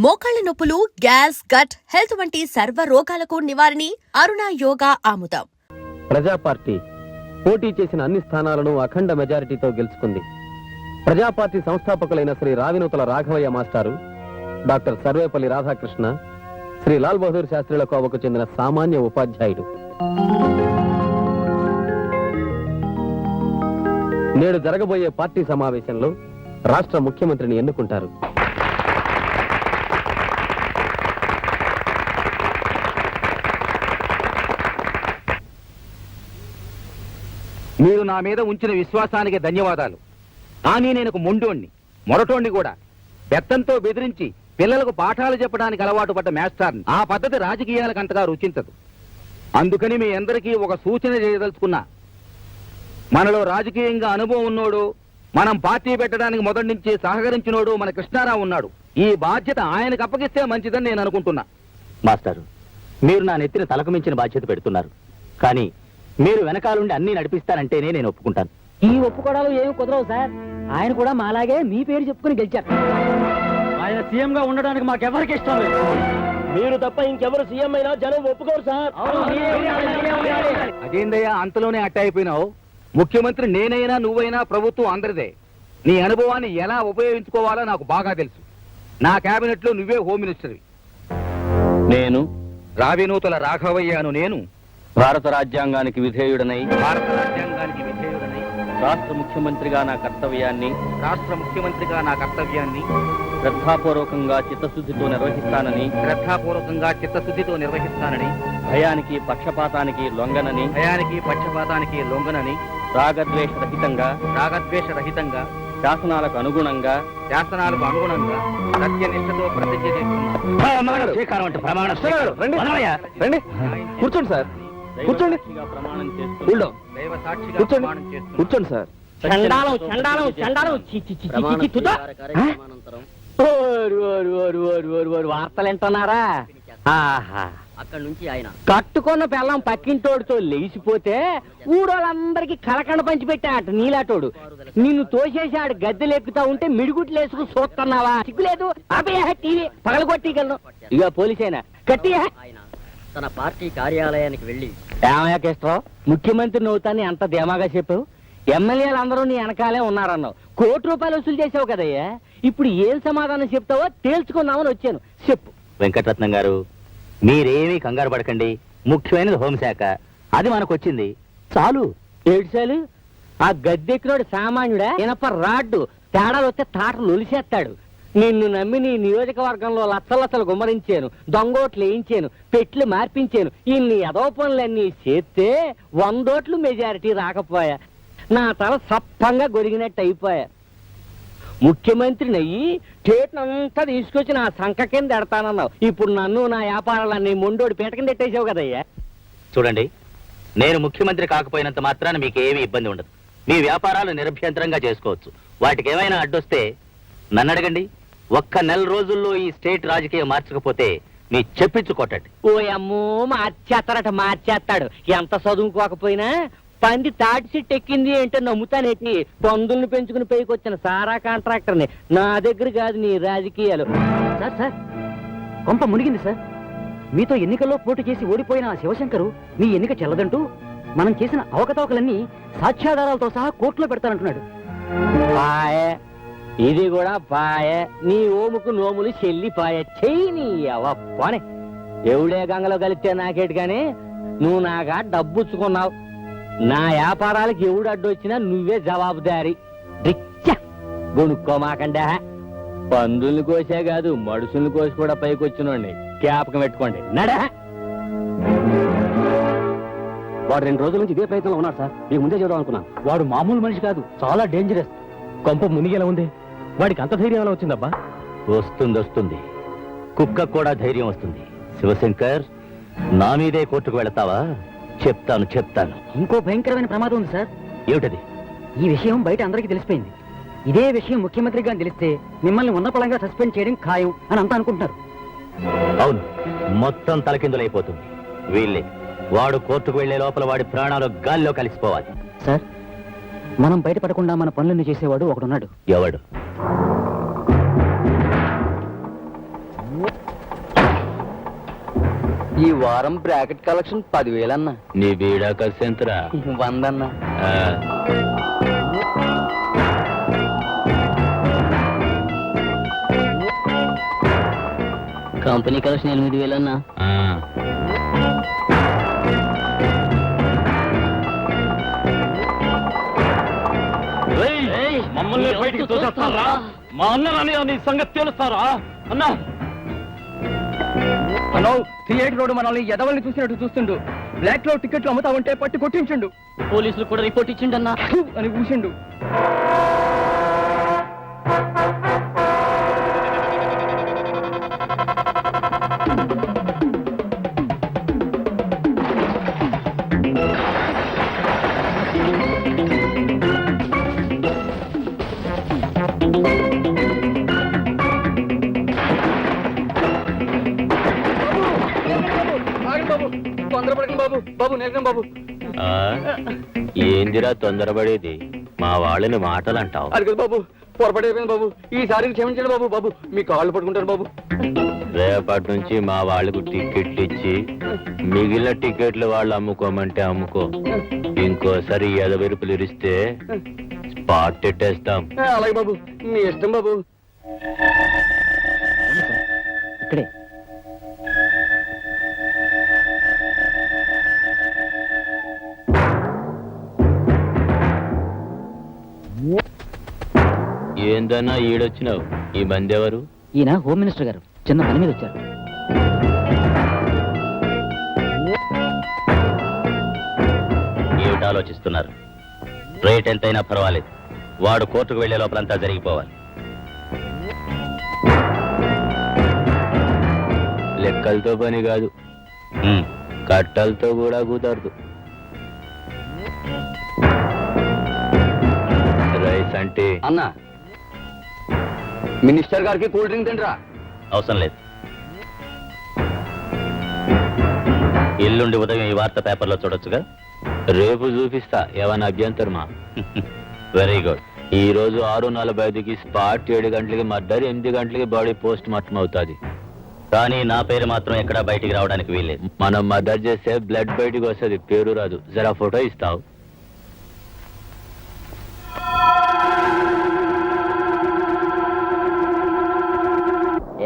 మోకాళ్ల నొప్పులు, gas, gut health వంటి సర్వ రోగాలకు నివారణి అరుణ యోగా ఆముదం. ప్రజా పార్టీ పోటీ చేసిన అన్ని స్థానాలను అఖండ మెజారిటీతో గెలుచుకుంది. ప్రజా పార్టీ సంస్థాపకులైన శ్రీ రావినూతల రాఘవయ్య మాస్టారు, డాక్టర్ సర్వేపల్లి రాధాకృష్ణ, శ్రీ లాల్ బహదూర్ శాస్త్రిల కోవకు చెందిన సామాన్య ఉపాధ్యాయుడు. నేడు జరగబోయే పార్టీ సమావేశంలో రాష్ట్ర ముఖ్యమంత్రిని ఎన్నుకుంటారు. మీరు నా మీద ఉంచిన విశ్వాసానికి ధన్యవాదాలు. కానీ నేను ఒక మొండోణ్ణి, మొరటోణ్ణి కూడా. బెత్తంతో బెదిరించి పిల్లలకు పాఠాలు చెప్పడానికి అలవాటు పడ్డ మాస్టర్ని. ఆ పద్ధతి రాజకీయాలకు అంతగా రుచించదు. అందుకని మీ అందరికీ ఒక సూచన చేయదలుచుకున్నా. మనలో రాజకీయంగా అనుభవం ఉన్నోడు, మనం పార్టీ పెట్టడానికి మొదటి నుంచి సహకరించినోడు మన కృష్ణారావు ఉన్నాడు. ఈ బాధ్యత ఆయనకు అప్పగిస్తే మంచిదని నేను అనుకుంటున్నా. మాస్టారు, మీరు నా నెత్తిన తలకు మించిన బాధ్యత పెడుతున్నారు. కానీ మీరు వెనకాలండి అన్ని నడిపిస్తానంటేనే నేను ఒప్పుకుంటాను. ఈ ఒప్పుకోవడాలు ఏమి కుదరవు సార్. ఆయన కూడా మాలాగే మీ పేరు చెప్పుకుని గెలిచారు. ఆయన సీఎం గా ఉండడానికి మాకెవరికి ఇష్టం లేదు. మీరు తప్ప ఇంకెవరు సీఎం అయినా జనం ఒప్పుకోరు సార్. అదేందయ్యా అంతలోనే అట్ట అయిపోయినావు? ముఖ్యమంత్రి నేనైనా నువ్వైనా ప్రభుత్వం అందరిదే. నీ అనుభవాన్ని ఎలా ఉపయోగించుకోవాలో నాకు బాగా తెలుసు. నా కేబినెట్ లో నువ్వే హోమ్ మినిస్టర్వి. నేను రావినూతల రాఘవయ్యను. నేను భారత రాజ్యాంగానికి విధేయుడనై భారత రాష్ట్ర ముఖ్యమంత్రిగా నా కర్తవ్యాన్ని శ్రద్ధాపూర్వకంగా చిత్తశుద్ధితో నిర్వహిస్తానని భయానికి పక్షపాతానికి లొంగనని రాగద్వేష రహితంగా శాసనాలకు అనుగుణంగా సత్యనిష్టతో ప్రతిజ్ఞ చేస్తున్నా. కూర్చోండి సార్, కూర్చోండి. ప్రమాణం చేస్తూ కూర్చోండి సార్. వార్తలు వింటున్నారా? అక్కడి నుంచి ఆయన కట్టుకున్న పిల్లం పక్కింటోడితో లేచిపోతే ఊరోళ్ళందరికీ కలకండ పంచి పెట్టాట. నీలాటోడు నిన్ను తోసేసాడు. గద్దెలెక్కుతా ఉంటే మిడిగుట్లు వేసుకుని చూస్తున్నావా? సిగ్గులేదు. టీవీ పగలగొట్టిగలను. ఇక పోలీసైనా కట్టి ఆయన తన పార్టీ కార్యాలయానికి వెళ్ళి ఏమయ్యాకేశ్వరరావు, ముఖ్యమంత్రిని అవుతాన్ని అంత ధీమాగా చెప్పావు. ఎమ్మెల్యేలు అందరూ నీ వెనకాలే ఉన్నారన్నావు. ₹1 వసూలు చేసావు కదయ్యా. ఇప్పుడు ఏం సమాధానం చెప్తావో తేల్చుకుందామని వచ్చాను. చెప్పు. వెంకటరత్నం గారు, మీరేమీ కంగారు పడకండి. ముఖ్యమైనది హోంశాఖ, అది మనకొచ్చింది చాలు. ఏడ్చాలు ఆ గద్దెక్కినోడు సామాన్యుడా? ఇనప రాడ్డు. తేడాలు వస్తే తాటలు ఒలిసేస్తాడు. నిన్ను నమ్మి నీ నియోజకవర్గంలో లచ్చలచ్చలు గుమ్మరించాను, దొంగోట్లు వేయించాను, పెట్లు మార్పించాను. ఇన్ని ఎదో పనులన్నీ చేస్తే 100 ఓట్లు మెజారిటీ రాకపోయా. నా తల సప్పంగా గొరిగినట్టు అయిపోయా. ముఖ్యమంత్రిని అయ్యి స్టేట్నంతా తీసుకొచ్చి నా సంఖ కింద ఎడతానన్నావు. ఇప్పుడు నన్ను నా వ్యాపారాలన్నీ మొండోడి పీట కింద ఎట్టేసావు కదయ్యా. చూడండి, నేను ముఖ్యమంత్రి కాకపోయినంత మాత్రాన మీకు ఏమీ ఇబ్బంది ఉండదు. మీ వ్యాపారాలు నిరభ్యంతరంగా చేసుకోవచ్చు. వాటికి ఏమైనా అడ్డొస్తే నన్ను అడగండి. ఒక్క నెల రోజుల్లో ఈ స్టేట్ రాజకీయం మార్చకపోతే మీ చెప్పించుకోటండి. ఓ అమ్మో, మార్చేస్తాడు. ఎంత చదువుకోకపోయినా పంది తాటి సిట్ ఎక్కింది అంటే నమ్ముతానేటి. పందుల్ని పెంచుకుని పైకొచ్చిన సారా కాంట్రాక్టర్ని. నా దగ్గర కాదు నీ రాజకీయాలు. సార్ కొంప మునిగింది సార్. మీతో ఎన్నికల్లో పోటీ చేసి ఓడిపోయిన ఆ శివశంకరు మీ ఎన్నిక చెల్లదంటూ మనం చేసిన అవకతవకలన్నీ సాక్ష్యాధారాలతో సహా కోర్టులో పెడతానంటున్నాడు. పాయే, ఇది కూడా పాయే. నీ ఓముకు నోములు చెల్లిపాయ. చెయ్యి నీ అవనే. ఎవడే గంగలో కలిస్తే నాకేటి గాని నువ్వు నాగా డబ్బుచ్చుకున్నావు. నా వ్యాపారాలకు ఎవడు అడ్డొచ్చినా నువ్వే జవాబుదారి. గొనుక్కోమాకండా. పందుల్ని కోసే కాదు, మడుసుల్ని కోసి కూడా పైకొచ్చినోండి. జ్ఞాపకం పెట్టుకోండి. నడా. వాడు 2 రోజుల నుంచి ఇదే ప్రయత్నంలో ఉన్నాడు సార్. మీకు ముందే చూద్దాం అనుకున్నాను. వాడు మామూలు మనిషి కాదు, చాలా డేంజరస్. కొంప మునిగేలా ఉంది. వాడికి అంత ధైర్యం ఎలా వచ్చిందబ్బా? వస్తుంది. కుక్క కూడా ధైర్యం వస్తుంది. శివశంకర్, నా మీదే కోర్టుకు వెళతావా? చెప్తాను. ఇంకో భయంకరమైన ప్రమాదం ఉంది సార్. ఏమిటది? ఈ విషయం బయట అందరికీ తెలిసిపోయింది. ఇదే విషయం ముఖ్యమంత్రిగా తెలిస్తే మిమ్మల్ని ఉన్నపళంగా సస్పెండ్ చేయడం ఖాయం అని అంతా అనుకుంటున్నారు. అవును, మొత్తం తలకిందులైపోతుంది. వీళ్ళే. వాడు కోర్టుకు వెళ్లే లోపల వాడి ప్రాణాలు గాల్లో కలిసిపోవాలి. సార్, మనం బయటపడకుండా మన పనులన్నీ చేసేవాడు ఒకడున్నాడు. ఎవడు? ఈ వారం బ్రాకెట్ కలెక్షన్ 10,000 అన్న. నీ బీడా కసెంతరా 100 అన్న. కంపెనీ కలెక్షన్ 8,000 అన్న. మమ్మల్ని బయటికి తోసేస్తారా? మా అన్నని నీ సంగతి తెలుస్తారా అన్నా? మనం థియేటర్ రోడ్ మనల్ని ఎదవల్ని చూసినట్టు చూస్తుండు. బ్లాక్ లో టికెట్లు అమ్ముతా ఉంటే పట్టి కొట్టించుండు. పోలీసులు కూడా రిపోర్ట్ ఇచ్చిండన్నా. ఫు అని ఊసిండు. తొందరపడకండి బాబు. బాబు నేర్గం బాబు. ఏందిరా తొందరపడేది? మా వాళ్ళని మాటలు అంటావు. అది కదా బాబు, పొరపాటు అయిపోయింది బాబు. ఈసారి క్షమించండి బాబు. బాబు మీ కాళ్ళు పట్టుకుంటారు బాబు. రేపటి నుంచి మా వాళ్ళకు టికెట్లు ఇచ్చి మిగిలిన టికెట్లు వాళ్ళు అమ్ముకోమంటే అమ్ముకో. ఇంకోసారి ఎదవెరుపులు ఇరిస్తే స్పాట్ పెట్టేస్తాం. అలాగే బాబు, మీ ఇష్టం బాబు. ఇక్కడే ఏందన్నా ఈడొచ్చినావు? ఈ బంద్ ఎవరు? ఈయన హోమ్ మినిస్టర్ గారు చిన్న పని మీద వచ్చారు. ఏమిటి ఆలోచిస్తున్నారు? రేట్ ఎంతైనా పర్వాలేదు, వాడు కోర్టుకు వెళ్లే లోపలంతా జరిగిపోవాలి. లెక్కలతో పని కాదు, కట్టలతో కూడా కుదరదు. రైస్ అంటే అన్నా, మినిస్టర్ గారికి కూల్ డ్రింక్ తింటరా? అవసరం లేదు. ఎల్లుండి ఉదయం ఈ వార్త పేపర్లో చూడొచ్చుగా? రేపు చూపిస్తా, ఏమైనా అభ్యంతరమా? Very good. ఈ రోజు 6:45కి స్పాట్, 7 గంటలకి మర్డర్, 8 గంటలకి బాడీ పోస్ట్ మార్టం అవుతుంది. కానీ నా పేరు మాత్రం ఎక్కడా బయటికి రావడానికి వీల్లేదు. మనం మర్డర్ చేస్తే బ్లడ్ బయటికి వస్తుంది, పేరు రాదు. జరా ఫోటో ఇస్తావు?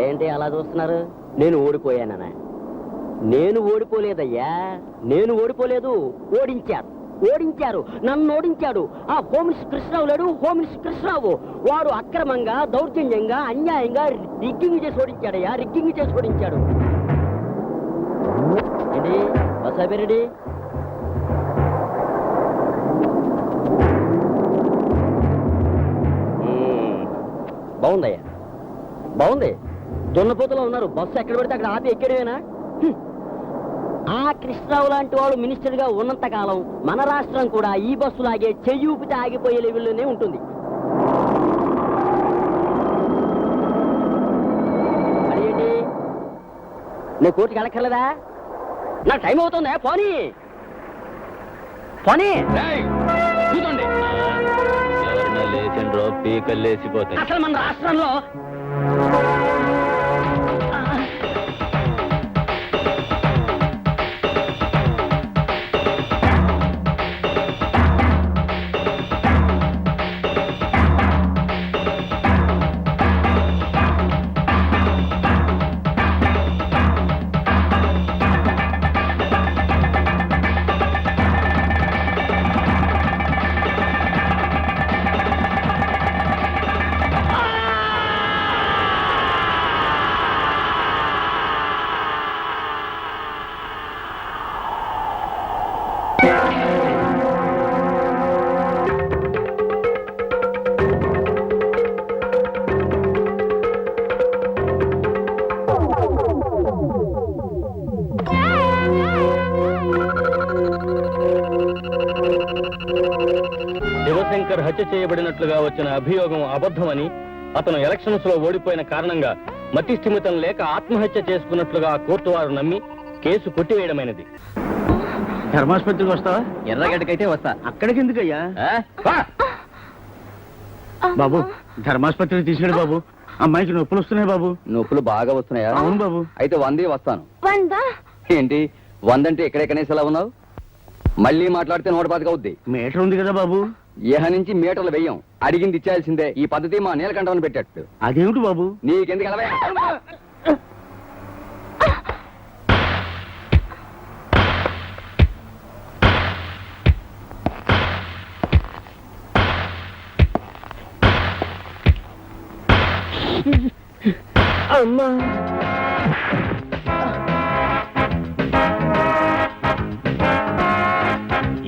ఏంటి అలా చూస్తున్నారు? నేను ఓడిపోయానా? నేను ఓడిపోలేదయ్యా, నేను ఓడిపోలేదు. ఓడించారు, నన్ను ఓడించాడు. ఆ హోమ్ మినిస్టర్ కృష్ణరావు లేడు, హోమ్ మినిస్టర్ కృష్ణరావు. వాడు అక్రమంగా, దౌర్జన్యంగా, అన్యాయంగా రిగ్గింగ్ చేసి ఓడించాడయ్యా, రిగ్గింగ్ చేసి ఓడించాడు. ఏంటి బసాబిరెడ్డి? బాగుందయ్యా, బాగుంది. దున్నపోతులో ఉన్నారు, బస్సు ఎక్కడ పెడితే అక్కడ ఆపి ఎక్కడమేనా? ఆ కృష్ణరావు లాంటి వాడు మినిస్టర్ గా ఉన్నంత కాలం మన రాష్ట్రం కూడా ఈ బస్సు లాగే చెయ్యి ఊపితే ఆగిపోయే లెవెల్లోనే ఉంటుంది. అదేంటి, నేను కోర్టుకి వెళ్ళక్కర్లేదా? నా టైం అవుతుందా? పోనీ ఎవరన్నా లేచిండ్రో పీకలు లేచిపోతాయి. అసలు మన రాష్ట్రంలో శివశంకర్ హత్య చేయబడినట్లుగా వచ్చిన అభియోగం అబద్ధమని, అతను ఎలక్షన్స్ లో ఓడిపోయిన కారణంగా మతి స్థిమితం లేక ఆత్మహత్య చేసుకున్నట్లుగా కోర్టు వారు నమ్మి కేసు కొట్టివేయడమైనది. ధర్మాసుపత్రికి వస్తావా? ఎర్రగడ్డకైతే వస్తా. అక్కడికి ఎందుకయ్యా? బాబు ధర్మాసుపత్రికి తీసుకెళ్ళి బాబు. అమ్మాయికి నొప్పులు వస్తున్నాయి బాబు. నొప్పులు బాగా వస్తున్నాయా? అవును బాబు. అయితే 100 వస్తాను. ఏంటి 100 అంటే ఎక్కడే కనీసలా ఉన్నావు? మళ్ళీ మాట్లాడితే 110 అవుద్ది. మీటర్ ఉంది కదా బాబు. ఇహ నుంచి మీటర్లు వెయ్యం, అడిగింది ఇచ్చేయాల్సిందే. ఈ పద్ధతి మా నీలకంఠమని పెట్టట్టు. అదేమిటి బాబు? నీకెందుకు ఎలా అమ్మా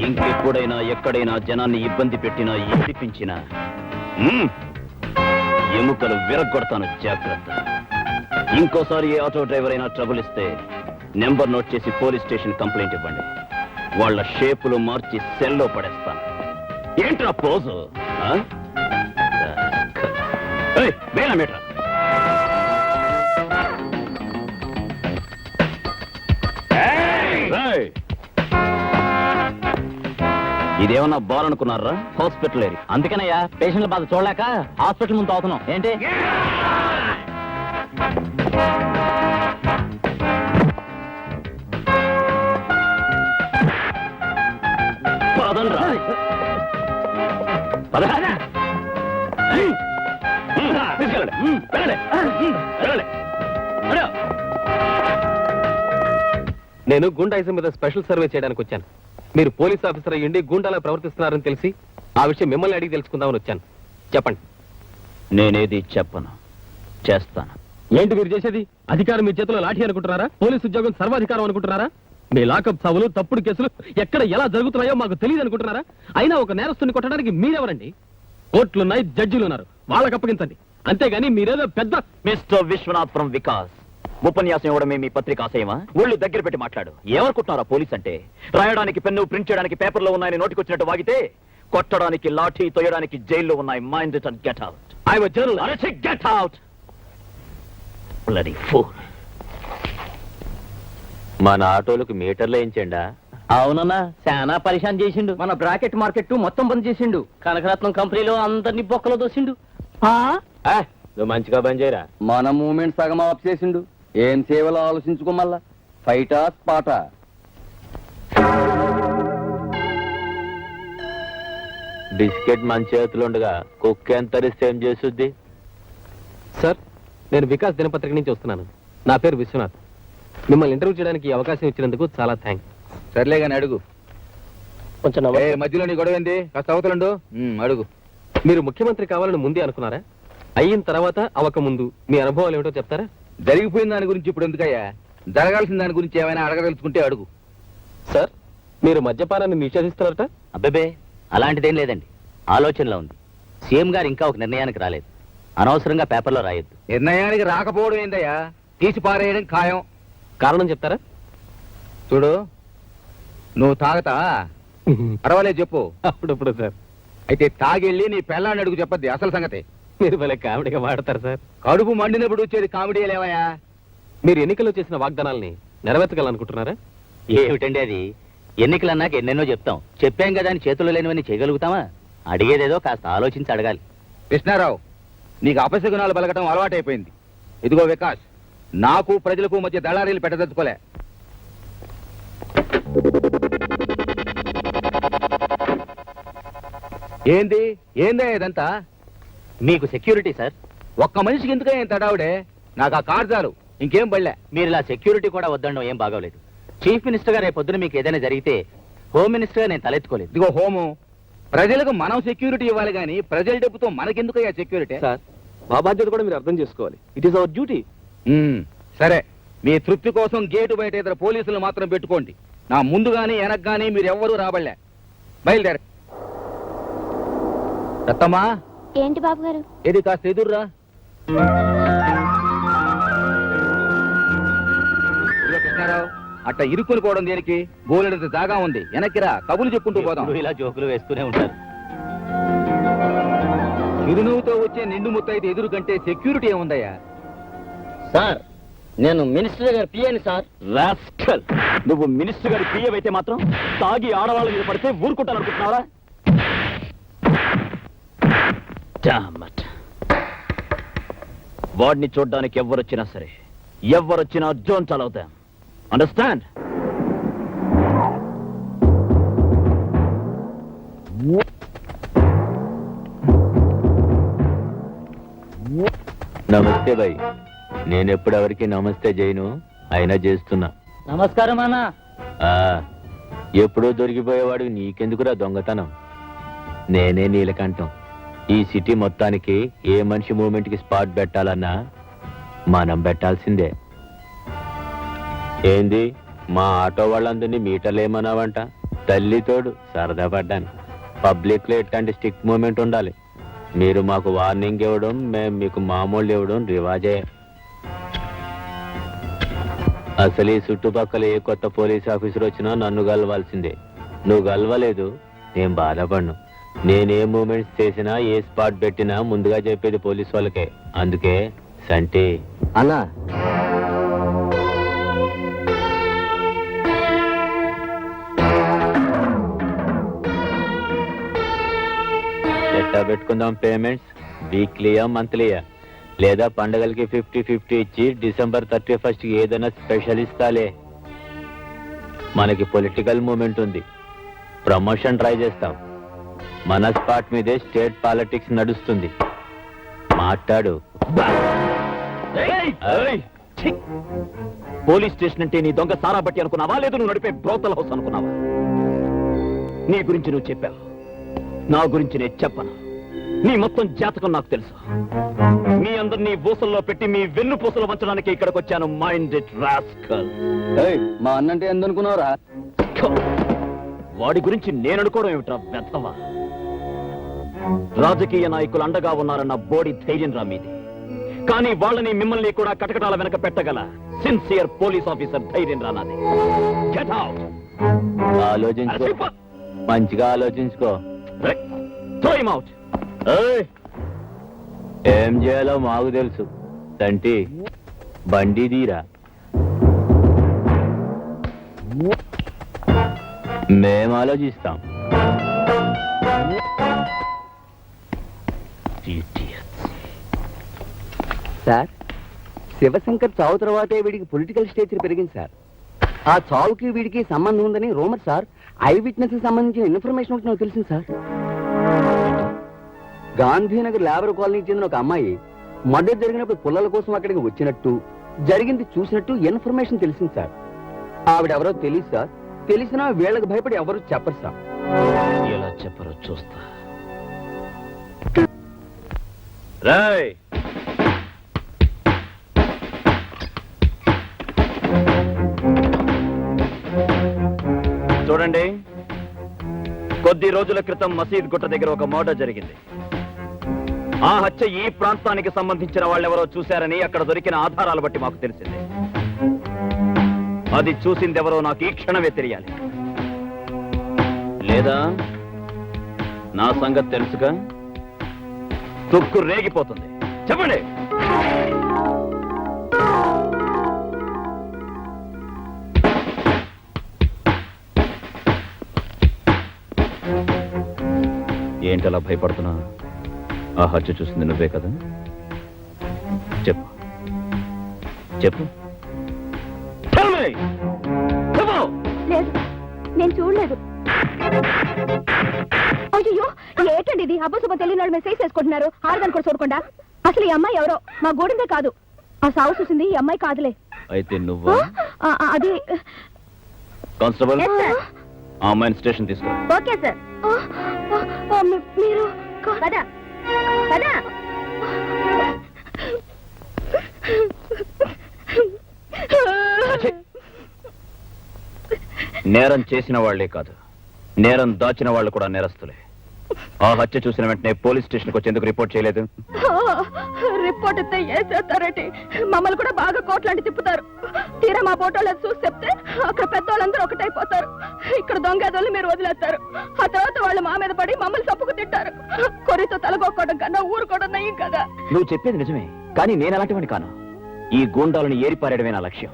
ఇంకెప్పుడైనా ఎక్కడైనా జనాన్ని ఇబ్బంది పెట్టినా ఏడిపించినా ఎముకలు విరగొడతాను, జాగ్రత్త. ఇంకోసారి ఏ ఆటో డ్రైవర్ అయినా ట్రబుల్ ఇస్తే నెంబర్ నోట్ చేసి పోలీస్ స్టేషన్ కంప్లైంట్ ఇవ్వండి. వాళ్ళ షేపులు మార్చి సెల్లో పడేస్తాను. ఏంట్రా పోజు? వేణ మీటర్ ఇదేమన్నా బాల్ అనుకున్నారా? హాస్పిటల్ ఏరి. అందుకనయ్యా పేషెంట్ల బాధ చూడలేక హాస్పిటల్ ముందు అవుతున్నాం. ఏంటి పదండ్రా. పద. తీసుకెళ్ళండి. వెళ్ళండి. వెళ్ళండి. వెళ్ళు. నేను గుండాయిజం మీద స్పెషల్ సర్వే చేయడానికి వచ్చాను. మీరు పోలీస్ ఆఫీసర్ అయ్యండి గూండాలా ప్రవర్తిస్తున్నారని తెలిసి ఆ విషయం మిమ్మల్ని అడిగి తెలుసుకుందామని వచ్చాను. చెప్పండి. నేనేది చెప్పను, చేస్తాను. ఏంటి మీరు చేసేది? అధికారం మీ చేతిలో లాఠీ అనుకుంటున్నారా? పోలీస్ ఉద్యోగం సర్వాధికారం అనుకుంటున్నారా? మీ లాకప్ చావులు, తప్పుడు కేసులు ఎక్కడ ఎలా జరుగుతున్నాయో మాకు తెలియదు అనుకుంటున్నారా? అయినా ఒక నేరస్తుని కొట్టడానికి మీరెవరండి? కోర్టులున్నాయి, జడ్జిలు ఉన్నారు, వాళ్ళకి అప్పగించండి. అంతేగాని మీరేదో పెద్ద మిస్టర్ విశ్వనాథ్ ఫ్రమ్ వికాస్. ఉపన్యాసం ఇవ్వడమే మీ పత్రిక ఆశయమా? ఒళ్ళు దగ్గర పెట్టి మాట్లాడు. ఏమనుకుంటున్నారా పోలీస్ అంటే? రాయడానికి పెన్ను, ప్రింట్ చేయడానికి పేపర్లో ఉన్నాయని నోటికొచ్చినట్టు వాగితే, కొట్టడానికి లాఠీ, తొయ్యడానికి జైల్లో ఉన్నాయి. Mind it and get out. I was journalist. Get out. Bloody fool. మన ఆటోలకు మీటర్లు వేయించండా? అవునన్నా, చాలా పరిశాన్ చేసిండు. మన బ్రాకెట్ మార్కెట్ మొత్తం బంద్ చేసిండు. కనకరత్నం కంపెనీలో అందరినీ బొక్కలో దోసిండు. నువ్వు మంచిగా బంద్ చేయరా. మన మూమెంట్ సగం ఆఫ్ చేసిండు. ఏం సేవలో ఆలోచించుకోమల్లా. ఫైటా స్పాటా? బిస్కెట్ మన చేతులు ఉండగా కుక్క ఎంత ఏం చేస్తుంది? సార్, నేను వికాస్ దినపత్రిక నుంచి వస్తున్నాను. నా పేరు విశ్వనాథ్. మిమ్మల్ని ఇంటర్వ్యూ చేయడానికి ఈ అవకాశం ఇచ్చినందుకు చాలా థ్యాంక్స్. సర్లే కానీ అడుగు. కొంచెం మధ్యలో నీ గొడవ ఏంది? కాస్త అవతలండు. అడుగు. మీరు ముఖ్యమంత్రి కావాలని ముందే అనుకున్నారా? అయిన తర్వాత అవక ముందు మీ అనుభవాలు ఏమిటో చెప్తారా? జరిగిపోయిన దాని గురించి ఇప్పుడు ఎందుకయ్యా? జరగాల్సిన దాని గురించి ఏమైనా అడగదలుచుకుంటే అడుగు. సార్, మీరు మద్యపానాన్ని నిషేధిస్తున్నారట? అబ్బేబే, అలాంటిదేం లేదండి. ఆలోచనలో ఉంది. సీఎం గారు ఇంకా ఒక నిర్ణయానికి రాలేదు. అనవసరంగా పేపర్లో రాయొద్దు. నిర్ణయానికి రాకపోవడం ఏందయ్యా? తీసి పారేయడం ఖాయం. కారణం చెప్తారా? చూడు, నువ్వు తాగతా? పర్వాలేదు చెప్పు. అప్పుడప్పుడు సార్. అయితే తాగెళ్ళి నీ పెళ్ళాన్ని అడుగు చెప్పద్ది అసలు సంగతి. మీరు భలే కామెడీగా మాడతారు సార్. కడుపు మండినప్పుడు వచ్చేది కామెడీ లేవయ్యా. మీరు ఎన్నికల్లో చేసిన వాగ్దానాల్ని నెరవేర్చగలనుకుంటున్నారా? ఏమిటండి అది? ఎన్నికలన్నాక ఎన్నెన్నో చెప్తాం. చెప్పాం కదా అని చేతుల్లో లేనివన్నీ చేయగలుగుతామా? అడిగేదేదో కాస్త ఆలోచించి అడగాలి. కృష్ణారావు, నీకు అపశకునాలు బలగటం అలవాటైపోయింది. ఇదిగో వికాస్, నాకు ప్రజలకు మధ్య దళారీలు పెట్టదలుచుకోలే. ఏందే ఇదంతా? మీకు సెక్యూరిటీ సార్. ఒక్క మనిషికి ఎందుకే ఇంత తడావుడే? నాకు ఆ కార్ చాలు, ఇంకేం బళ్ళే. మీరు ఇలా సెక్యూరిటీ కూడా వద్దడం ఏం బాగోలేదు. చీఫ్ మినిస్టర్ గా రేపు పొద్దున మీకు ఏదైనా జరిగితే హోమ్ మినిస్టర్ గా నేను తలెత్తుకోలేదు. ఇదిగో హోము, ప్రజలకు మనం సెక్యూరిటీ ఇవ్వాలి కానీ ప్రజల డబ్బుతో మనకెందుకయ్యా సెక్యూరిటీ? సార్, మా బాధ్యత కూడా మీరు అర్థం చేసుకోవాలి. It is our duty. సరే, మీ తృప్తి కోసం గేటు బయట ఇద్దరు పోలీసులు మాత్రం పెట్టుకోండి. నా ముందు గాని వెనక్ గాని మీరు ఎవ్వరూ రాబడలే. బయలుదేర. రత్తమ్మా, ఏంటి బాబు గారు? ఏది కాస్త ఎదుర్రా. కృష్ణారావు, అట్ట ఇరుక్కుని పోవడం దేనికి? బోలెడంత జాగా ఉంది, వెనక్కిరా, కబులు చెప్పుకుంటూ పోదాం. ఎప్పుడూ ఇలా జోకులు వేస్తూనే ఉంటారు. చిరునవ్వుతో వచ్చే నిండు ముత్తైతే ఎదురు కంటే సెక్యూరిటీ ఏముందయ్యా? సార్, నేను మినిస్టర్ గారు పియ్యని సార్. రాస్కల్, నువ్వు మినిస్టర్ గారి పియ్య అయితే మాత్రం తాగి ఆడవాళ్ళ మీద పడితే ఊరుకుంటాననుకుంటున్నావా? Damn it. వాడిని చూడ్డానికి ఎవరొచ్చినా సరే, ఎవరొచ్చినా డోంట్ అలౌ దెం. అండర్స్టాండ్? నమస్తే భయ్. నేనెప్పుడు ఎవరికి నమస్తే చేయను, అయినా చేస్తున్నా. నమస్కారం అన్న. ఆ, ఎప్పుడో దొరికిపోయేవాడు నీకెందుకురా దొంగతనం? నేనే నీలకంఠం. ఈ సిటీ మొత్తానికి ఏ మనిషి మూమెంట్ కి స్పాట్ పెట్టాలన్నా మనం పెట్టాల్సిందే. ఏంది మా ఆటో వాళ్ళందరినీ మీటర్లేమన్నావంట? తల్లితోడు సరదా పడ్డాను. పబ్లిక్ లో ఎట్లాంటి స్టిక్ మూమెంట్ ఉండాలి. మీరు మాకు వార్నింగ్ ఇవ్వడం, మేము మీకు మామూలు ఇవ్వడం రివాజే. అసలు ఈ చుట్టుపక్కల ఏ కొత్త పోలీస్ ఆఫీసర్ వచ్చినా నన్ను గెలవాల్సిందే. నువ్వు గెలవలేదు, నేను బాధపడను. నేనే మూమెంట్స్ చేసినా, ఏ స్పాట్ పెట్టినా ముందుగా చెప్పేది పోలీస్ వాళ్ళకే. అందుకే సంటి అన్నా, ఎట్టా పెట్టుకుందాం పేమెంట్స్? వీక్లీయా, మంత్లీయా? లేదా పండగలకి 50-50 ఇచ్చి December 31st ఏదైనా స్పెషల్ ఇస్తాలే. మనకి పొలిటికల్ మూమెంట్ ఉంది, ప్రమోషన్ ట్రై చేస్తాం. మన స్పాట్ మీదే స్టేట్ పాలిటిక్స్ నడుస్తుంది. మాట్లాడు. పోలీస్ స్టేషన్ అంటే నీ దొంగ సారా బట్టి అనుకున్నావా, లేదు నువ్వు నడిపే బ్రోతల్ హౌస్ అనుకున్నావా? నీ గురించి నువ్వు చెప్పావు, నా గురించి నేను చెప్పను. నీ మొత్తం జాతకం నాకు తెలుసు. మీ అందరినీ ఊసల్లో పెట్టి మీ వెన్ను పూసలు వంచడానికి ఇక్కడికి వచ్చాను. Mind it rascal. మా అన్నంటే ఎందుకున్నావురా? వాడి గురించి నేను అనుకోవడం ఏమిట్రా వ్యర్థమా? రాజకీయ నాయకులు అండగా ఉన్నారన్న బోడి ధైర్యం రా మీది. కానీ వాళ్ళని మిమ్మల్ని కూడా కటకటాల వెనక పెట్టగల సిన్సియర్ పోలీస్ ఆఫీసర్ ధైర్యం రా నాది. Get out. ఆలోచించుకో, మంచిగా ఆలోచించుకో. Throw him out. ఏం చేయాలో మాకు తెలుసు. తంటి బండి తీరా, మేము ఆలోచిస్తాం. సార్, శివశంకర్ చావు తర్వాతే వీడికి పొలిటికల్ స్టేచర్ పెరిగింది సార్. ఆ చావుకి వీడికి సంబంధం ఉందని రూమర్ సార్. ఐ విట్నెస్ కి సంబంధించిన ఇన్ఫర్మేషన్ ఒకటి నాకు తెలిసింది సార్. గాంధీనగర్ లేబర్ కాలనీకి చెందిన ఒక అమ్మాయి మర్డర్ జరిగినప్పుడు పుల్లల కోసం అక్కడికి వచ్చినట్టు, జరిగింది చూసినట్టు ఇన్ఫర్మేషన్ తెలిసింది సార్. ఆవిడెవరో తెలియదు సార్. తెలిసినా వీళ్ళకి భయపడి ఎవరు చెప్పరు సార్. ఎలా చెప్పరో చూస్తా. రాయ్, చూడండి, కొద్ది రోజుల క్రితం మసీద్ గుట్ట దగ్గర ఒక మర్డర్ జరిగింది. ఆ హత్య ఈ ప్రాంతానికి సంబంధించిన వాళ్ళెవరో చూశారని అక్కడ దొరికిన ఆధారాలు బట్టి మాకు తెలిసింది. అది చూసిందెవరో నాకు ఈ క్షణమే తెలియాలి. లేదా నా సంగతి తెలుసుగా, తుక్కు రేగిపోతుంది. చెప్పండి. ఏంటలా భయపడుతున్నా? ఆ హత్య చూసింది నువ్వే కదా? చెప్పు చెప్పు. లేదు, నేను చూడలేదు. అయ్యో, ఏంటండి ఇది? అబ్బసుబ్బ తెలియని వాళ్ళు మెసేజ్ చేసుకుంటున్నారు. ఆరుదాని కూడా చూడకుండా. అసలు ఈ అమ్మాయి ఎవరో మా గూడిందే కాదు. ఆ సాగు చూసింది ఈ అమ్మాయి కాదులే. అయితే నువ్వు అది కానిస్టేబుల్, ఆ అమ్మాయిని స్టేషన్ తీసుకురా. Okay sir. మీరు కదా కదా. నేరం చేసిన వాళ్లే కాదు, నేరం దాచిన వాళ్ళు కూడా నేరస్తులే. ఆ హత్య చూసిన వెంటనే పోలీస్ స్టేషన్కి వచ్చేందుకు రిపోర్ట్ చేయలేదు? రిపోర్ట్ ఇస్తే ఏం చేస్తారంటే మమ్మల్ని కూడా బాగా కోట్లాంటి తిప్పుతారు. తీరా మా ఫోటోలు చూసి చెప్తే అక్కడ పెద్దవాళ్ళందరూ ఒకటైపోతారు. ఇక్కడ దొంగదోళ్ళు మీరు వదిలేస్తారు. ఆ తర్వాత వాళ్ళు మా మీద పడి మమ్మల్ని తప్పుకు తింటారు. కొరితో తలగొక్కడం కన్నా ఊరుకోవడం నయ్యం కదా. నువ్వు చెప్పేది నిజమే, కానీ నేను అలాంటివని కాను. ఈ గూండాలను ఏరిపారేయడమే నా లక్ష్యం.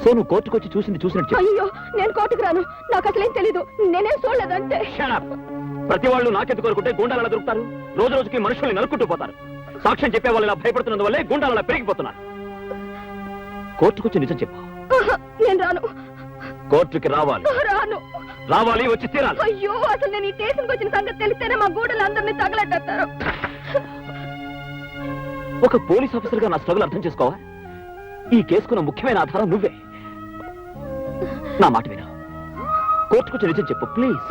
సో నువ్వు కోర్టుకొచ్చి చూసినట్టు చెప్పు. అయ్యో, నేను కోర్టుకు రాను. నాకు అసలేం తెలీదు. నేనేం చూడలేదంటే. ప్రతి వాళ్ళు నాకెందుకు కోరుకుంటే గూండాలు ఎలా దొరుకుతారు? రోజు రోజుకి మనుషుల్ని నరుక్కుంటూ పోతారు. సాక్ష్యం చెప్పే వాళ్ళు ఇలా భయపడుతున్నందువల్లే గుండాలు అలా పెరిగిపోతున్నారు. కోర్టుకొచ్చి నిజం చెప్పు. నేను రాను. కోర్టుకి రావాలి. రాను. రావాలి, వచ్చి తీరాలి. అయ్యో, అసలు నేను ఈ స్టేషన్కి వచ్చిన సంగతి తెలిస్తేనే మా గూడలు అందరినీ తగలెట్టేస్తారు. ఒక పోలీస్ ఆఫీసర్ గా నా స్ట్రగుల్ అర్థం చేసుకోవా? ఈ కేసుకున్న ముఖ్యమైన ఆధారం నువ్వే. నా మాట విను. కోర్టుకొచ్చి నిజం చెప్పు ప్లీజ్.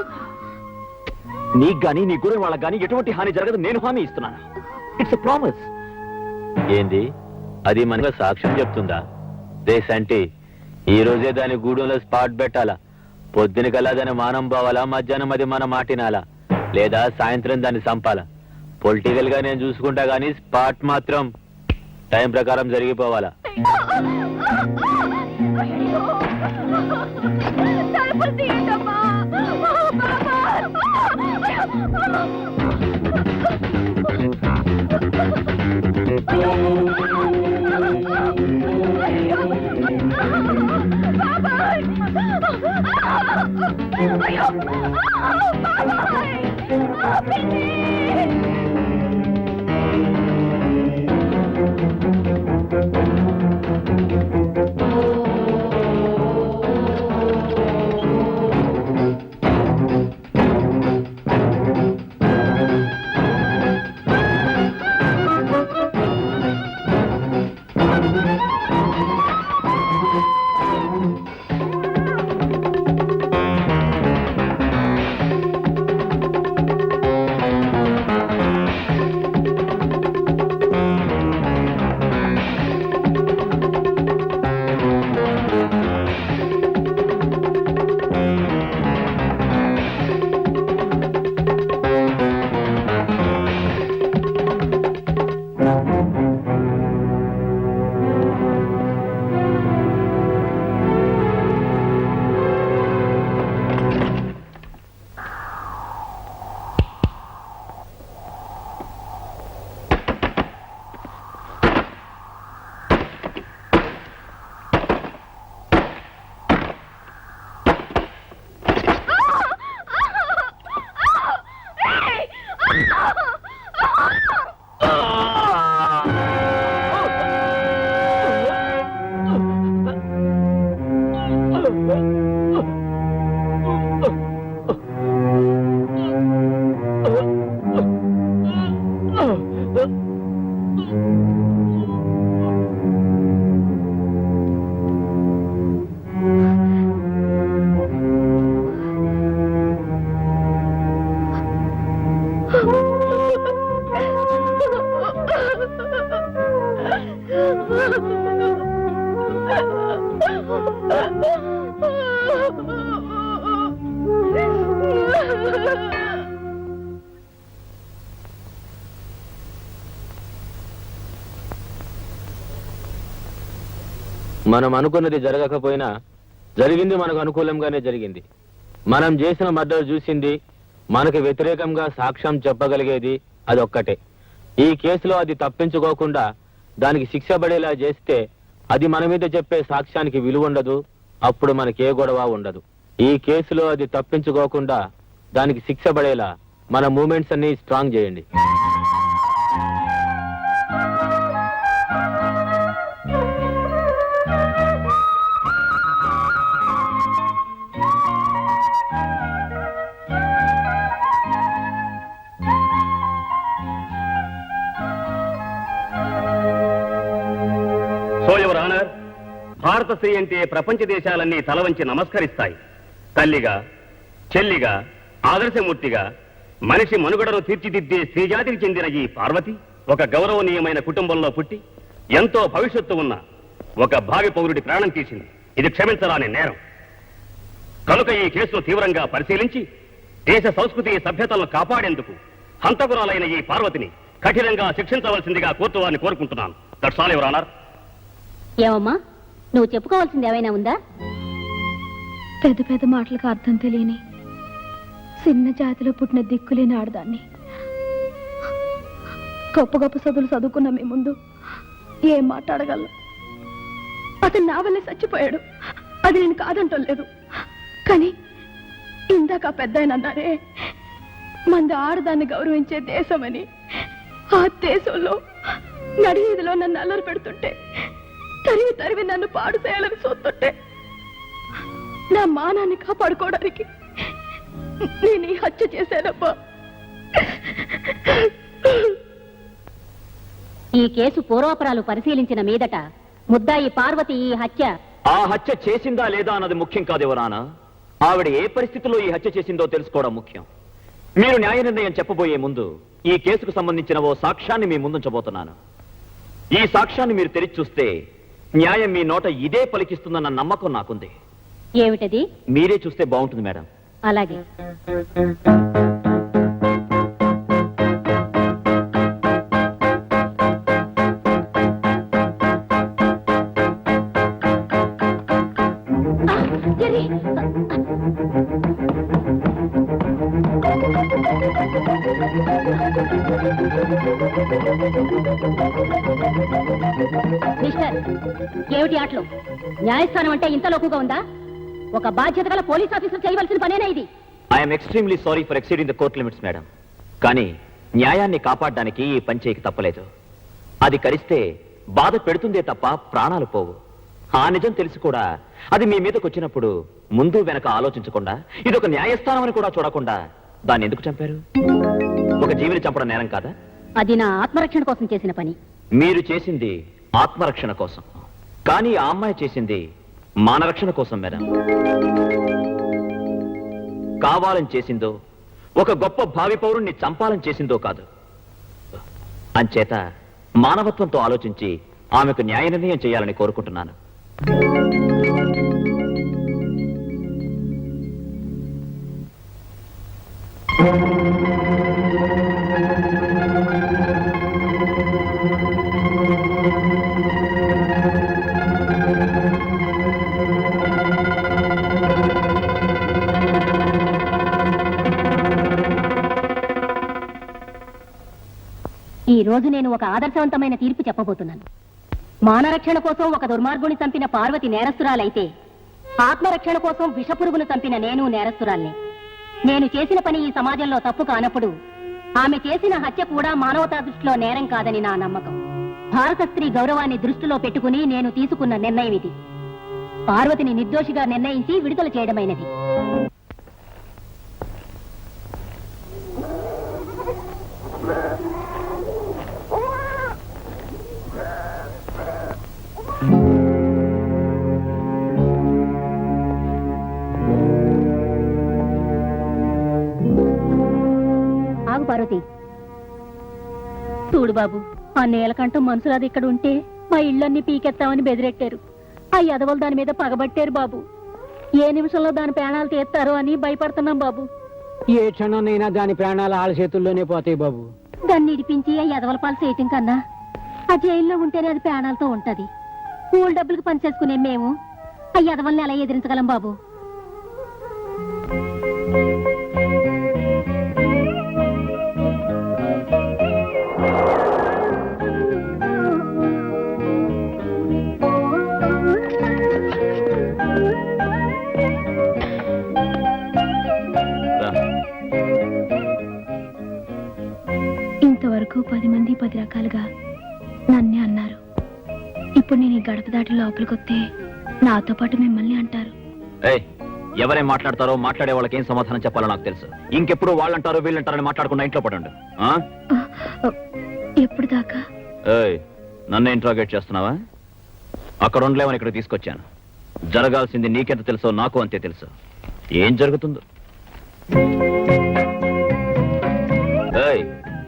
నీకు గానీ నీ గురి వాళ్ళకి గానీ ఎటువంటి హాని జరగదు, నేను హామీ ఇస్తున్నాను. It's a promise. ఏంది అది మనగా సాక్ష్యం చెప్తుందా? దేశంటే ఈ రోజే దాని గూడెంలో స్పాట్ పెట్టాలా? పొద్దున కల్లా దాన్ని మానం పోవాలా? మధ్యాహ్నం అది మన మాటినాలా? లేదా సాయంత్రం దాన్ని చంపాలా? పొలిటికల్ గా నేను చూసుకుంటా గానీ స్పాట్ మాత్రం టైం ప్రకారం జరిగిపోవాలా? తలుపులు తీయండమ్మా. మనం అనుకున్నది జరగకపోయినా జరిగింది మనకు అనుకూలంగానే జరిగింది. మనం చేసిన మర్డర్ చూసింది, మనకు వ్యతిరేకంగా సాక్ష్యం చెప్పగలిగేది అదొక్కటే. ఈ కేసులో అది తప్పించుకోకుండా దానికి శిక్ష పడేలా చేస్తే అది మన మీద చెప్పే సాక్ష్యానికి విలువ ఉండదు, అప్పుడు మనకే గొడవ ఉండదు. ఈ కేసులో అది తప్పించుకోకుండా దానికి శిక్ష పడేలా మన మూమెంట్స్ అన్ని స్ట్రాంగ్ చేయండి. సో యువర్ ఆనర్, భారత స్త్రీ అంటే ప్రపంచ దేశాలన్నీ తల వంచి నమస్కరిస్తాయి. తల్లిగా, చెల్లిగా, ఆదర్శమూర్తిగా మనిషి మనుగడను తీర్చిదిద్దే స్త్రీజాతికి చెందిన ఈ పార్వతి ఒక గౌరవనీయమైన కుటుంబంలో పుట్టి ఎంతో భవిష్యత్తు ఉన్న ఒక భావి పౌరుడి ప్రాణం తీసింది. ఇది క్షమించరాని నేరం. కనుక ఈ కేసును తీవ్రంగా పరిశీలించి దేశ సంస్కృతి సభ్యతలను కాపాడేందుకు హంతకురాలైన ఈ పార్వతిని కఠినంగా శిక్షించవలసిందిగా కోర్టు వారిని కోరుకుంటున్నాను. That's all your honour. ఏమమ్మా, నువ్వు చెప్పుకోవాల్సింది ఏమైనా ఉందా? పెద్ద పెద్ద మాటలకు అర్థం తెలియని చిన్న జాతిలో పుట్టిన దిక్కులేని ఆడదాన్ని. గొప్ప గొప్ప చదువులు చదువుకున్న మీ ముందు ఏం మాట్లాడగలను? అతను నా వల్లే చచ్చిపోయాడు, అది నేను కాదంటలేదు. కానీ ఇందాక పెద్ద ఆయన అన్నారే, మంది ఆడదాన్ని గౌరవించే దేశమని. ఆ దేశంలో నడివీధిలో నన్ను అల్లరి పెడుతుంటే తరివి తరివి నన్ను పాడు చేయాలని చూస్తుంటే నా మానాన్ని కాపాడుకోవడానికి నేను ఈ హత్య చేశానబ్బా. ఈ కేసు పూర్వాపరాలు పరిశీలించిన మీదట ముద్దాయి పార్వతి ఈ హత్య ఆ హత్య చేసిందా లేదా అన్నది ముఖ్యం కాదు ఎవరానా. ఆవిడ ఏ పరిస్థితిలో ఈ హత్య చేసిందో తెలుసుకోవడం ముఖ్యం. మీరు న్యాయ నిర్ణయం చెప్పబోయే ముందు ఈ కేసుకు సంబంధించిన ఓ సాక్ష్యాన్ని మీ ముందుంచబోతున్నాను. ఈ సాక్ష్యాన్ని మీరు తెరిచి చూస్తే న్యాయం మీ నోట ఇదే పలికిస్తుందన్న నమ్మకం నాకుంది. ఏమిటది? మీరే చూస్తే బాగుంటుంది మేడం. అలాగే. మిస్టర్, ఏమిటి ఆటలు? న్యాయస్థానం అంటే ఇంత లోకుగా ఉందా? ఒక బాధ్యత గల పోలీస్ ఆఫీసర్ చేయవలసిన పనేనా ఇది? I'm extremely sorry for exceeding the court limits madam. కానీ న్యాయాన్ని కాపాడడానికి ఈ పని చేయక తప్పలేదు. అది కరిస్తే బాధ పెడుతుందే తప్ప ప్రాణాలు పోవు. ఆ నిజం తెలిసి కూడా అది మీ మీదకి వచ్చినప్పుడు ముందు వెనక ఆలోచించకుండా ఇదొక న్యాయస్థానం అని కూడా చూడకుండా దాన్ని ఎందుకు చంపారు? ఒక జీవిని చంపడం నేరం కాదా? అది నా ఆత్మరక్షణ కోసం చేసిన పని. మీరు చేసింది ఆత్మరక్షణ కోసం, కానీ ఆ అమ్మాయి చేసింది మానరక్షణ కోసం మేడం. కావాలని చేసిందో, ఒక గొప్ప భావి పౌరుణ్ణి చంపాలని చేసిందో కాదు. అంచేత మానవత్వంతో ఆలోచించి ఆమెకు న్యాయ నిర్ణయం చేయాలని కోరుకుంటున్నాను. ఈ రోజు నేను ఒక ఆదర్శవంతమైన తీర్పు చెప్పబోతున్నాను. మానరక్షణ కోసం ఒక దుర్మార్గుని చంపిన పార్వతి నేరస్తురాలైతే, ఆత్మరక్షణ కోసం విషపురుగును చంపిన నేను నేరస్తురాల్ని. నేను చేసిన పని ఈ సమాజంలో తప్పు కానప్పుడు ఆమె చేసిన హత్య కూడా మానవతా దృష్టిలో నేరం కాదని నా నమ్మకం. భారత స్త్రీ గౌరవాన్ని దృష్టిలో పెట్టుకుని నేను తీసుకున్న నిర్ణయం ఇది. పార్వతిని నిర్దోషిగా నిర్ణయించి విడుదల చేయడమైనది. ఆగు పార్వతి. చూడు బాబు, ఆ నేలకంఠం మనుషులది ఇక్కడ ఉంటే మా ఇళ్ళన్నీ పీకెత్తామని బెదిరెట్టారు. ఆ యదవలు దాని మీద పగబట్టారు బాబు. ఏ నిమిషంలో దాని ప్రాణాలు తీస్తారో అని భయపడుతున్నాం బాబు. ఏ క్షణంనైనా దాని ప్రాణాలు ఆళ్ళ చేతుల్లోనే పోతాయి బాబు. దాన్ని ఇడిపించి ఆ యదవల పాలు చేయటం కన్నా ఆ జైల్లో ఉంటేనే అది ప్రాణాలతో ఉంటది. కూల్ డబ్బులకు పనిచేసుకునే మేము ఆ యదవల్ని ఎలా ఎదిరించగలం బాబు? ఇంతవరకు 10 మంది 10 రకాలుగా నన్నే అన్నారు. ఇప్పుడు నేను ఈ గడప దాటి లోపలికొస్తే నాతో పాటు మిమ్మల్ని అంటారు. ఎవరేం మాట్లాడతారో మాట్లాడే వాళ్ళకి ఏం సమాధానం చెప్పాలో నాకు తెలుసు. ఇంకెప్పుడు వాళ్ళంటారో వీళ్ళంటారని మాట్లాడకుండా ఇంట్లో పడండి. ఎప్పుడు దాకా? నన్ను ఇంట్రాగేట్ చేస్తున్నావా? అక్కడ ఉండలేవని ఇక్కడ తీసుకొచ్చాను. జరగాల్సింది నీకెంత తెలుసో నాకు అంతే తెలుసు. ఏం జరుగుతుందో.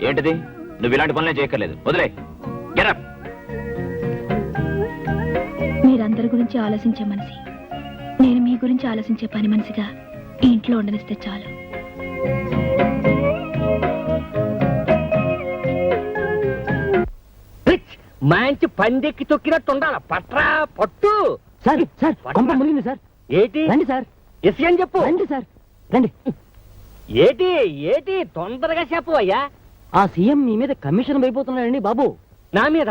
ఏంటిది? నువ్వు ఇలాంటి పనులే చేయక్కర్లేదు. వదిలే. Get up. మీరందరి గురించి ఆలోచించే మనిషి, నేను మీ గురించి ఆలోచించే పని మనిషిగా ఈ ఇంట్లో ఉండనిస్తే చాలు. మంచి పందెక్కి తొక్కినట్టు ఉండాల. పట్రా పట్టు. సార్ సార్ కొంప మునిగింది సార్. ఏటి? రండి సార్. ఎస్ అని చెప్పు. రండి సార్ రండి. ఏటి ఏటి తొందరగా చెప్పు అయ్యా. ఆ సీఎం మీ మీద కమిషన్ అయిపోతున్నాడండి బాబు. నా మీద?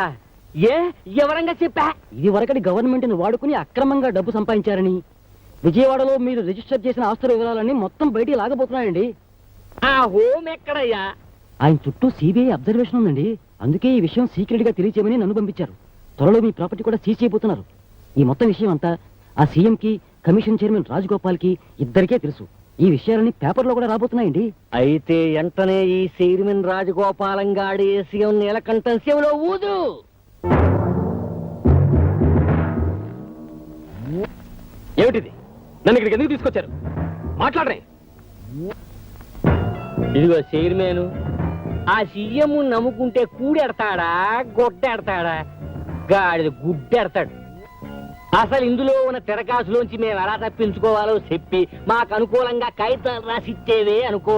ఏ ఎవరంగా చెప్పా? ఇది వరకటి గవర్నమెంట్ ని వాడుకుని అక్రమంగా డబ్బు సంపాదించారని, విజయవాడలో మీరు రిజిస్టర్ చేసిన ఆస్తుల వివరాలన్నీ మొత్తం బయటికి లాగబోతున్నాయండి. ఆ హోమ్ ఎక్కడయ్యా? ఆయన చుట్టూ సిబిఐ అబ్జర్వేషన్ ఉందండి. అందుకే ఈ విషయం సీక్రెట్ గా తెలియచేయమని నన్ను పంపించారు. త్వరలో మీ ప్రాపర్టీ కూడా సీజ్ చేయబోతున్నారు. ఈ మొత్తం విషయం అంతా ఆ సీఎం కి, కమిషన్ చైర్మన్ రాజగోపాల్ కి ఇద్దరికే తెలుసు. ఈ విషయాలన్నీ పేపర్లో కూడా రాబోతున్నాయండి. అయితే వెంటనే ఈ చైర్మన్ రాజగోపాలం గాడి సీఎం నీలకంఠం శివలో ఊదు. ఏమిటిది? నన్ను ఇక్కడికి ఎందుకు తీసుకొచ్చారు? మాట్లాడరే. ఇదిగో చైర్మన్, ఆ సీఎం నమ్ముకుంటే కూడెడతాడా గొడ్డెడతాడా? గాడిద గుడ్డెడతాడు. అసలు ఇందులో ఉన్న తిరకాసులోంచి మేము ఎలా తప్పించుకోవాలో చెప్పి మాకు అనుకూలంగా కాగితాలు రాసిచ్చేవే అనుకో,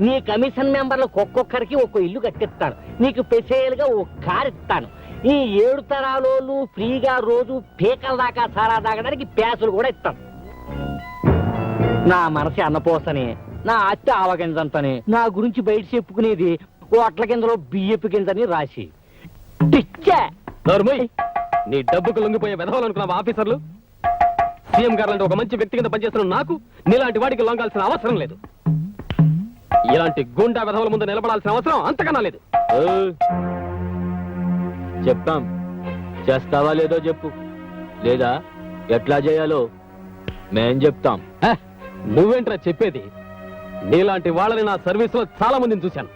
నీ కమిషన్ మెంబర్లకు ఒక్కొక్కరికి ఒక్కో ఇల్లు కట్టిస్తాను. నీకు స్పెషల్ గా ఒక కారు ఇస్తాను. ఈ 7 తరాలు ఫ్రీగా రోజు పీకల దాకా సారా తాగడానికి ప్యాసులు కూడా ఇస్తాను. నా మనసు అన్నపోసనే, నా అత్త ఆవగింజంతనే, నా గురించి బయట చెప్పుకునేది ఓట్ల గింజలో బియ్యపు గింజని రాసి టిచ్చా. నోర్మోయ్, నీ డబ్బుకు లొంగిపోయే వెధవాలనుకున్నావు ఆఫీసర్లు. సీఎం గారు లాంటి ఒక మంచి వ్యక్తి కింద పనిచేస్తున్న నాకు నీలాంటి వాడికి లొంగాల్సిన అవసరం లేదు. ఇలాంటి గుండా వెధవల ముందు నిలబడాల్సిన అవసరం అంతకన్నా లేదు. చెప్తాం, చేస్తావా లేదో చెప్పు, లేదా ఎట్లా చేయాలో మేం చెప్తాం. నువ్వేంట్రా చెప్పేది? నీలాంటి వాళ్ళని నా సర్వీస్ లో చాలా మందిని చూశాను.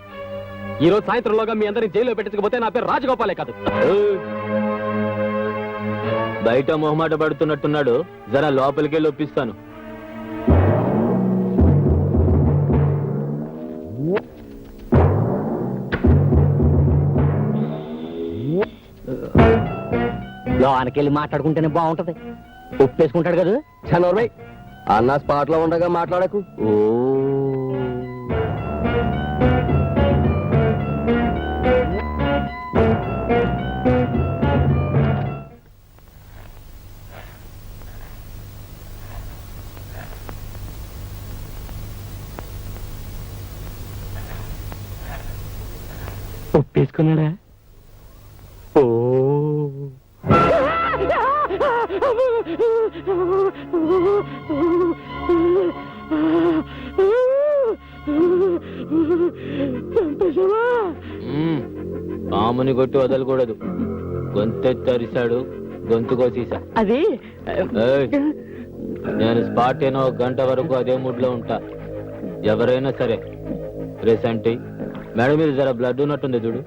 ఈ రోజు సాయంత్రంలోగా మీ అందరిని జైల్లో పెట్టించకపోతే నా పేరు రాజగోపాలే కాదు. బయట మొహమాట పడుతున్నట్టున్నాడు, జరా లోపలికెళ్ళి ఒప్పిస్తాను. లోనకెళ్ళి మాట్లాడుకుంటేనే బాగుంటది. ఒప్పేసుకుంటాడు కదా. చనోర్మై, అన్న స్పాట్ లో ఉండగా మాట్లాడకు. ఓ ఒప్పేసుకున్నాడా? ఓ పాముని కొట్టి వదలకూడదు. గొంతెత్తరిశాడు, గొంతు కోసేసా. అది నేను స్పాట్ అయినా 1 గంట వరకు అదే మూడ్ లో ఉంటా. ఎవరైనా సరే రేసంటి మేడం మీద జర బ్లడ్ ఉన్నట్టుంది చూడు.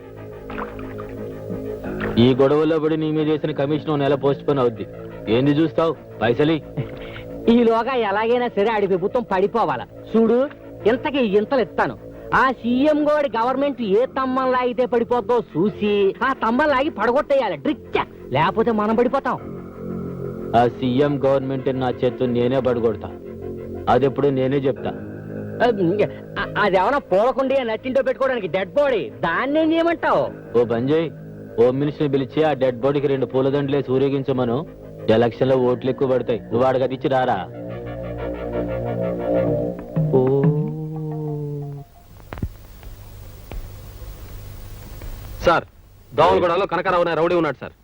ఈ గొడవలో పడి నీ మీద చేసిన కమిషన్ నెల పోస్ట్ పోన్ అవుద్ది. ఏంది చూస్తావు? పైసలి ఈలోగా ఎలాగైనా సరే ఆడి ప్రభుత్వం పడిపోవాలా చూడు. ఇంతకి ఇంతలు ఇస్తాను. ఆ సీఎం గోడి గవర్నమెంట్ ఏ తమ్మం లాగితే పడిపోద్దో చూసి ఆ తమ్మం లాగి పడగొట్టేయాలి డ్రిచ్చా, లేకపోతే మనం పడిపోతాం. ఆ సీఎం గవర్నమెంట్ నా చేతు నేనే పడగొడతా. అదెప్పుడు నేనే చెప్తా. అదేమన్నా పూలకుండి నచ్చింటో పెట్టుకోవడానికి డెడ్ బాడీ, దాన్ని ఏం చేయమంటావు? ఓ బంజయ్, హోమ్ మినిస్టర్ పిలిచి ఆ డెడ్ బాడీకి 2 పూలదండలేసి ఊరేగించమను. ఎలక్షన్ లో ఓట్లు ఎక్కువ పడతాయి. నువ్వు వాడికి అది ఇచ్చి రారా. సార్, దోమలగూడలో కనకారావు అనే రౌడీ ఉన్నాడు సార్.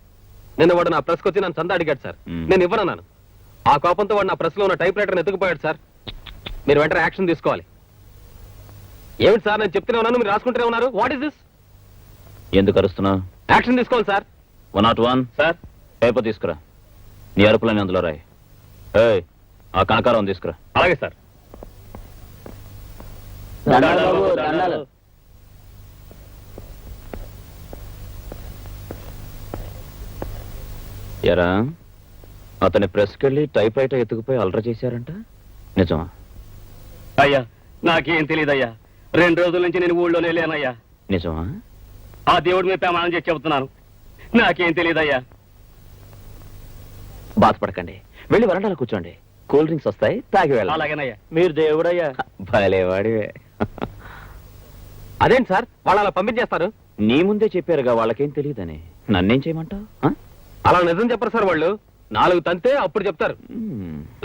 నిన్న వాడు నా ప్రెస్కి వచ్చి నన్ను చందా అడిగాడు సార్. నేను ఇవ్వనన్నాను. ఆ కోపంతో వాడు నా ప్రెస్ లో ఉన్న టైప్ రైటర్ ఎత్తుకుపోయాడు సార్. మీరు వెంటనే యాక్షన్ తీసుకోవాలి. ఏమిటి సార్, నేను చెప్తూనే ఉన్నాను, మీరు రాసుకుంటూనే ఉన్నారు. What is this? ఎందుకు అరుస్తున్నావు? యాక్షన్ తీసుకోవాలి సార్. 101 సార్, పేపర్ తీసుకురా. నీ అరుపులని అందులో రాయి. ఏయ్, ఆ కనకారం తీసుకురా. అలాగే సార్. ఎరా, అతని ప్రెస్కెళ్ళి టైప్ రైటర్ ఎత్తుకుపోయి అల్ట్రా చేశారంట, నిజమా? అయ్యా, నాకేం తెలియదయ్యా. 2 రోజుల నుంచి నేను ఊళ్ళోనే లేనయ్యా. నిజమా? ఆ దేవుడి మీద ప్రమాణం చేసి చెబుతున్నాను, నాకేం తెలియదయ్యా. బాధపడకండి, వెళ్ళి వరండాలో కూర్చోండి. కూల్ డ్రింక్స్ వస్తాయి, తాగి వెళ్ళాలి. అలాగేనయ్యా. మీరు దేవుడయ్యా. భలేవాడివే. అదేంటి సార్, వాళ్ళు అలా పంపించేస్తారు? నీ ముందే చెప్పారుగా వాళ్ళకేం తెలియదని. నన్నేం చేయమంటావు? అలా నిజం చెప్పరు సార్. వాళ్ళు 4 తంతే అప్పుడు చెప్తారు.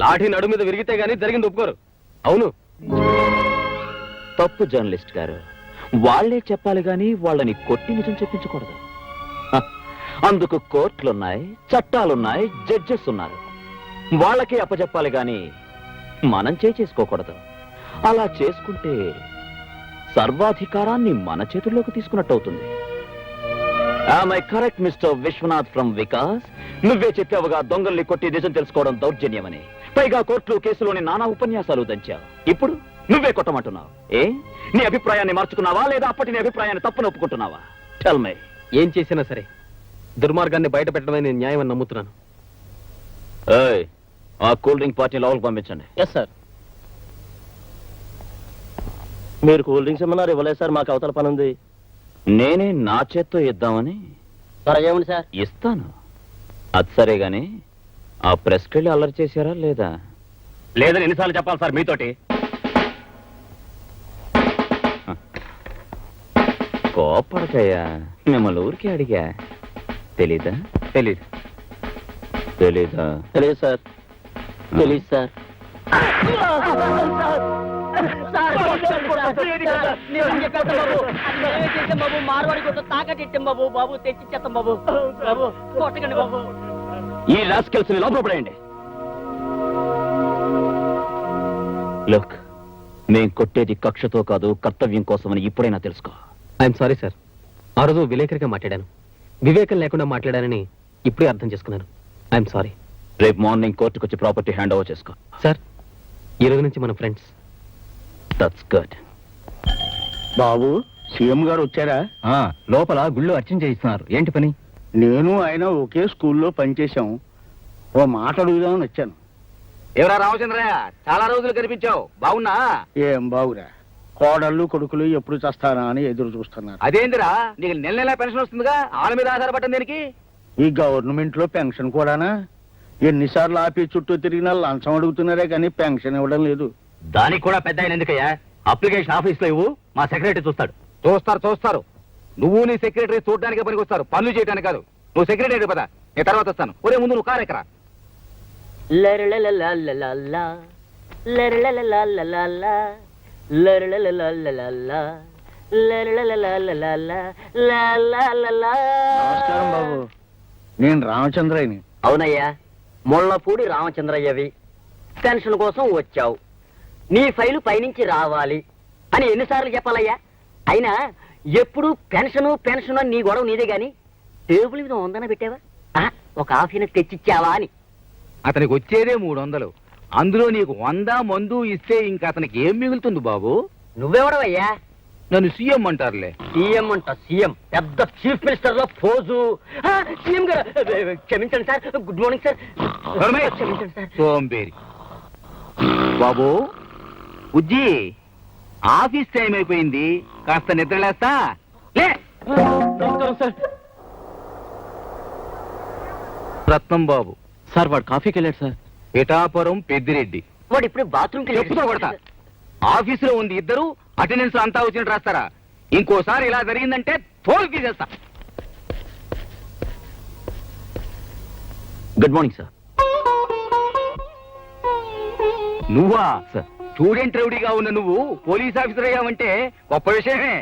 లాఠీ నడు మీద విరిగితే గానీ జరిగింది ఒప్పుకోరు. అవును. తప్పు జర్నలిస్ట్ గారు, వాళ్లే చెప్పాలి గాని వాళ్ళని కొట్టి నిజం చెప్పించకూడదు. అందుకు కోర్టులున్నాయి, చట్టాలున్నాయి, జడ్జెస్ ఉన్నారు. వాళ్ళకే అప్పచెప్పాలి గాని మనం చేసుకోకూడదు. అలా చేసుకుంటే సర్వాధికారాన్ని మన చేతుల్లోకి తీసుకున్నట్టు అవుతుంది. I correct mister Vishwanath from Vikas? నువ్వే చెప్పావుగా దొంగల్ని కొట్టి నిజం తెలుసుకోవడం దౌర్జన్యమని. పైగా కోర్టులు కేసులోని నానా ఉపన్యాసాలు దంచావు. ఇప్పుడు నువ్వే కొట్టమంటున్నావు. నీ అభిప్రాయాన్ని మార్చుకున్నావా లేదా అప్పటి నీ అభిప్రాయాన్ని తప్పును ఒప్పుకుంటున్నావా? Tell me. ఏం చేసినా సరే దుర్మార్గాన్ని బయట పెట్టడమే నేను న్యాయం అని నమ్ముతున్నాను. ఆ కూల్ డ్రింక్ పార్టీ లోపలికి పంపించండి. Yes sir. మీరు కూల్ డ్రింక్స్ ఏమన్నారు? ఇవ్వలేదు సార్, మాకు అవతల పని ఉంది. నేనే నా చేత్తో ఇద్దామని. త్వరగా ఇవ్వండి సార్. ఇస్తాను. అది సరే గాని ఆ ప్రెస్కి వెళ్ళి అల్లరి చేశారా లేదా? లేదని ఎన్నిసార్లు చెప్పాలి సార్ మీతోటి? కోపడకయ్యా, మిమ్మల్ని ఊరికి అడిగా. తెలీదా? తెలీదు. తెలీదా? తెలియదు సార్. తెలియదు సార్. ఈ రాస్కెల్స్ ని లోపల పడేయండి. లుక్, మేం కొట్టేది కక్షతో కాదు, కర్తవ్యం కోసమని ఇప్పుడైనా తెలుసుకో. I'm sorry sir. ఆ రోజు విలేకరిగా మాట్లాడాను. వివేకం లేకుండా మాట్లాడానని ఇప్పుడే అర్థం చేసుకున్నాను. I'm sorry. రేపు మార్నింగ్ కోర్టుకు వచ్చి ప్రాపర్టీ హ్యాండ్ ఓవర్ చేసుకో. సార్, ఈ రోజు నుంచి మన friends. That's good. Babu, CM గారు వచ్చారా? లోపల గుళ్ళు అర్చన చేయిస్తున్నారు. ఏంటి పని? నేను ఆయన ఒకే స్కూల్లో పనిచేశాం. ఓ మాట అడుగుదామని వచ్చాను. ఎవరా రామచంద్రయ్య, చాలా రోజులు కనిపించావు. బాగున్నా? ఏం బాగురా, కోడళ్ళు కొడుకులు ఎప్పుడు చస్తానా అని ఎదురు చూస్తున్నారు. అదేందిరా, నీకు నెల నెల పెన్షన్ వస్తుందిగా, వాళ్ళ మీద ఆధారపడ్డం దేనికి? ఈ గవర్నమెంట్ లో పెన్షన్ కూడానా? ఎన్నిసార్లు ఆఫీస్ చుట్టూ తిరిగినా లంచం అడుగుతున్నారే కానీ పెన్షన్ ఇవ్వడం లేదు. దానికి కూడా పెద్ద ఆయన ఎందుకయ్యా? అప్లికేషన్ ఆఫీస్ లో ఇవ్వు, మా సెక్రటరీ చూస్తాడు. చూస్తారు. నువ్వు నీ సెక్రటరీ చూడడానికి పనికి వస్తారు, పనులు చేయడానికి కాదు. నువ్వు సెక్రటరీ పదా, నేను తర్వాత వస్తాను. ఒరే ముందు నువ్వు కారు ఎక్కరా. నమస్కారం బాబు, నేను రామచంద్రయ్యని. అవునయ్యా, ముళ్ళపూడి రామచంద్రయ్యవి. పెన్షన్ కోసం వచ్చావు. నీ ఫైలు పైనుంచి రావాలి అని ఎన్నిసార్లు చెప్పాలయ్యా? అయినా ఎప్పుడు పెన్షన్ నీ గొడవ నీదే గాని టేబుల్ మీద 100 పెట్టావా? ఒక ఆఫీని తెచ్చిచ్చావా అని. అతనికి వచ్చేదే 300. అందులో నీకు 100 మందు ఇస్తే ఇంకా అతనికి ఏం మిగులుతుంది బాబు? నువ్వెవడవయ్యా? నన్ను సీఎం అంటారులే. సీఎం అంట, సీఎం పెద్ద చీఫ్ మినిస్టర్ లో పోజు. సీఎం గారు క్షమించండి సార్. Good morning sir. క్షమించండి సార్. సోంబేరి బాబు. ఉజ్జి, ఆఫీస్ టైం అయిపోయింది, కాస్త నిద్రలేస్తా. లే. రత్నం బాబు సార్, వాడు కాఫీకి వెళ్ళాడు సార్. పిఠాపురం పెద్దిరెడ్డి. వాడు ఇప్పుడు బాత్రూమ్కి చెప్పుతో కొడతా. ఆఫీసులో ఉంది ఇద్దరు, అటెండెన్స్ అంతా వచ్చినట్టు రాస్తారా? ఇంకోసారి ఇలా జరిగిందంటే తోలు తీసేస్తా. Good morning sir. నువ్వా? స్టూడెంట్ రౌడీగా ఉన్న నువ్వు పోలీస్ ఆఫీసర్ అయ్యావంటే గొప్ప విషయమే.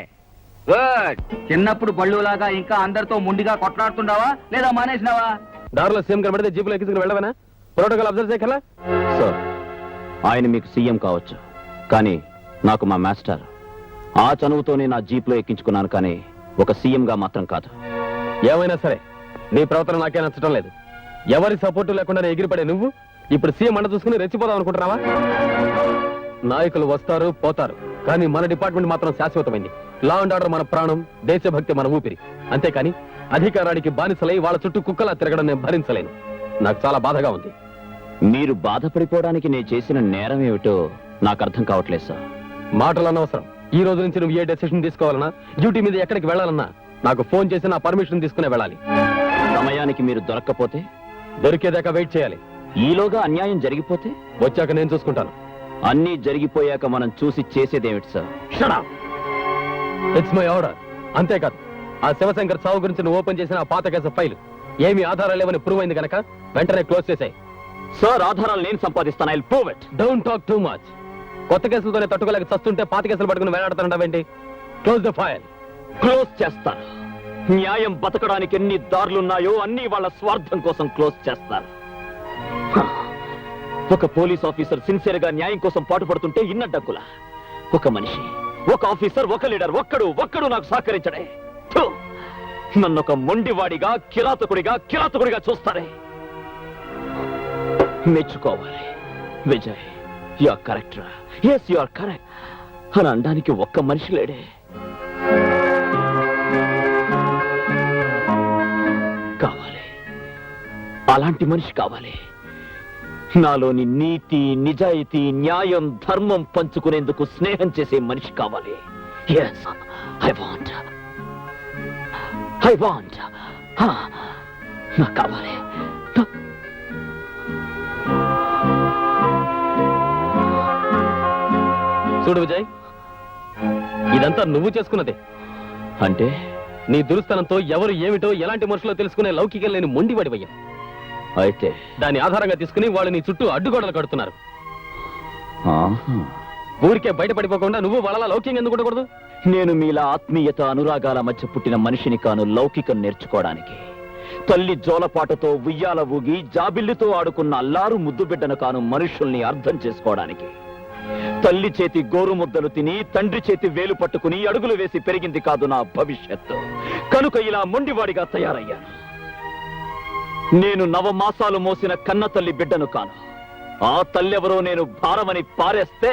గుడ్. చిన్నప్పుడు బళ్ళులాగా ఇంకా అందరితో ముండిగా కొట్లాడుతుండవా లేదా మానేసినావా? దారిలో సీఎం కనబడితే జీపులో ఎక్కించుకుని వెళ్ళవనా? ప్రోటోకాల్ అబ్జర్వ్ చేయగల సార్, ఆయన మీకు సీఎం కావచ్చు, కానీ నాకు మా మాస్టర్. ఆ చనువుతోనే నా జీప్లో ఎక్కించుకున్నాను, కానీ ఒక సీఎం గా మాత్రం కాదు. ఏమైనా సరే నీ ప్రవర్తన నాకే నచ్చడం లేదు. ఎవరి సపోర్టు లేకుండా ఎగిరిపడే నువ్వు ఇప్పుడు సీఎం అండ చూసుకుని రెచ్చిపోదాం అనుకుంటున్నావా? నాయకులు వస్తారు పోతారు, కానీ మన డిపార్ట్మెంట్ మాత్రం శాశ్వతమైంది. లా అండ్ ఆర్డర్ మన ప్రాణం, దేశభక్తి మన ఊపిరి. అంతేకాని అధికారానికి బానిసలై వాళ్ళ చుట్టూ కుక్కలా తిరగడం నేను భరించలేను. నాకు చాలా బాధగా ఉంది. మీరు బాధపడిపోవడానికి నేను చేసిన నేరం ఏమిటో నాకు అర్థం కావట్లేదు సార్. మాటలు అనవసరం. ఈ రోజు నుంచి నువ్వు ఏ డెసిషన్ తీసుకోవాలన్నా, డ్యూటీ మీద ఎక్కడికి వెళ్ళాలన్నా నాకు ఫోన్ చేసి నా పర్మిషన్ తీసుకునే వెళ్ళాలి. సమయానికి మీరు దొరక్కపోతే? దొరికేదాకా వెయిట్ చేయాలి. ఈలోగా అన్యాయం జరిగిపోతే? వచ్చాక నేను చూసుకుంటాను. అన్నీ జరిగిపోయాక మనం చూసి చేసేదేమిటి sir? Shut up. It's my order. అంతేకాదు, ఆ శివశంకర్ చావు గురించి నువ్వు ఓపెన్ చేసిన ఆ పాత కేసు ఫైల్ ఏమీ ఆధారాలు లేవని ప్రూవ్ అయింది కనుక వెంటనే క్లోజ్ చేసాయి. సార్, ఆధారాలు నేను సంపాదిస్తాను. I will prove it. Don't talk too much. కొత్త కేసులతోనే తట్టుకోలేక చస్తుంటే పాత కేసులు పట్టుకుని వేలాడుతానంటావేంటి? Close the file. క్లోజ్ చేస్తారు. న్యాయం బతకడానికి ఎన్ని దారులున్నాయో అన్ని వాళ్ళ స్వార్థం కోసం క్లోజ్ చేస్తారు. ఒక పోలీస్ ఆఫీసర్ సిన్సియర్ గా న్యాయం కోసం పాటుపడుతుంటే ఇన్న డగ్గులా. ఒక మనిషి ఒక ఆఫీసర్, ఒక లీడర్, ఒక్కడు నాకు సహకరించడే. థు! నన్నొక మొండివాడిగా, కిరాతకుడిగా చూస్తారే. మెచ్చుకోవాలి Vijay, you are correct. Yes, you are correct అని అనడానికి ఒక్క మనిషి లేడే. కావాలి, అలాంటి మనిషి కావాలి. నాలోని నీతి, నిజాయితీ, న్యాయం, ధర్మం పంచుకునేందుకు స్నేహం చేసే మనిషి కావాలి. ఎస్, ఐ వాంట్ నాకు కావాలి. చూడు విజయ్, ఇదంతా నువ్వు చేసుకున్నదే. అంటే నీ దురుస్తనంతో ఎవరు ఏమిటో ఎలాంటి మనుషులో తెలుసుకునే లౌకికం లేని మొండివాడివయ్యా. అయితే దాన్ని ఆధారంగా తీసుకుని వాళ్ళు నీ చుట్టూ అడ్డుగోడలు కడుతున్నారు. ఆహా. ఊరికే బయటపడిపోకుండా నువ్వు వాళ్ళ లౌక్యం ఎందుకు ఉండకూడదు? నేను మీలా ఆత్మీయత, అనురాగాల మధ్య పుట్టిన మనిషిని కాను లౌకికం నేర్చుకోవడానికి. తల్లి జోలపాటతో ఉయ్యాల ఊగి జాబిల్లితో ఆడుకున్న అల్లారు ముద్దు బిడ్డను కాను మనుషుల్ని అర్థం చేసుకోవడానికి. తల్లి చేతి గోరు ముద్దలు తిని, తండ్రి చేతి వేలు పట్టుకుని అడుగులు వేసి పెరిగింది కాదు నా భవిష్యత్తు. కనుక ఇలా మొండివాడిగా తయారయ్యాను. నేను 9 మాసాలు మోసిన కన్న తల్లి బిడ్డను కాను. ఆ తల్లెవరో నేను భారమని పారేస్తే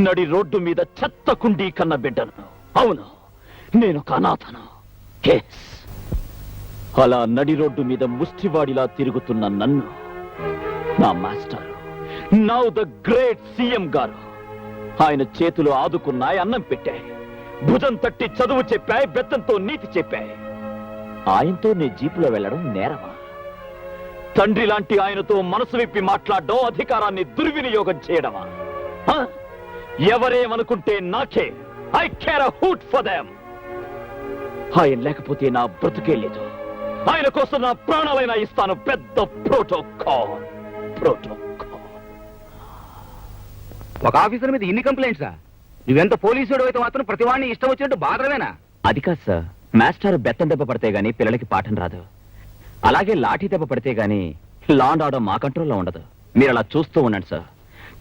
నడి రోడ్డు మీద చెత్త కుండీ కన్న బిడ్డను. అవును, నేను అనాథను. ఎస్, అలా నడి రోడ్డు మీద ముష్టివాడిలా తిరుగుతున్న నన్ను నా master, now the great CM గారు, ఆయన చేతులు ఆదుకున్నాయి, అన్నం పెట్టాయి, భుజం తట్టి చదువు చెప్పాయి, బెత్తంతో నీతి చెప్పాయి. ఆయనతో నీ జీపులో వెళ్ళడం నేరమా? తండ్రి లాంటి ఆయనతో మనసు విప్పి మాట్లాడడం, అధికారాన్ని దుర్వినియోగం చేయడమా? ఎవరేమనుకుంటే నాకే. I care a hoot for them. ఆయన లేకపోతే నా బ్రతుకే లేదు. ఆయన కోసం నా ప్రాణాలైనా ఇస్తాను. పెద్ద ప్రోటోకాల్. ఒక ఆఫీసర్ మీద ఇన్ని కంప్లైంట్సా? నువ్వెంత పోలీసుడు అయితే మాత్రం ప్రతివాడిని ఇష్టం వచ్చినట్టు బాధవేనా? అది కాదు సార్, మాస్టర్ బెత్తం దెబ్బ పడితే గానీ పిల్లలకి పాఠం రాదు. అలాగే లాఠీ దెబ్బ పడితే గానీ లా అండ్ ఆర్డర్ మా కంట్రోల్లో ఉండదు. మీరు అలా చూస్తూ ఉండండి సార్.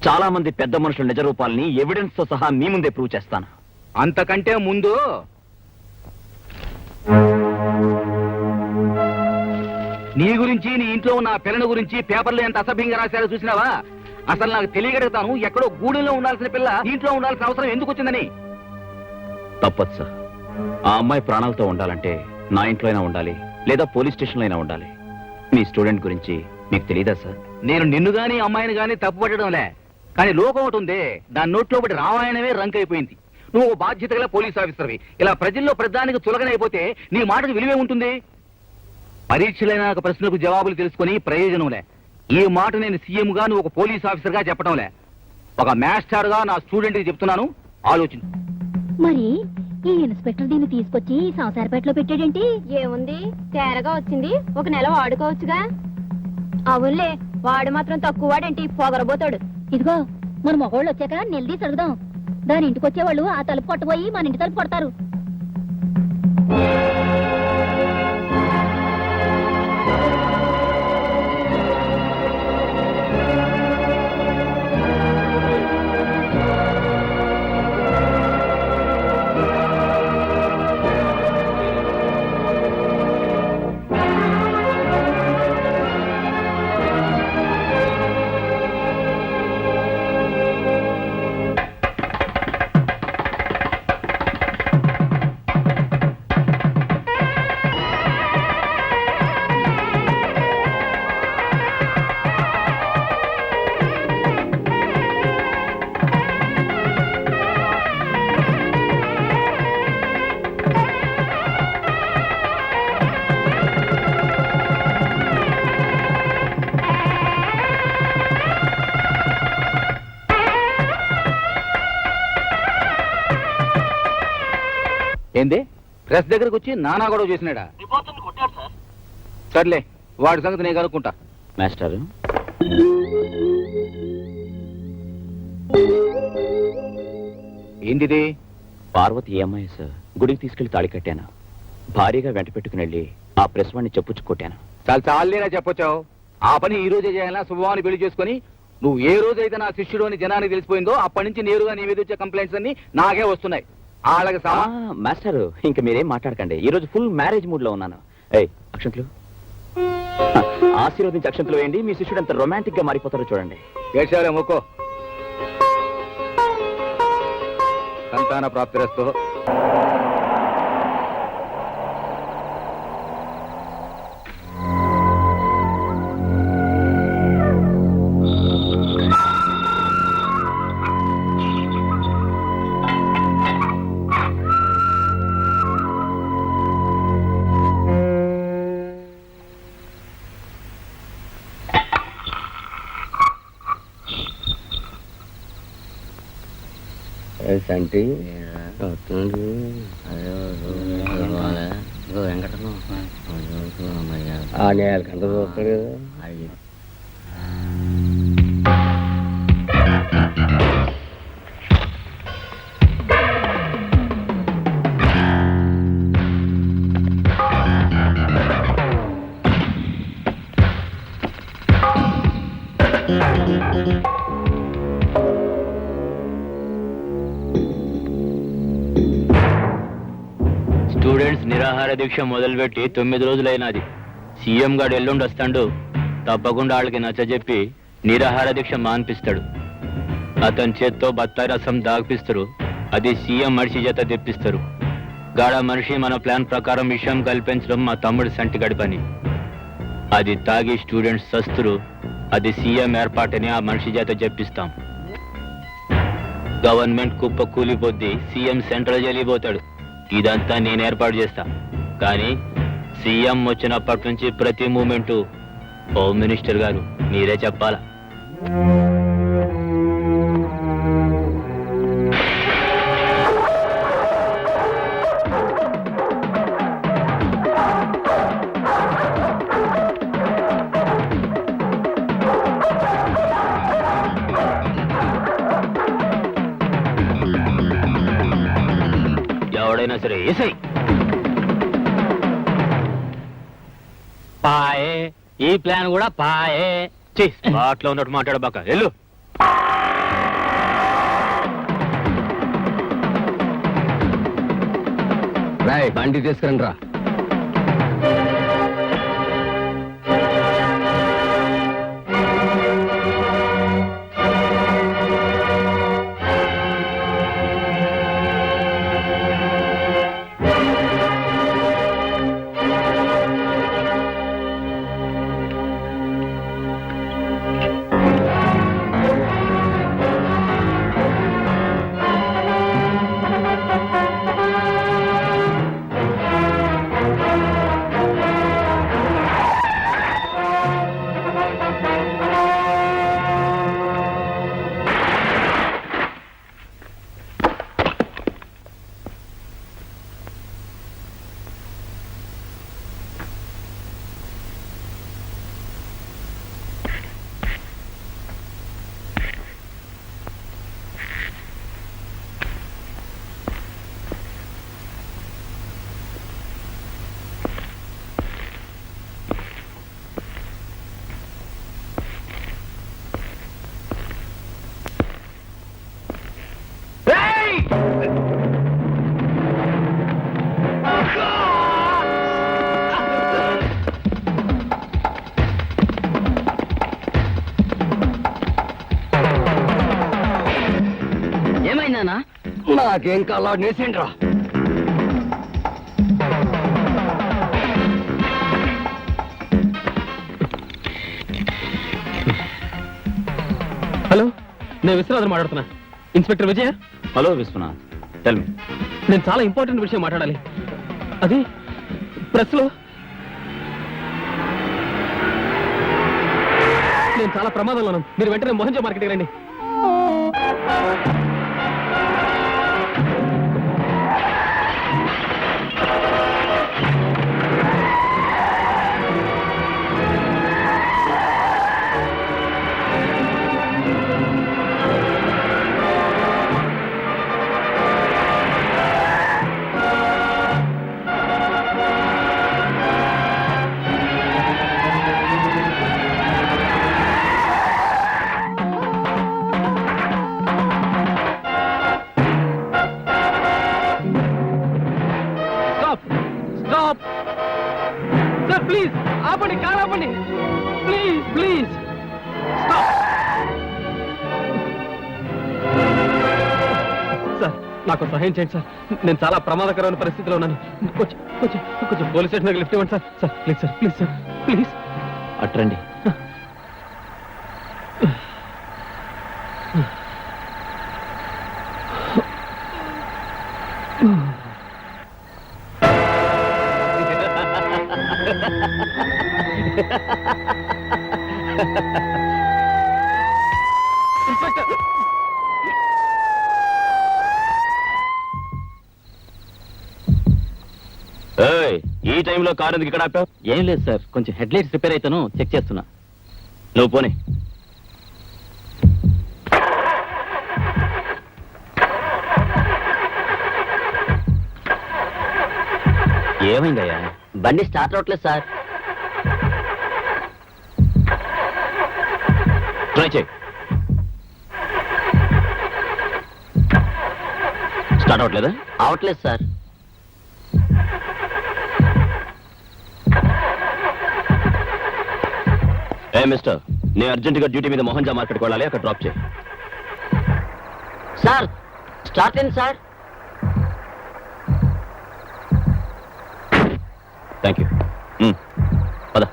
చాలా మంది పెద్ద మనుషుల నిజ రూపాలని ఎవిడెన్స్ తో సహా మీ ముందే ప్రూవ్ చేస్తాను. అంతకంటే ముందు నీ గురించి, నీ ఇంట్లో ఉన్న పిల్లల గురించి పేపర్లో ఎంత అసభ్యంగా రాశారో చూసినావా? అసలు నాకు తెలియగలుగుతాను, ఎక్కడో గూడెంలో ఉండాల్సిన పిల్ల ఇంట్లో ఉండాల్సిన అవసరం ఎందుకు వచ్చిందని. తప్పదు సార్. ఆ అమ్మాయి ప్రాణాలతో ఉండాలంటే నా ఇంట్లో అయినా ఉండాలి, లేదా పోలీస్ స్టేషన్లో అయినా ఉండాలి. మీ స్టూడెంట్ గురించి మీకు తెలియదా సార్? నేను నిన్ను గాని అమ్మాయిని గాని తప్పు పట్టడంలే, కానీ లోకం ఒకటి ఉందే, దాని నోట్లో ఒకటి రామాయణమే రంక్ అయిపోయింది. నువ్వు బాధ్యత గల పోలీస్ ఆఫీసర్వి. ఇలా ప్రజల్లో ప్రధానికి చులకనైపోతే నీ మాటకు విలువే ఉంటుంది? పరీక్షలైన ప్రశ్నలకు జవాబులు తెలుసుకుని ప్రయోజనంలే. ఈ మాట నేను సీఎం గా, నువ్వు ఒక పోలీస్ ఆఫీసర్ గా చెప్పడంలే, ఒక మాస్టర్ గా నా స్టూడెంట్ కి చెప్తున్నాను, ఆలోచించు. మరి ఈ ఇన్స్పెక్టర్ దీన్ని తీసుకొచ్చి సంసారపేటలో పెట్టాడేంటి? ఏముంది, తేరగా వచ్చింది, ఒక నెల వాడుకోవచ్చుగా. అవునులే, వాడు మాత్రం తక్కువ వాడేంటి, పొగరబోతాడు. ఇదిగో, మన మగవాళ్ళు వచ్చాక నిలదీసి అడుగుదాం. దాని ఇంటికి వచ్చేవాళ్ళు ఆ తలుపు కొట్టబోయి మన ఇంటి తలుపు కొడతారు. ఏంది, ప్రెస్ దగ్గరకు వచ్చి నానా గొడవ చేసినాడా? సర్లే, వాడి సంగతి నేను కనుక్కుంటా. మాస్టర్, ఏంటిది? పార్వతి ఏమై సార్, గుడికి తీసుకెళ్లి తాళి కట్టాను. భారీగా వెంట పెట్టుకుని వెళ్ళి ఆ ప్రెస్ వాడిని చెప్పుచ్చు కొట్టాను. చాలా చాలేనా చెప్పొచ్చావు? ఆ పని ఈ రోజే చేయాలా? శుభవాన్ని పెళ్లి చేసుకుని నువ్వు ఏ రోజైతే నా శిష్యుడు అని జనానికి తెలిసిపోయిందో అప్పటి నుంచి నేరుగా నీ మీద వచ్చే కంప్లైంట్స్ అన్ని నాకే వస్తున్నాయి. వాళ్ళకి మాస్టర్ ఇంకా మీరేం మాట్లాడకండి, ఈ రోజు ఫుల్ మ్యారేజ్ మూడ్ లో ఉన్నాను. ఏయ్ అక్షంతులు, ఆశీర్వదించి అక్షంతులు వేయండి. మీ శిష్యుడు ఎంత రొమాంటిక్ గా మారిపోతారో చూడండి. వేశాలే మొక్కో. సంతాన ప్రాప్తిరస్తు. సంటి ఆ నేల కంట చూస్తాడు కదా. స్టూడెంట్స్ నిరాహార దీక్ష మొదలుపెట్టి 9 రోజులైనది. సీఎం గారు ఎల్లుండి వస్తాడు. తప్పకుండా వాళ్ళకి నచ్చజెప్పి నిరాహార దీక్ష మాన్పిస్తాడు. అతని చేత్తో బత్తాయి రసం దాగిపిస్తారు. అది సీఎం మనిషి చేత తెప్పిస్తారు. గాడ మనిషి మన ప్లాన్ ప్రకారం విషయం కల్పించడం మా తమ్ముడు సంటిగడి పని. అది తాగి స్టూడెంట్స్ సస్తురు. అది సీఎం ఏర్పాటని ఆ మనిషి చేత చెప్పిస్తాం. గవర్నమెంట్ కుప్ప కూలిపోద్ది. సీఎం సెంట్రల్ జైలు పోతాడు. ఇదంతా నేను ఏర్పాటు చేస్తా. కానీ సీఎం వచ్చినప్పటి నుంచి ప్రతి మూమెంటు హోమ్ మినిస్టర్ గారు మీరే చెప్పాలా. ఎవడైనా సరే ఏసై పాయే, ఈ ప్లాన్ కూడా పాయే. స్పాట్లో ఉన్నట్టు మాట్లాడబాక వెళ్ళు. రాయ్ బండి తీసుకురండి రా. ఏమైందా? నాకేం కాలా నేసేంట్రా. హలో, నేను విశ్వనాథన్ మాట్లాడుతున్నా. Inspector Vijaya. Hello Viswanath, tell me. నేను చాలా ఇంపార్టెంట్ విషయం మాట్లాడాలి. అది ప్రెస్ లో నేను చాలా ప్రమాదంలో ఉన్నాను. మీరు వెంటనే మోహన్జో మార్కెట్కి రండి. నాకు సహాయం చేయండి సార్. నేను చాలా ప్రమాదకరమైన పరిస్థితిలో ఉన్నాను. కొంచెం కొంచెం కొంచెం పోలీస్ స్టేషన్ లిఫ్ట్ ఇవ్వండి sir. Sir please sir, please sir, please. అట్రండి. ఈ టైంలో కారు ఎందుకు ఇక్కడ ఆపావు? ఏం లేదు సార్, కొంచెం హెడ్ లైట్స్ రిపేర్ అయితేను చెక్ చేస్తున్నా. నువ్వు పోనీ. ఏమైందయ్యా? బండి స్టార్ట్ అవట్లేదు సార్. ట్రై చేయి. స్టార్ట్ అవ్వట్లేదా? అవట్లేదు సార్. ఏ మిస్టర్, నేను అర్జెంటుగా డ్యూటీ మీద మోహన్జా మార్కెట్కి వెళ్ళాలి, అక్కడ డ్రాప్ చేయి. సార్ స్టార్ట్ అయింది సార్. Thank you. పద.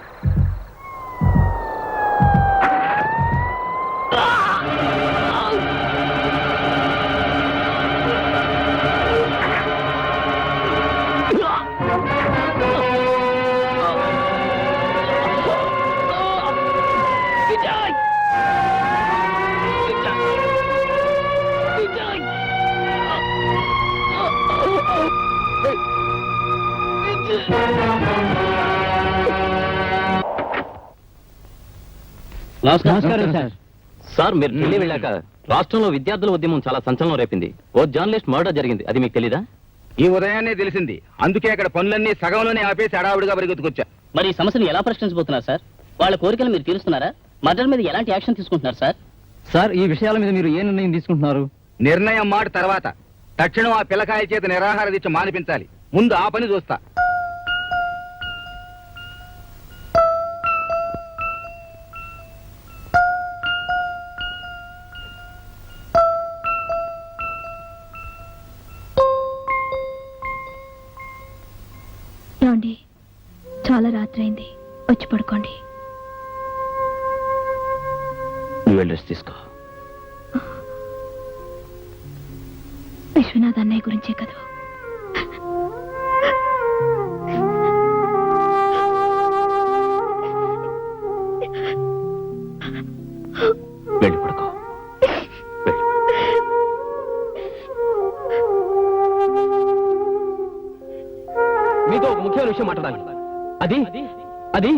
నమస్కారం సార్. సార్, మీరు ఢిల్లీ వెళ్ళాక రాష్ట్రంలో విద్యార్థుల ఉద్యమం చాలా సంచలనం రేపింది. ఓ జర్నలిస్ట్ మర్డర్ జరిగింది, అది మీకు తెలీదా? ఈ ఉదయాన్నే తెలిసింది. అందుకే అక్కడ పనులన్నీ సగంలోనే ఆపేసి అడావుడిగా పరిగెత్తుకొచ్చా. మరి ఈ సమస్యను ఎలా పరిష్కరించబోతున్నారు సార్? వాళ్ళ కోరికలు మీరు తీరుస్తున్నారా? మర్డర్ మీద ఎలాంటి యాక్షన్ తీసుకుంటున్నారు సార్? సార్, ఈ విషయాల మీద మీరు ఏ నిర్ణయం తీసుకుంటున్నారు? నిర్ణయం మాట తర్వాత. తక్షణం ఆ పిల్లకాయల చేత నిరాహార దీక్ష మానిపించాలి. ముందు ఆ పని చూస్తా. ఏమండి, చాలా రాత్రి అయింది, వచ్చి పడుకోండి. నువ్వు వెళ్ళి రెస్ట్ తీసుకో. విశ్వనాథ్ అన్నయ్య గురించే కదా. వెళ్ళి పడుకో. మీతో ఒక ముఖ్యమైన విషయం మాట్లాడాలి. అది అది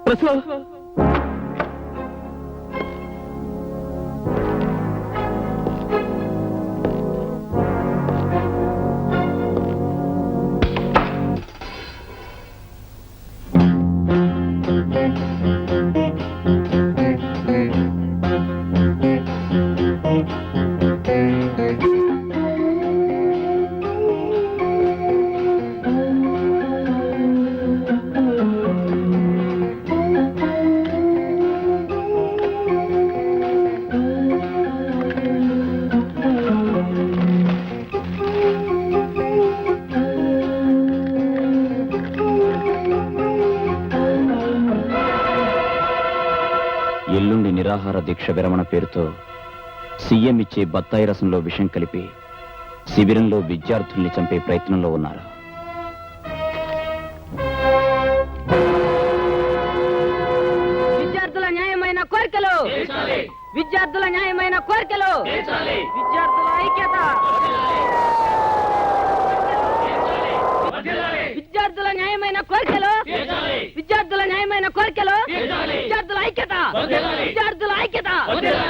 ప్రెస్లో ఎల్లుండి నిరాహార దీక్ష విరమణ పేరుతో సీఎం ఇచ్చే బత్తాయి రసంలో విషం కలిపి శిబిరంలో విద్యార్థుల్ని చంపే ప్రయత్నంలో ఉన్నారు. విద్యార్థుల న్యాయమైన కోరికలు, విద్యార్థుల న్యాయమైన కోరికలు, విద్యార్థుల ఐక్యత, విద్యార్థుల న్యాయమైన కోరికలు, విద్యార్థుల న్యాయమైన కోరికలు, విద్యార్థుల ఐక్యత, విద్యార్థుల ఐక్యత,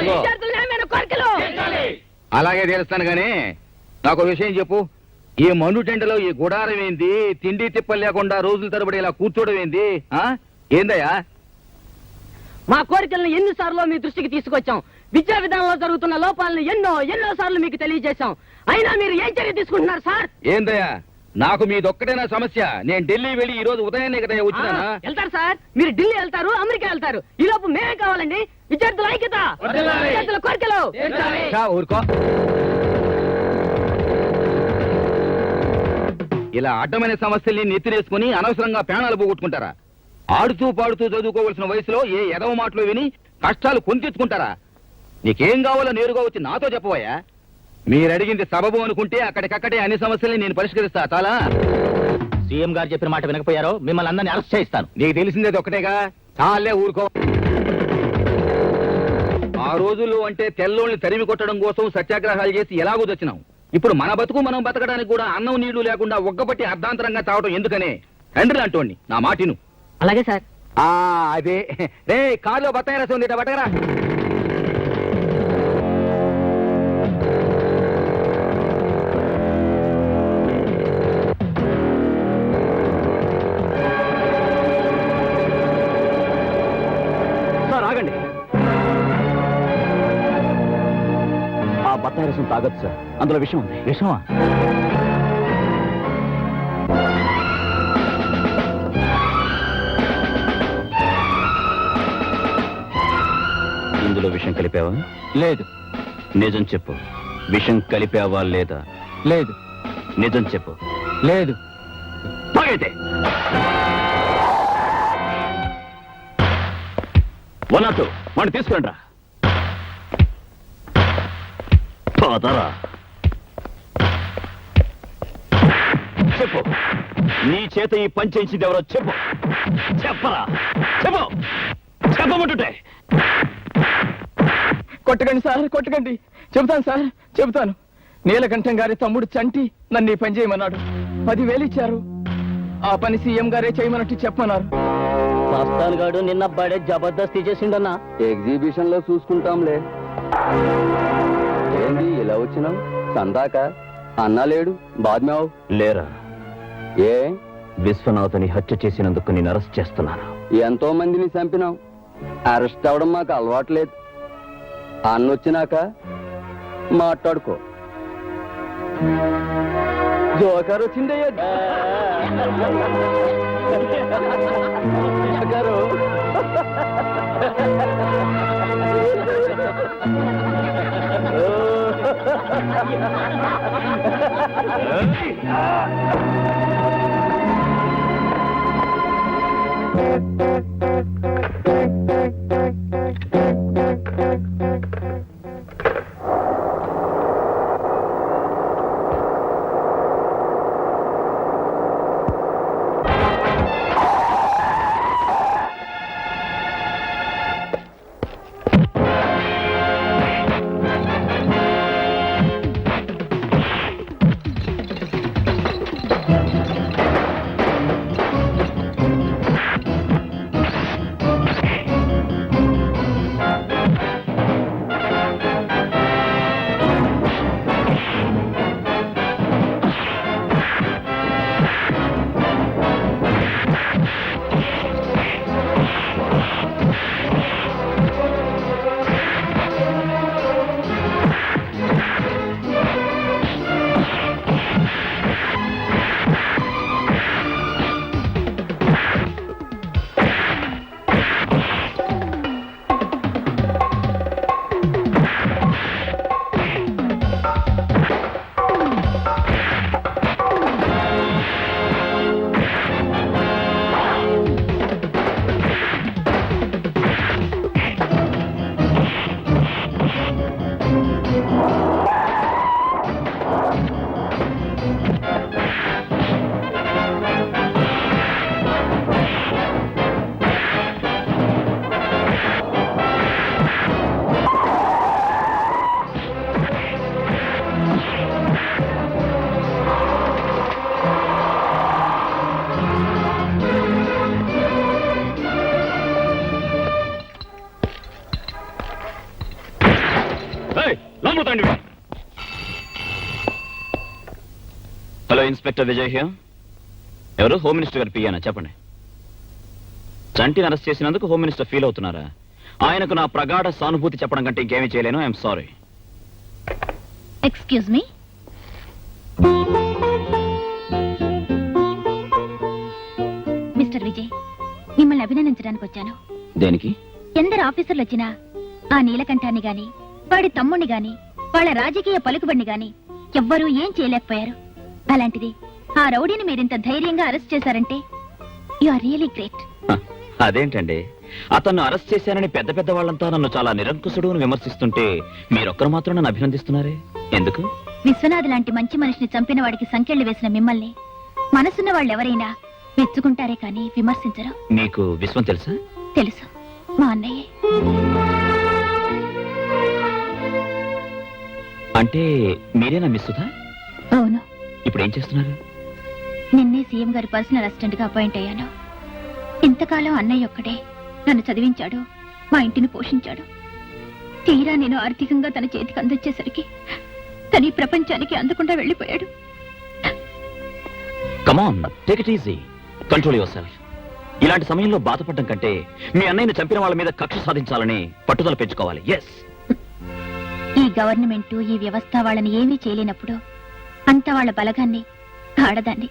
విద్యార్థుల న్యాయమైన కోరికలు. అలాగే తెలుస్తాను గానీ నాకు విషయం చెప్పు. ఈ మండు టెండలో ఈ గుడారం ఏంది? తిండి తిప్పలు లేకుండా రోజుల తరబడి ఇలా కూర్చోవడం ఏంది? ఏందయ్యా? మా కోరికలను ఎన్నిసార్లు మీ దృష్టికి తీసుకొచ్చాం. విద్యా విధానంలో జరుగుతున్న లోపాలను ఎన్నో సార్లు మీకు తెలియజేశాం. అయినా మీరు ఏం చర్య తీసుకుంటున్నారు సార్? ఏందయ్యా, నాకు మీదొక్కటేనా సమస్య? నేను ఢిల్లీ వెళ్ళి ఈ రోజు ఉదయాన్నే కదా వచ్చినానా? వెళ్తారు సార్, మీరు ఢిల్లీ వెళ్తారు, అమెరికా వెళ్తారు. ఈ లోపు మేమే కావాలండి. విద్యార్థుల ఐక్యత, విద్యార్థుల కోరికలు. ఊరుకో. ఇలా అడ్డమైన సమస్యల్ని నెత్తిరేసుకుని అనవసరంగా ప్రాణాలు పోగొట్టుకుంటారా? ఆడుతూ పాడుతూ చదువుకోవలసిన వయసులో ఏ ఎదవ మాటలు విని కష్టాలు కొని తెచ్చుకుంటారా? నీకేం కావాలో నేరుగా వచ్చి నాతో చెప్పబోయా. మీరు అడిగింది సబబు అనుకుంటే అక్కడికక్కడే అన్ని సమస్యల్ని నేను పరిష్కరిస్తా. చాలా సీఎం గారు చెప్పిన మాట వినకపోయారో మిమ్మల్ని అందరినీ అరెస్ట్ చేయిస్తాను. నీకు తెలిసిందేది ఒకటేగా, చాలే ఊరుకో. ఆ రోజుల్లో అంటే తెల్లోళ్ళని తరిమి కొట్టడం కోసం సత్యాగ్రహాలు చేసి ఎలాగో తెచ్చినాం. ఇప్పుడు మన బతుకు మనం బతకడానికి కూడా అన్నం నీళ్లు లేకుండా ఒక్కపట్టి అర్ధాంతరంగా తావటం ఎందుకనే? తండ్రి అంటోండి, నా మాటిను. అలాగే సార్. అదే రే, కారులో బత్తాయి రసం ఉంది, బట్టగరా. సార్ ఆగండి. ఆ బత్తాయి రసం తాగొచ్చు సార్, అందులో విషయం ఉంది. విషమా? ఇందులో విషం కలిపావా? లేదు. నిజం చెప్పు, విషం కలిపావా లేదా? లేదు. నిజం చెప్పు. లేదు. తాగైతే 102 వాడిని తీసుకురండి రా. పదరా. చెప్పు, నీ చేత ఈ పని చేయించింది ఎవరో చెప్పు. చెప్పరా, చెప్పు. చెప్పమంటుంటే కొట్టకండి సార్, కొట్టకండి. చెబుతాను సార్, చెబుతాను. నీలకంఠం గారి తమ్ముడు చంటి నన్ను ఈ పని చేయమన్నాడు. 10,000 ఇచ్చారు. ఆ పని సీఎం గారే చేయమన్నట్టు చెప్పమన్నారు. మస్తాన్ గాడు నిన్న బడే జబర్దస్తి చేసిండన్నా. ఎగ్జిబిషన్ లో చూసుకుంటాంలే. ఏంది ఇలా వచ్చినాం? సందాక అన్నా లేడు, బాద్మావు లేరా? ఏ విశ్వనాథుని హత్య చేసినందుకు నేను అరెస్ట్ చేస్తున్నాను. ఎంతో మందిని చంపినాం. అరెస్ట్ అవడం మాకు అలవాట్లేదు. అన్నొచ్చినాక మాట్లాడుకో. జోకర్ వచ్చిందయ్యా. Joker. Hello, inspector Vijay here. ఎవరు? హోమ్ మినిస్టర్ గారు పియ్యానా? చెప్పండి. చంటిని అరెస్ట్ చేసినందుకు హోమ్ మినిస్టర్ ఫీల్ అవుతున్నారా? ఆయనకు నా ప్రగాఢ సానుభూతి చెప్పడం కంటే ఇంకేమీ చేయలేను. I'm sorry. Excuse me. Mister Vijay, మిమ్మల్ని అభినందించడానికి వచ్చాను. దేనికి? ఎందరు ఆఫీసర్లు వచ్చినా ఆ నీలకంఠాన్ని గాని, వాడి తమ్ముణ్ణి గాని, వాళ్ళ రాజకీయ పలుకుబడిని గాని ఎవ్వరూ ఏం చేయలేకపోయారు. అలాంటిది ఆ రౌడీని మీరింత ధైర్యంగా అరెస్ట్ చేశారంటే యు ఆర్ రియలీ గ్రేట్. అదేంటండి, అతన్ని అరెస్ట్ చేశానని పెద్ద పెద్ద వాళ్ళంతా నన్ను చాలా నిరంకుశుడు అని విమర్శిస్తుంటే మీరొక్కరు మాత్రం నన్ను అభినందిస్తున్నారే, ఎందుకు? విశ్వనాథ్ లాంటి మంచి మనిషిని చంపిన వాడికి సంకెళ్లు వేసిన మిమ్మల్ని మనసున్న వాళ్ళు ఎవరైనా మెచ్చుకుంటారే కానీ విమర్శించరు. మీకు విశ్వం తెలుసా? తెలుసు, మా అన్నయ్యే. అంటే మీరేనా మిస్ సుధా? అవును. ఇప్పుడు ఏం చేస్తున్నారు? నిన్నే సీఎం గారి పర్సనల్ అసిస్టెంట్ గా అపాయింట్ అయ్యాను. ఇంతకాలం అన్నయ్య ఒక్కడే నన్ను చదివించాడు, మా ఇంటిని పోషించాడు. తీరా నేను ఆర్థికంగా తన చేతికి అందొచ్చేసరికి తన ఈ ప్రపంచానికి అందకుండా వెళ్ళిపోయాడు. Come on, take it easy, control your self. ఇలాంటి సమయంలో బాధపడడం కంటే మీ అన్నయ్యని చంపిన వాళ్ళ మీద కక్ష సాధించాలని పట్టుదల పెంచుకోవాలి. ఎస్, ఈ గవర్నమెంట్ ఈ వ్యవస్థ వాళ్ళని ఏమీ చేయలేనప్పుడు అంత వాళ్ళ బలగాన్ని ఆడదాన్ని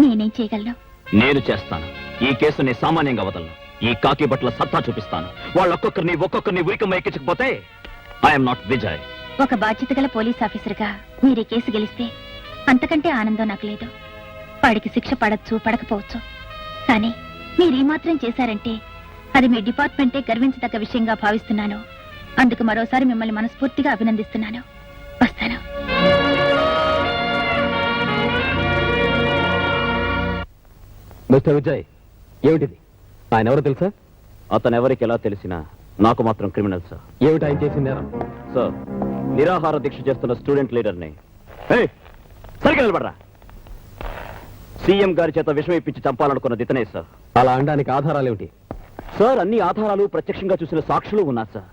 నేనేం చేయగలను? నేను చేస్తాను. ఈ కేసుని సామాన్యంగా వదలను. ఈ కాకి బట్టల సత్తా చూపిస్తాను. ఒక్కొక్కరిని ఉరికమ్మ ఎక్కించకపోతే ఐఎమ్ నాట్ విజయ్. ఒక బాధ్యత గల పోలీస్ ఆఫీసర్గా మీరు ఈ కేసు గెలిస్తే అంతకంటే ఆనందం నాకు లేదు. వాడికి శిక్ష పడచ్చు పడకపోవచ్చు, కానీ మీరు ఈ మాత్రం చేశారంటే అది మీ డిపార్ట్మెంటే గర్వించదగ్గ విషయంగా భావిస్తున్నాను. అందుకు మరోసారి మిమ్మల్ని మనస్ఫూర్తిగా అభినందిస్తున్నాను. వస్తాను. మిస్టర్ విజయ్, ఏమిటిది? ఆయన ఎవరో తెలుసా? అతను ఎవరికి ఎలా తెలిసినా నాకు మాత్రం క్రిమినల్ సార్. ఏమిటి ఆయన చేసింది? సార్, నిరాహార దీక్ష చేస్తున్న స్టూడెంట్ లీడర్ని సరిగ్గా నిలబడరా, సీఎం గారి చేత విషం ఇప్పించి చంపాలనుకున్నది ఇతనే సార్. అలా అనడానికి ఆధారాలు ఏమిటి? సార్, అన్ని ఆధారాలు ప్రత్యక్షంగా చూసిన సాక్షులు ఉన్నారు సార్.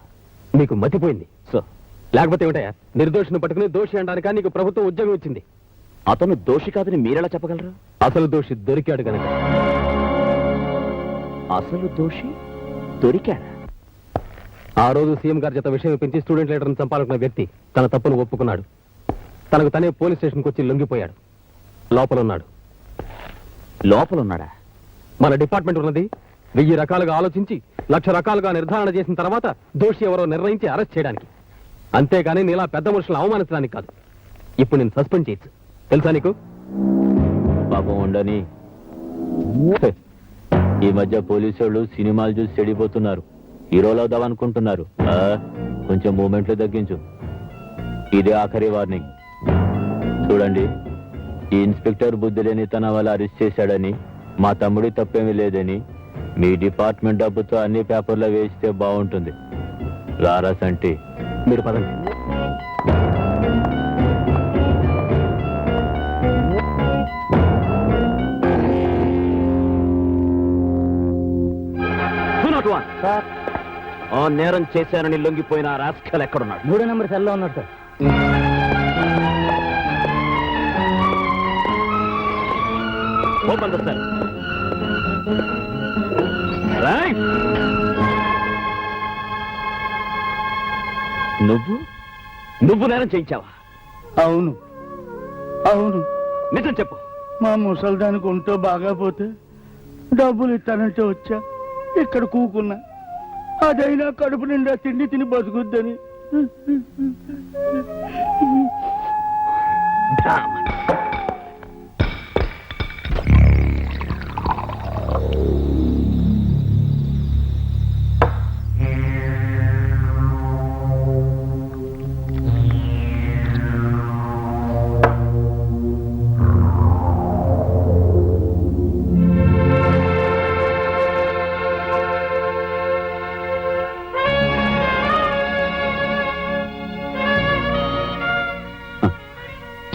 నీకు మతిపోయింది సార్. లేకపోతే ఏమిటయా? నిర్దోషిని పట్టుకుని దోషి అనడానికా నీకు ప్రభుత్వం ఉద్యోగం ఇచ్చింది? అతను దోషి కాదని మీరెలా చెప్పగలరు? అసలు దోషి దొరికాడు కనుక. అసలు దోషి దొరికాడా? ఆ రోజు సీఎం గారి చేత విషయం ఇప్పించి స్టూడెంట్ లీడర్ని చంపాలనుకున్న వ్యక్తి తన తప్పును ఒప్పుకున్నాడు. తనకు తనే పోలీస్ స్టేషన్కి వచ్చి లొంగిపోయాడు. లోపలున్నాడు. లోపలున్నాడా? మన డిపార్ట్మెంట్ ఉన్నది 1000 రకాలుగా ఆలోచించి 1,00,000 రకాలుగా నిర్ధారణ చేసిన తర్వాత దోషి ఎవరో నిర్ణయించి అరెస్ట్ చేయడానికి, అంతేగాని నీలా పెద్ద మనుషులను అవమానించడానికి కాదు. ఇప్పుడు నేను సస్పెండ్ చేయొచ్చు, తెలుసా నీకు? పాపం ఉండని. ఈ మధ్య పోలీసు వాళ్ళు సినిమాలు చూసి చెడిపోతున్నారు. హీరోలు అవుదామనుకుంటున్నారు. కొంచెం మూమెంట్లు తగ్గించు. ఇదే ఆఖరి వార్నింగ్. చూడండి, ఈ ఇన్స్పెక్టర్ బుద్ధి లేని తన వల్ల అరెస్ట్ చేశాడని, మా తమ్ముడి తప్పేమీ లేదని మీ డిపార్ట్మెంట్ డబ్బుతో అన్ని పేపర్లో వేస్తే బాగుంటుంది. రారా సంటి, మీరు పదండి. ఆ నేరం చేశానని లొంగిపోయిన రాస్కల్ ఎక్కడున్నాడు? 3వ నెంబర్ సెల్లో ఉన్నాడు సార్. Open the cell. నువ్వు నేరం చేయించావా? అవును అవును, నిజం చెప్పు. మా ముసల్దానికి ఒంటో బాగా పోతే డబ్బులు ఇస్తానంటే వచ్చా, ఇక్కడ కూకున్నా. అదైనా కడుపు నిండా తిండి తిని బతుకుద్దని.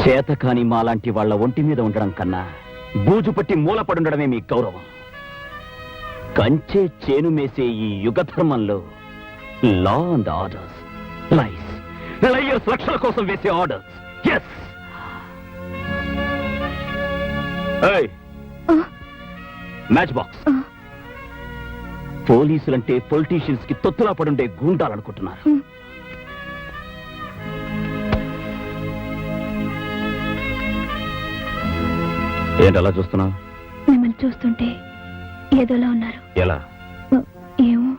చేత కాని మాలాంటి వాళ్ళ ఒంటి మీద ఉండడం కన్నా బూజు పట్టి మూలపడుండడమే మీ గౌరవం. కంచే చేను మేసే ఈ యుగ ధర్మంలో లా అండ్ ఆర్డర్స్, లయర్స్ లక్షల కోసం వేసే ఆర్డర్స్. Yes, match box. పోలీసులంటే పొలిటీషియన్స్ కి తొత్తులా పడుండే గూండాలనుకుంటున్నారు. ఏంటలా చూస్తున్నావు? మిమ్మల్ని చూస్తుంటే ఏదోలా ఉన్నారు. ఎలా? ఏమో.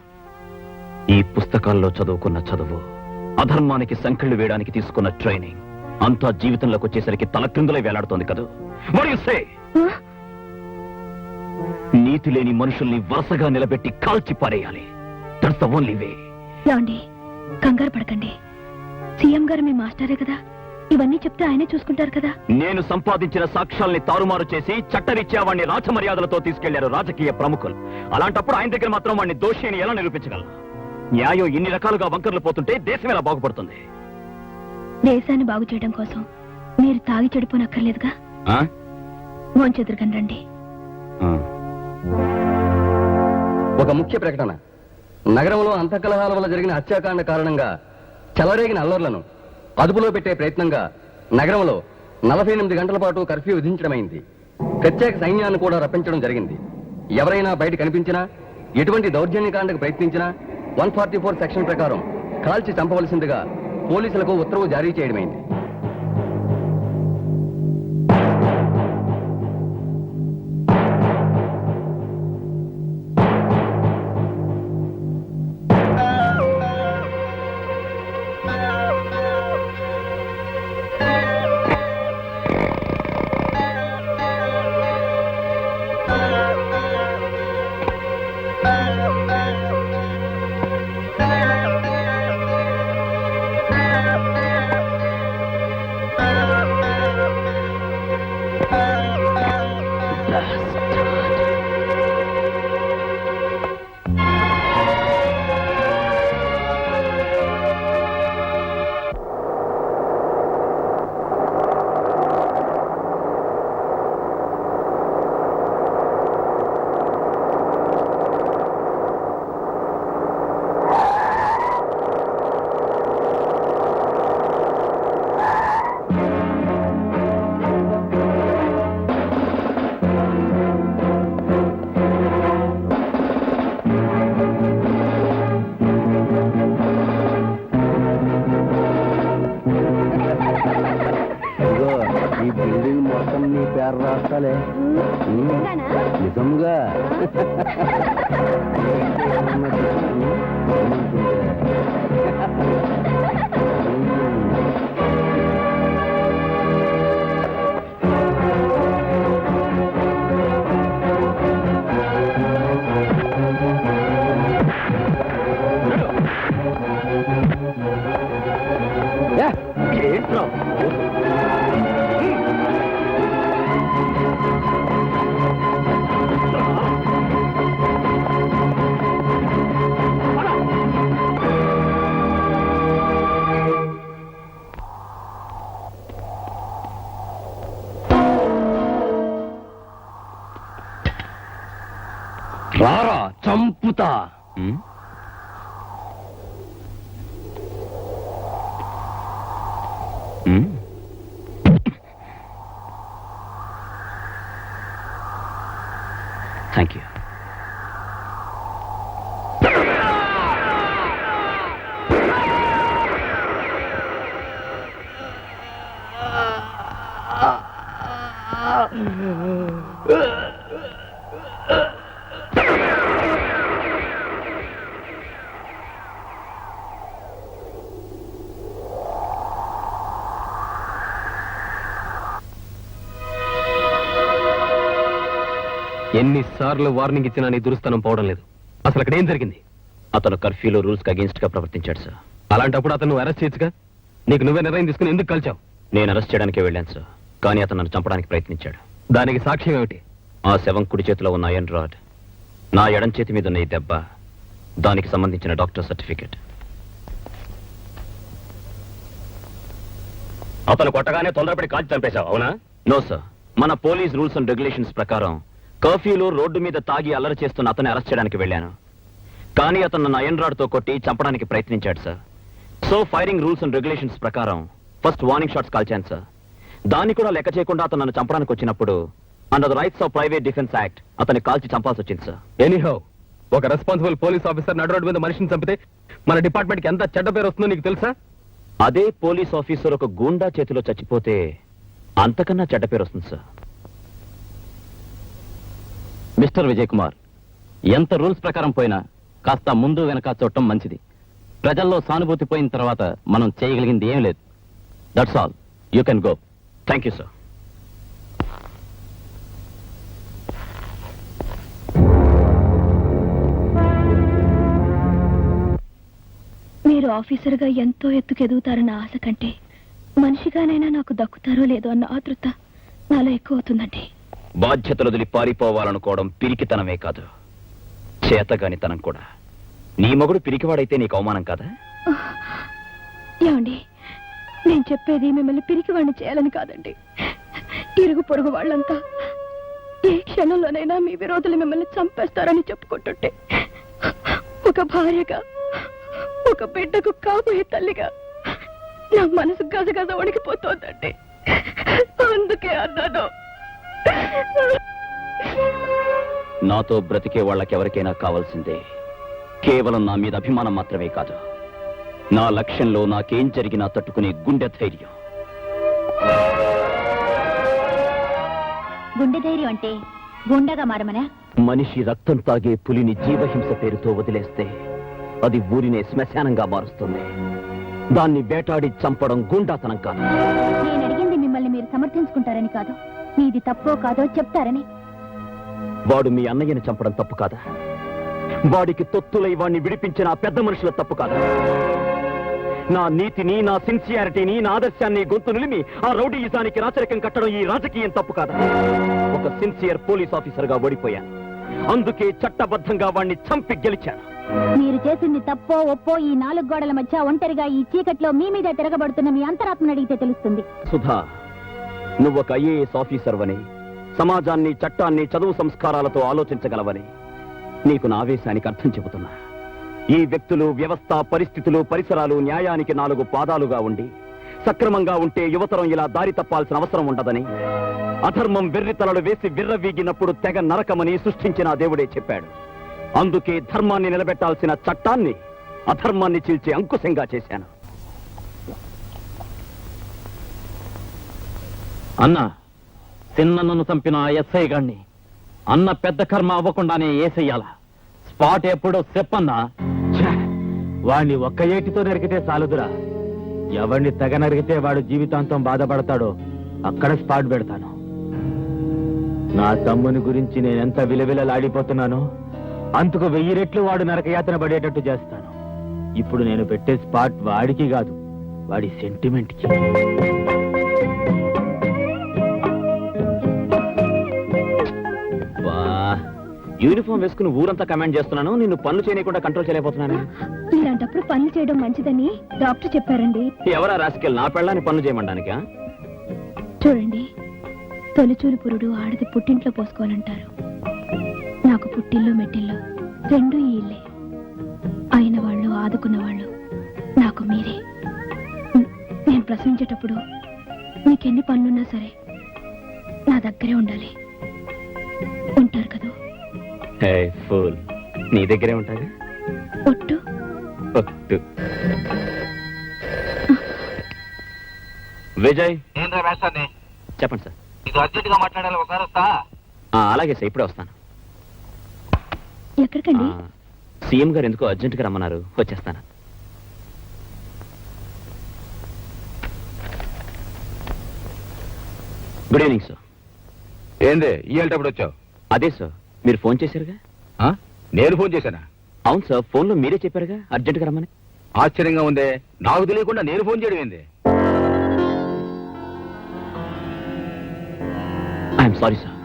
ఈ పుస్తకాల్లో చదువుకున్న చదువు, అధర్మానికి సంకెళ్ళు వేయడానికి తీసుకున్న ట్రైనింగ్ అంతా జీవితంలోకి వచ్చేసరికి తల క్రిందులే వేలాడుతోంది కదా. What do you say? నీతి లేని మనుషుల్ని వరుసగా నిలబెట్టి కాల్చి పారేయాలి. That's the only way. ఏమండి, కంగారు పడకండి. సీఎం గారు మీ మాస్టరే కదా, ఇవన్నీ చెప్తే ఆయనే చూసుకుంటారు కదా. నేను సంపాదించిన సాక్ష్యాల్ని తారుమారు చేసి చట్టరీత్యా వాడిని రాజమర్యాదలతో తీసుకెళ్లారు రాజకీయ ప్రముఖులు. అలాంటప్పుడు ఆయన దగ్గర మాత్రం వాడిని దోషి అని ఎలా నిరూపించగలరు? న్యాయం ఇన్ని రకాలుగా వంకర్లు పోతుంటే దేశం ఎలా బాగుపడుతుంది? దేశాన్ని బాగు చేయడం కోసం మీరు తాగి చెడిపోనక్కర్లేదుగా. భోంచెదురుగని రండి. ఒక ముఖ్య ప్రకటన. నగరంలో అంతఃకలహాల వల్ల జరిగిన హత్యాకాండ కారణంగా చెలరేగిన అల్లర్లను అదుపులో పెట్టే ప్రయత్నంగా నగరంలో 48 గంటల పాటు కర్ఫ్యూ విధించడమైంది. ప్రత్యేక సైన్యాన్ని కూడా రప్పించడం జరిగింది. ఎవరైనా బయట కనిపించినా, ఎటువంటి దౌర్జన్యకాండకు ప్రయత్నించినా 144 సెక్షన్ ప్రకారం కాల్చి చంపవలసిందిగా పోలీసులకు ఉత్తర్వు జారీ చేయడమైంది. ఈ బిల్డింగ్ మొత్తం నీ పేరు రాస్తాలే. నిజంగా ఏంట్రా రారా చంపుతా. Thank you. ఎన్నిసార్లు వార్నింగ్ ఇచ్చినా నీ దురుస్తనం పోవడం లేదు. అసలు అక్కడ ఏం జరిగింది? అతను కర్ఫ్యూలో రూల్స్ కి అగేన్స్ట్ గా ప్రవర్తించాడు సార్. అలాంటప్పుడు అతను అరెస్ట్ చేయొచ్చుగా. నీకు నువ్వే నిర్ణయం తీసుకుని ఎందుకు కలిచావు? నేను అరెస్ట్ చేయడానికే వెళ్ళాను సార్, కానీ అతను నన్ను చంపడానికి ప్రయత్నించాడు. దానికి సాక్ష్యం ఏమిటి? ఆ శవం కుడి చేతిలో ఉన్న ఐరన్ రాడ్, నా ఎడం చేతి మీద ఉన్న ఈ దెబ్బ, దానికి సంబంధించిన డాక్టర్ సర్టిఫికెట్. అతను కొట్టగానే తొందరపడి కాల్చి చంపేశావు, అవునా? నో సార్, మన పోలీస్ రూల్స్ అండ్ రెగ్యులేషన్స్ ప్రకారం కర్ఫ్యూలో రోడ్డు మీద తాగి అల్లరి చేస్తున్న అతన్ని అరెస్ట్ చేయడానికి వెళ్ళాను. కానీ అతను నన్ను ఐరన్ రాడ్ తో కొట్టి చంపడానికి ప్రయత్నించాడు sir. So firing rules and regulations ప్రకారం ఫస్ట్ వార్నింగ్ షాట్స్ కాల్చాను సార్. దాన్ని కూడా లెక్క చేయకుండా అతను నన్ను చంపడానికి వచ్చినప్పుడు under the rights of private defence act అతన్ని కాల్చి చంపాల్సి వచ్చింది సార్. ఎనీహౌ, ఒక రెస్పాన్సిబుల్ పోలీస్ ఆఫీసర్ నడు రోడ్డు మీద మనిషిని చంపితే మన డిపార్ట్మెంట్ కి ఎంత చెడ్డ పేరు వస్తుందో నీకు తెలుసా? అదే పోలీస్ ఆఫీసర్ ఒక గూండా చేతిలో చచ్చిపోతే అంతకన్నా చెడ్డ పేరు వస్తుంది సార్. మిస్టర్ విజయ్ కుమార్, ఎంత రూల్స్ ప్రకారం పోయినా కాస్త ముందు వెనక చూడటం మంచిది. ప్రజల్లో సానుభూతి పోయిన తర్వాత మనం చేయగలిగింది ఏం లేదు. That's all. You can go. Thank you sir. మీరు ఆఫీసర్గా ఎంతో ఎత్తుకెదుగుతారన్న ఆశ కంటే మనిషిగానైనా నాకు దక్కుతారో లేదో అన్న ఆతృత నాలో ఎక్కువ అవుతుందండి. బాధ్యతలు వదిలి పారిపోవాలనుకోవడం పిరికితనమే కాదు, చేతగానితనం కూడా. నీ మగుడు పిరికివాడైతే నీకు అవమానం కాదా? ఏమండి, నేను చెప్పేది మిమ్మల్ని పిరికివాడిని చేయాలని కాదండి. ఇరుగు పొరుగు వాళ్ళంతా ఏ క్షణంలోనైనా మీ విరోధులు మిమ్మల్ని చంపేస్తారని చెప్పుకుంటుంటే ఒక భార్యగా, ఒక బిడ్డకు కాబోయే తల్లిగా నా మనసు గజగజ వణికిపోతోందండి. అందుకే అన్నాను. నాతో బ్రతికే వాళ్ళకెవరికైనా కావాల్సిందే కేవలం నా మీద అభిమానం మాత్రమే కాదు, నా లక్ష్యంలో నాకేం జరిగినా తట్టుకునే గుండె ధైర్యం. గుండె ధైర్యం అంటే గుండెగా మారమనా? మనిషి రక్తం తాగే పులిని జీవహింస పేరుతో వదిలేస్తే అది ఊరినే శ్మశానంగా మారుస్తుంది. దాన్ని వేటాడి చంపడం గుండాతనం కాదు. నేను అడిగింది మిమ్మల్ని మీరు సమర్థించుకుంటారని కాదు, మీది తప్పో కాదో చెప్తారని. వాడు మీ అన్నయ్యని చంపడం తప్పు కాదా? వాడికి తొత్తులై వాడిని విడిపించిన ఆ పెద్ద మనుషుల తప్పు కాదా? నా నీతిని, నా సిన్సియారిటీని, నా ఆదర్శాన్ని గొంతు నిలిమి ఆ రౌడీయిజానికి రాచరికం కట్టడం ఈ రాజకీయం తప్పు కాదా? ఒక సిన్సియర్ పోలీస్ ఆఫీసర్ గా ఓడిపోయాను, అందుకే చట్టబద్ధంగా వాడిని చంపి గెలిచాను. మీరు చేసింది తప్పో ఒప్పో ఈ 4 గోడల మధ్య ఒంటరిగా ఈ చీకట్లో మీ మీద తిరగబడుతున్న మీ అంతరాత్మను అడిగితే తెలుస్తుంది. సుధా, నువ్వొక ఐఏఎస్ ఆఫీసర్ వని, సమాజాన్ని, చట్టాన్ని, చదువు సంస్కారాలతో ఆలోచించగలవని నీకు నా ఆవేశానికి అర్థం చెబుతున్నా. ఈ వ్యక్తులు, వ్యవస్థ, పరిస్థితులు, పరిసరాలు న్యాయానికి 4 పాదాలుగా ఉండి సక్రమంగా ఉంటే యువతరం ఇలా దారి తప్పాల్సిన అవసరం ఉండదని, అధర్మం వెర్రితలలు వేసి విర్రవీగినప్పుడు తెగ నరకమని సృష్టించిన దేవుడే చెప్పాడు. అందుకే ధర్మాన్ని నిలబెట్టాల్సిన చట్టాన్ని అధర్మాన్ని చీల్చే అంకుశంగా చేశాను. అన్న, చిన్నను చంపిన ఎస్ఐ గాన్ని అన్న పెద్ద కర్మ అవ్వకుండానే ఏసెయ్యాల. స్పాట్ ఎప్పుడో చెప్పన్నా. వాణ్ణి ఒక్క ఏటితో నరికితే చాలుదురా. ఎవరిని తెగ నరికితే వాడు జీవితాంతం బాధపడతాడో అక్కడ స్పాట్ పెడతాను. నా తమ్ముని గురించి నేనెంత విలవిలలాడిపోతున్నానో అందుకు 1000 రెట్లు వాడు నరకయాతన పడేటట్టు చేస్తాను. ఇప్పుడు నేను పెట్టే స్పాట్ వాడికి కాదు, వాడి సెంటిమెంట్కి. యూనిఫామ్ వేసుకుని ఊరంతా కమాండ్ చేస్తున్నాను, నిన్ను పనులు చేయకుండా కంట్రోల్ చేయలేకపోతున్నాను. ఇలాంటప్పుడు పనులు చేయడం మంచిదని డాక్టర్ చెప్పారండి. ఎవరా రాసుకెళ్ళి నా పెళ్ళాన్ని పనులు చేయమంటానికా? చూడండి, తొలిచూలు పురుడు ఆడది పుట్టింట్లో పోసుకోవాలంటారు. నాకు పుట్టిల్లు మెట్టిల్లు 2 ఈ ఇల్లే. అయిన వాళ్ళు, ఆదుకున్న వాళ్ళు నాకు మీరే. నేను ప్రసవించేటప్పుడు మీకెన్ని పనులున్నా సరే నా దగ్గరే ఉండాలి. ఉంటారు కదా? ఫూల్, నీ దగ్గరే ఉంటాగా. ఒట్టు ఒట్టు. విజయ్, చెప్పండి సార్. ఇది అర్జెంట్ గా మాట్లాడాలి, ఒకసారి వస్తా. అలాగే సార్, ఇప్పుడే వస్తాను. ఎక్కడికండి? సీఎం గారు ఎందుకో అర్జెంట్ గా రమ్మన్నారు, వచ్చేస్తాను. Good evening sir. ఏందే ఇయ్యేటప్పుడు వచ్చావు? అదే సార్, మీరు ఫోన్ చేశారుగా. నేను ఫోన్ చేశానా? అవును సార్, ఫోన్ లో మీరే చెప్పారుగా అర్జెంట్ గా రమ్మని. ఆశ్చర్యంగా ఉందే, నాకు తెలియకుండా నేను ఫోన్ చేయడం ఏంది? I'm sorry sir.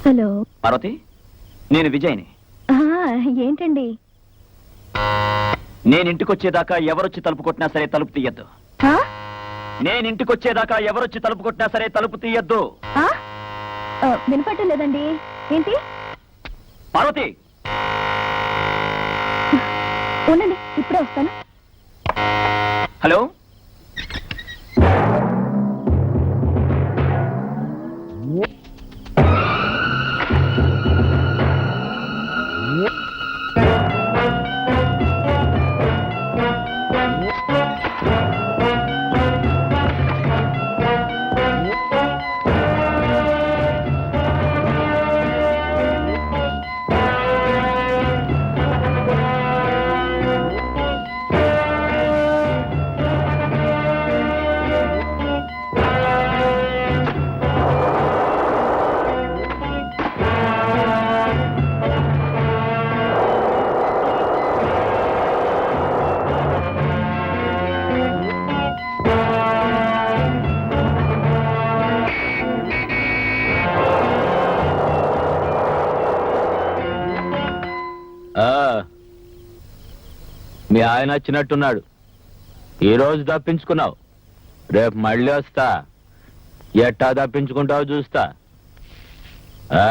Hello Parvati, నేను విజయ్ని. ఏంటండి? నేను ఇంటికొచ్చేదాకా ఎవరొచ్చి తలుపు కొట్టినా సరే తలుపు తీయద్దు. నేను ఇంటికొచ్చేదాకా ఎవరొచ్చి తలుపు కొట్టినా సరే తలుపు తీయద్దు. వినపట్టం లేదండి. ఏంటి? పార్వతి, ఉండండి, ఇప్పుడే వస్తాను. హలో. మీ ఆయన వచ్చినట్టున్నాడు. ఈ రోజు తప్పించుకున్నావు, రేపు మళ్ళీ వస్తా. ఎట్టా తప్పించుకుంటావో చూస్తా. ఆ?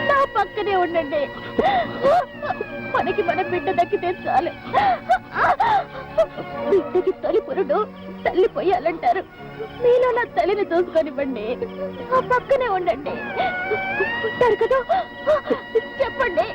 నా పక్కనే ఉండండి. మనకి మన బిడ్డ దక్కితే చాలు. బిడ్డకి తొలి పురుడు తల్లి పోయాలంటారు. మీలో నా తల్లిని చూసుకొనివ్వండి. ఆ పక్కనే ఉండండి. ఉంటారు కదా, చెప్పండి.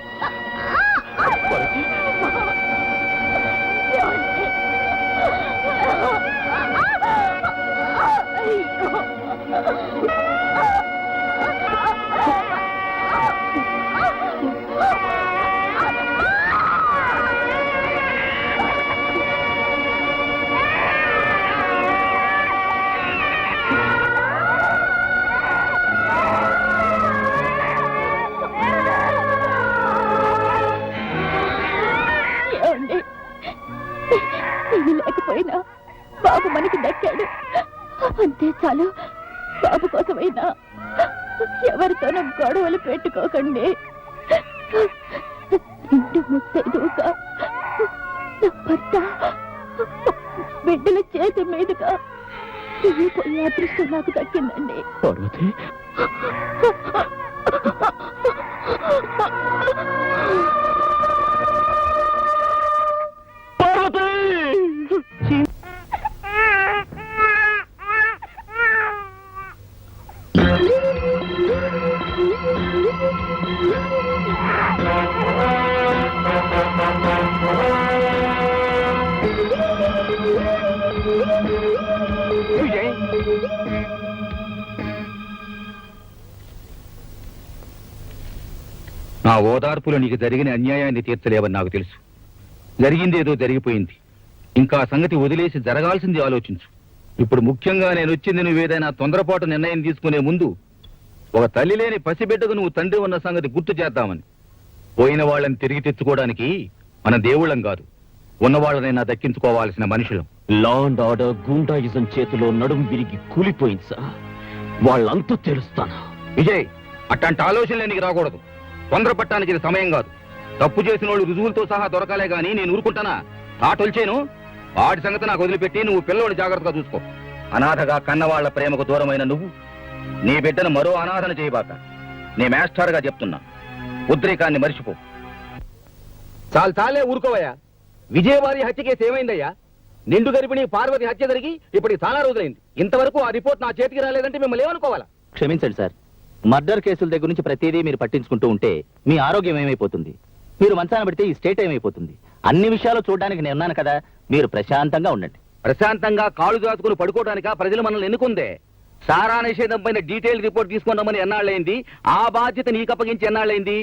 ఇది లేకపోయినా బాబు మనకి దక్కాడు, అంతే చాలు. బాబు కోసమైనా ఎవరితోనూ గొడవలు పెట్టుకోకండి. ఇంటి ముత్తైదుగా నా భర్త బిడ్డల చేతి మీదుగా పోయే అదృష్టం నాకు దక్కిందండి. పార్వతి నా ఓదార్పులో నీకు జరిగిన అన్యాయాన్ని తీర్చలేవని నాకు తెలుసు. జరిగింది ఏదో జరిగిపోయింది. ఇంకా ఆ సంగతి వదిలేసి జరగాల్సింది ఆలోచించు. ఇప్పుడు ముఖ్యంగా నేను వచ్చింది నువ్వేదైనా తొందరపాటు నిర్ణయం తీసుకునే ముందు ఒక తల్లి లేని పసిబిడ్డకు నువ్వు తండ్రి ఉన్న సంగతి గుర్తు చేద్దామని. పోయిన వాళ్ళని తిరిగి తెచ్చుకోవడానికి మన దేవుళ్ళం కాదు, ఉన్నవాళ్ళనైనా దక్కించుకోవాల్సిన మనుషులం. లా అండ్ ఆర్డర్ గూండాయిజం చేతిలో నడుము విరిగి కూలిపోయింది సార్. వాళ్ళంతా తెలుస్తాను. విజయ్, అట్లాంటి ఆలోచనలే నీకు రాకూడదు. తొందరపట్టడానికి ఇది సమయం కాదు. తప్పు చేసిన వాళ్ళు రుజువులతో సహా దొరకాలే గాని నేను ఊరుకుంటానా? తాటొల్చేను. వాడి సంగతి నాకు వదిలిపెట్టి నువ్వు పిల్లోని జాగ్రత్తగా చూసుకో. అనాథగా కన్నవాళ్ల ప్రేమకు దూరమైన నువ్వు నీ బిడ్డను మరో అనాథన చేయబాక. నీ మాస్టర్గా చెప్తున్నా, ఉద్రేకాన్ని మర్చిపో. చాలే ఊరుకోవయ్యా. విజయవారి హత్య కేసు ఏమైందయ్యా? నిండు గర్భిణి పార్వతి హత్య జరిగి ఇప్పటికి చాలా రోజులైంది. ఇంతవరకు ఆ రిపోర్ట్ నా చేతికి రాలేదంటే మిమ్మల్ని ఏమనుకోవాలా? క్షమించండి సార్, మర్డర్ కేసుల దగ్గర నుంచి ప్రతిదీ మీరు పట్టించుకుంటూ ఉంటే మీ ఆరోగ్యం ఏమైపోతుంది? మీరు మంచాన పెడితే ఈ స్టేట్ ఏమైపోతుంది? అన్ని విషయాలు చూడడానికి నేను ఉన్నాను కదా, మీరు ప్రశాంతంగా ఉండండి. ప్రశాంతంగా కాళ్ళు దాచుకుని పడుకోవడానిక ప్రజలు మనల్ని ఎన్నుకుందే? సారా నిషేధం పైన డీటెయిల్ రిపోర్ట్ తీసుకున్నామని ఎన్నాళ్ళైంది? ఆ బాధ్యత నీకు అప్పగించి ఎన్నాళ్ళైంది?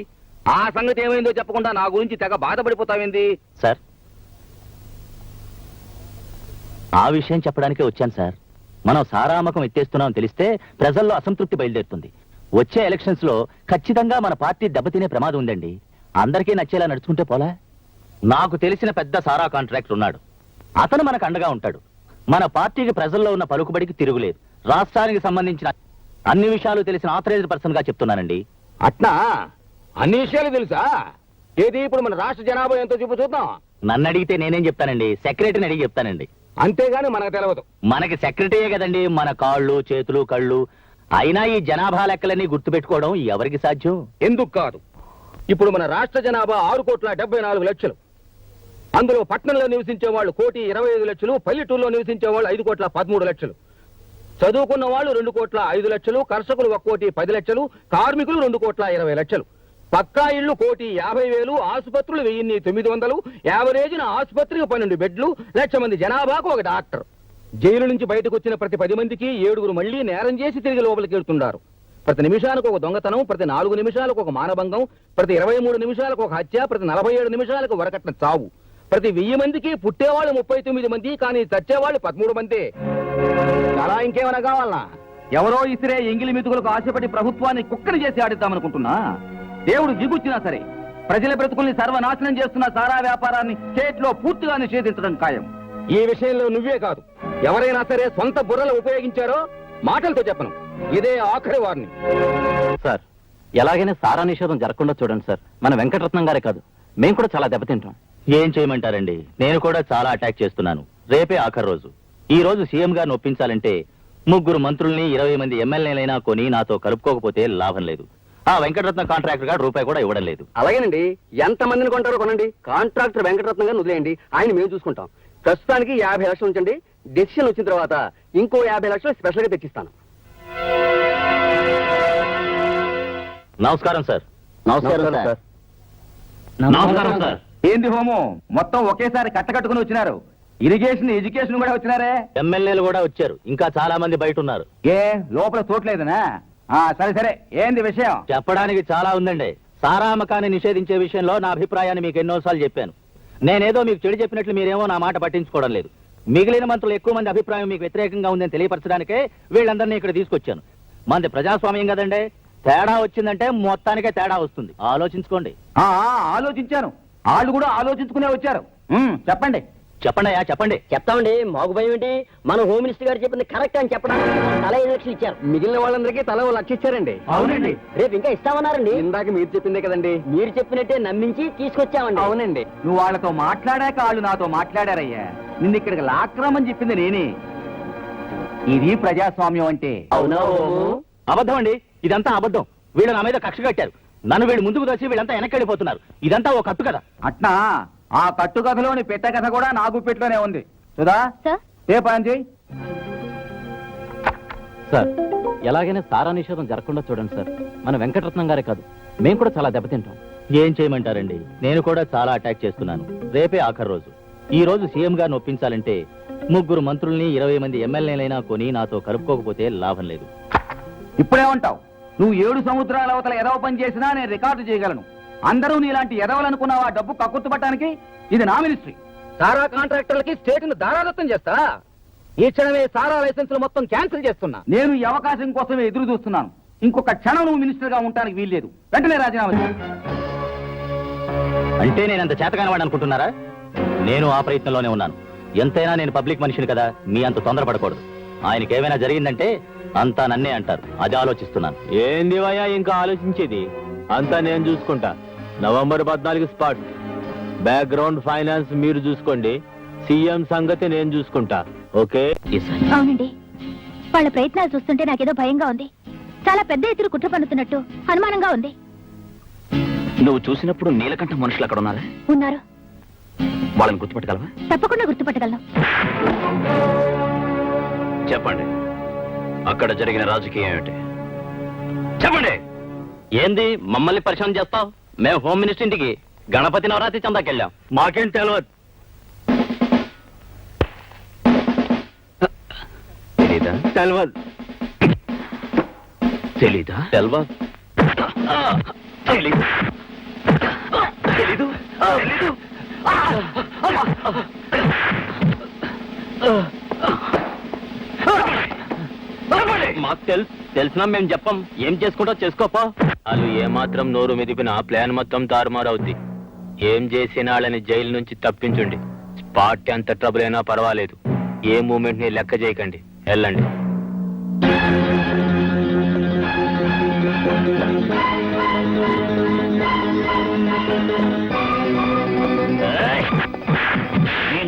ఆ సంగతి ఏమైందో చెప్పకుండా నా గురించి తెగ బాధపడిపోతావేంది? సార్, ఆ విషయం చెప్పడానికే వచ్చాను సార్. మనం సారామకం ఎత్తేస్తున్నామని తెలిస్తే ప్రజల్లో అసంతృప్తి బయలుదేరుతుంది. వచ్చే ఎలక్షన్స్ లో ఖచ్చితంగా మన పార్టీ దెబ్బతినే ప్రమాదం ఉందండి. అందరికీ నచ్చేలా నడుచుకుంటే పోలా? నాకు తెలిసిన పెద్ద సారా కాంట్రాక్టర్ ఉన్నాడు. అతను మనకు అండగా ఉంటాడు. మన పార్టీకి ప్రజల్లో ఉన్న పలుకుబడికి తిరుగులేదు. రాష్ట్రానికి సంబంధించిన అన్ని విషయాలు తెలిసిన ఆథరైజ్డ్ పర్సన్ గా చెప్తున్నానండి. అట్నా? అన్ని విషయాలు తెలుసా? ఏది ఇప్పుడు మన రాష్ట్ర జనాభా ఎంతో చూపు చూద్దాం. నన్ను అడిగితే నేనేం చెప్తానండి? సెక్రటరీని అడిగి చెప్తానండి. అంతేగాని మనకు తెలియదు. మనకి సెక్రటరీయే కదండి మన కాళ్ళు చేతులు కళ్ళు. అయినా ఈ జనాభా లెక్కలన్నీ గుర్తుపెట్టుకోవడం ఎవరికి సాధ్యం? ఎందుకు కాదు? ఇప్పుడు మన రాష్ట్ర జనాభా 6,74,00,000. అందులో పట్టణంలో నివసించే వాళ్ళు 1,25,00,000, పల్లెటూరులో నివసించే వాళ్ళు 5,13,00,000. చదువుకున్న వాళ్ళు 2,05,00,000, కర్షకులు 1,10,00,000, కార్మికులు 2,20,00,000. పక్కా ఇళ్లు 1,50,000, ఆసుపత్రులు 1,900, యావరేజ్న ఆసుపత్రికి 12 బెడ్లు, 1,00,000 మంది జనాభాకు ఒక డాక్టర్. జైలు నుంచి బయటకు వచ్చిన ప్రతి 10 మందికి 7 మళ్లీ నేరం చేసి తిరిగి లోపలికి వెళ్తున్నారు. ప్రతి నిమిషానికి ఒక దొంగతనం, ప్రతి 4 నిమిషాలకు ఒక మానభంగం, ప్రతి 23 నిమిషాలకు ఒక హత్య, ప్రతి 47 నిమిషాలకు వరకట్న చావు. ప్రతి 1000 మందికి పుట్టేవాళ్ళు 39 మంది, కానీ చచ్చేవాళ్ళు 13 మంది. అలా ఇంకేమైనా కావాలనా? ఎవరో ఇసిరే ఎంగిలి మెతుకులకు ఆశపడి ప్రభుత్వాన్ని కుక్కని చేసి ఆడిద్దామనుకుంటున్నా? దేవుడు దిగుచ్చినా సరే ప్రజల బ్రతుకుల్ని సర్వనాశనం చేస్తున్న సారా వ్యాపారాన్ని స్టేట్ లో పూర్తిగా నిషేధించడం ఖాయం. ఈ విషయంలో నువ్వే కాదు, ఎవరైనా సరే సొంత బుర్రలు ఉపయోగించారో మాటలతో చెప్పను. ఇదే ఆఖరి వారిని. సార్, ఎలాగైనా సారా నిషేధం జరగకుండా చూడండి సార్. మన వెంకటరత్నం గారే కాదు, మేము కూడా చాలా దెబ్బతింటాం. ఏం చేయమంటారండి? నేను కూడా చాలా అటాక్ చేస్తున్నాను. రేపే ఆఖరి రోజు. ఈ రోజు సీఎం గారిని ఒప్పించాలంటే 3 మంత్రుల్ని 20 మంది ఎమ్మెల్యేలైనా కొని నాతో కలుపుకోకపోతే లాభం లేదు. ఆ వెంకటరత్నం కాంట్రాక్టర్ గారు రూపాయి కూడా ఇవ్వడం లేదు. అలాగేనండి, ఎంత మందిని కొంటారో కొనండి. కాంట్రాక్టర్ వెంకటరత్నం గారిని వదిలేయండి, ఆయన మేము చూసుకుంటాం. ప్రస్తుతానికి 50 లక్షలు ఉంచండి. డెసిషన్ వచ్చిన తర్వాత ఇంకో 50 లక్షలు స్పెషల్ గా తెచ్చిస్తాను. నమస్కారం సార్. నమస్కారం సార్. నమస్కారం సార్. ఏంది హోమం? మొత్తం ఒకేసారి కట్టకట్టుకుని వచ్చినారు. ఇరిగేషన్, ఎడ్యుకేషన్ కూడా వచ్చినారే. ఎమ్మెల్యేలు కూడా వచ్చారు. ఇంకా చాలా మంది బయట ఉన్నారు. ఏ లోపల చూడలేదనా? సరే సరే, ఏంది విషయం? చెప్పడానికి చాలా ఉందండి. సారా అమ్మకాన్ని నిషేధించే విషయంలో నా అభిప్రాయాన్ని మీకు ఎన్నోసార్లు చెప్పాను. నేనేదో మీకు చెడు చెప్పినట్లు మీరేమో నా మాట పట్టించుకోవడం లేదు. మిగిలిన మంత్రులు ఎక్కువ మంది అభిప్రాయం మీకు వ్యతిరేకంగా ఉందని తెలియపరచడానికే వీళ్ళందరినీ ఇక్కడ తీసుకొచ్చాను. మంది ప్రజాస్వామ్యం కదండి. తేడా వచ్చిందంటే మొత్తానికే తేడా వస్తుంది. ఆలోచించుకోండి. ఆలోచించాను. వాళ్ళు కూడా ఆలోచించుకునే వచ్చారు. చెప్పండి. చెప్పండి అయ్యా, చెప్పండి. చెప్తామండి, మాకు భయం ఏంటి? మన హోమ్ మినిస్టర్ గారు చెప్పింది కరెక్ట్ అని చెప్పడానికి తల 5 లక్షలు ఇచ్చారు. మిగిలిన వాళ్ళందరికీ తల 1 లక్ష ఇచ్చారండి. అవునండి. రేపు ఇంకా ఇస్తామన్నారండి. ఇందాక మీరు చెప్పిందే కదండి. మీరు చెప్పినట్టే నమ్మించి తీసుకొచ్చామండి. అవునండి. నువ్వు వాళ్ళతో మాట్లాడాక వాళ్ళు నాతో మాట్లాడారయ్యా. నిన్ను ఇక్కడికి లాక్రమని చెప్పింది నేనే. ఇది ప్రజాస్వామ్యం అంటే. అవునా? అబద్ధం అండి, ఇదంతా అబద్ధం. వీళ్ళు నా మీద కక్ష కట్టారు. నన్ను వీళ్ళు ముందుకు తెచ్చి వీళ్ళంతా వెనక్కి ఇదంతా ఓ కట్టు కదా. అట్నా? ఆ కట్టుకథలోని పెట్ట కథ కూడా నా గుప్పెట్లోనే ఉంది. సుధా, ఏ పని చేయి. సార్, ఎలాగైనా సారా నిషేధం జరగకుండా చూడండి సార్. మన వెంకటరత్నం గారే కాదు, మేము కూడా చాలా దెబ్బతింటాం. ఏం చేయమంటారండి? నేను కూడా చాలా అటాక్ చేస్తున్నాను. రేపే ఆఖరి రోజు. ఈ రోజు సీఎం గారిని ఒప్పించాలంటే 3 మంత్రుల్ని 20 మంది ఎమ్మెల్యేలైనా కొని నాతో కలుపుకోకపోతే లాభం లేదు. ఇప్పుడేమంటావు? నువ్వు 7 సముద్రాల అవతల ఏదో పని చేసినా నేను రికార్డు చేయగలను. అందరూ నీలాంటి ఎదవలనుకున్నావా డబ్బు కక్కుర్తు పట్టడానికి? ఇది నా మినిస్ట్రీ. సారా కాంట్రాక్టర్లకి స్టేట్ ను దారాదత్తం చేస్తా. ఈ క్షణమే సారా లైసెన్సులు మొత్తం క్యాన్సిల్ చేస్తున్నా. నేను ఈ అవకాశం కోసమే ఎదురు చూస్తున్నాను. ఇంకొక క్షణం నువ్వు మినిస్టర్ గా ఉండడానికి వీల్లేదు. వెంటనే రాజీనామా చేయి. అంటే నేను అంత చేతగానవాడు అనుకుంటున్నారా? నేను ఆ ప్రయత్నంలోనే ఉన్నాను. ఎంతైనా నేను పబ్లిక్ మనిషిని కదా, మీ అంత తొందరపడకూడదు. ఆయనకి ఏమైనా జరిగిందంటే అంతా నన్నే అంటారు. అది ఆలోచిస్తున్నాను. ఏంది వయ్యా ఇంకా ఆలోచించేది? అంతా నేను చూసుకుంటా. November 14 spot. బ్యాక్గ్రౌండ్ ఫైనాన్స్ మీరు చూసుకోండి. సీఎం సంగతి నేను చూసుకుంటా. ఓకే? అవునండి, వాళ్ళ ప్రయత్నాలు చూస్తుంటే నాకేదో భయంగా ఉంది. చాలా పెద్ద ఎత్తున కుట్ర పన్నుతున్నట్టు అనుమానంగా ఉంది. నువ్వు చూసినప్పుడు నీలకంఠ మనుషులు అక్కడ ఉన్నారా? ఉన్నారు. వాళ్ళని గుర్తుపట్టగలవా? తప్పకుండా గుర్తుపట్టగలను. చెప్పండి, అక్కడ జరిగిన రాజకీయం ఏమిటి? చెప్పండి. ఏంది మమ్మల్ని పరిచయం చేస్తావు? మేము హోమ్ మినిస్టర్ ఇంటికి గణపతి నవరాత్రి చందాకెళ్ళాం. మాకేం తెలియదు. తెలీదా? తెలియదు. తెలీదా? తెలియదు. తెలీదు. తెలీదు. తెలీదు. మాకు తెలిసినా మేము చెప్పం. ఏం చేసుకుంటో చేసుకోపో. వాళ్ళు ఏమాత్రం నోరు మెదిపిన ప్లాన్ మొత్తం తారుమారవుద్ది. ఏం చేసిన వాళ్ళని జైలు నుంచి తప్పించండి. స్పాట్ ఎంత ట్రబుల్ అయినా పర్వాలేదు. ఏ మూమెంట్ ని లెక్క చేయకండి. వెళ్ళండి.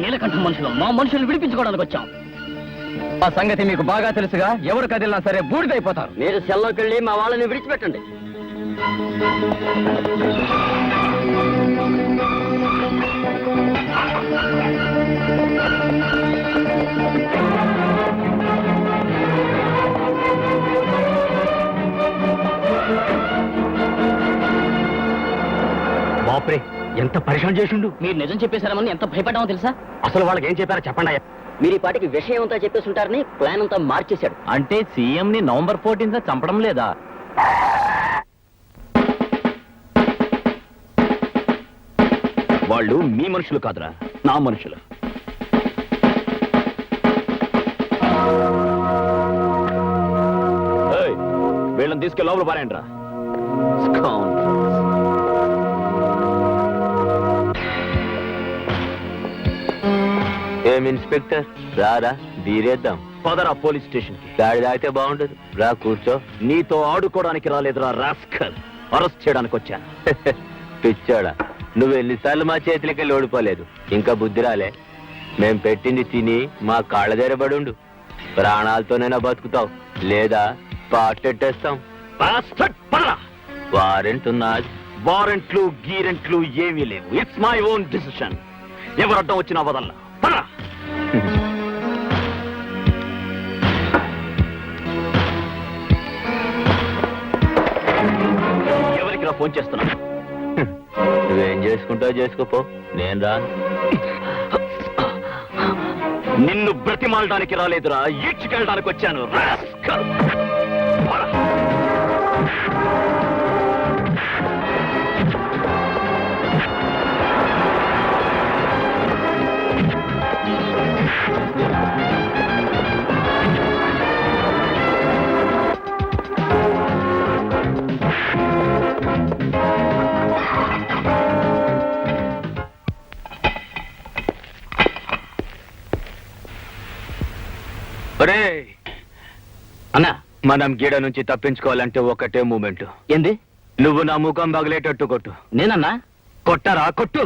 నీలకంఠ మనుషులు మా మనుషులు విడిపించుకోవడానికి వచ్చాం. ఆ సంగతి మీకు బాగా తెలుసుగా. ఎవరు కదిలినా సరే బూడిదైపోతారు. మీరు సెల్లోకి వెళ్ళి మా వాళ్ళని విడిచిపెట్టండి. బాప్రే, ఎంత పరిశ్రమ చేసిండు. మీరు నిజం చెప్పేశారమని ఎంత భయపడ్డామో తెలుసా? అసలు వాళ్ళకి ఏం చెప్పారో చెప్పండి. మీరు ఈ పాటికి విషయం అంతా చెప్పేస్తుంటారని ప్లాన్ అంతా మార్చేశాడు. అంటే సీఎం ని నవంబర్ 14 చంపడం లేదా? వాళ్ళు మీ మనుషులు కాదురా, నా మనుషులు. వీళ్ళని తీసుకెళ్ళి లోపల పారేయండి రా. ఏం ఇన్స్పెక్టర్, రారా బీరేద్దాం. పదరా పోలీస్ స్టేషన్ కి. గాడి తాగితే బాగుండదు. రా కూర్చో. నీతో ఆడుకోవడానికి రాలేదురా రాస్కల్. అరెస్ట్ చేయడానికి వచ్చాను. పిచ్చాడా, నువ్వు ఎన్నిసార్లు మా చేతులకెళ్ళి ఓడిపోలేదు. ఇంకా బుద్ధి రాలే. మేం పెట్టింది తిని మా కాళ్ళ దగ్గర పడుండు. ప్రాణాలతోనైనా బతుకుతావు, లేదా పాటెట్టేస్తాం. వారెంట్ ఉన్నది. వారెంట్లు గీరెంట్లు ఏమీ లేవు. It's my own decision. ఎవరు అడ్డం వచ్చినా వదల్లా. పరా. ఎవరికి రా ఫోన్ చేస్తున్నా? నువ్వేం చేసుకుంటావు చేసుకోపో, నేను రాను. నిన్ను బ్రతిమాలడానికి రాలేదురా, ఈడ్చుకెళ్ళడానికి వచ్చాను. రాస్కల్. పరా. అన్నా, మనం గీడ నుంచి తప్పించుకోవాలంటే ఒకటే మూమెంట్. ఏంది? నువ్వు నా ముఖం పగలేటట్టు కొట్టు. నేనన్నా? కొట్టరా, కొట్టు.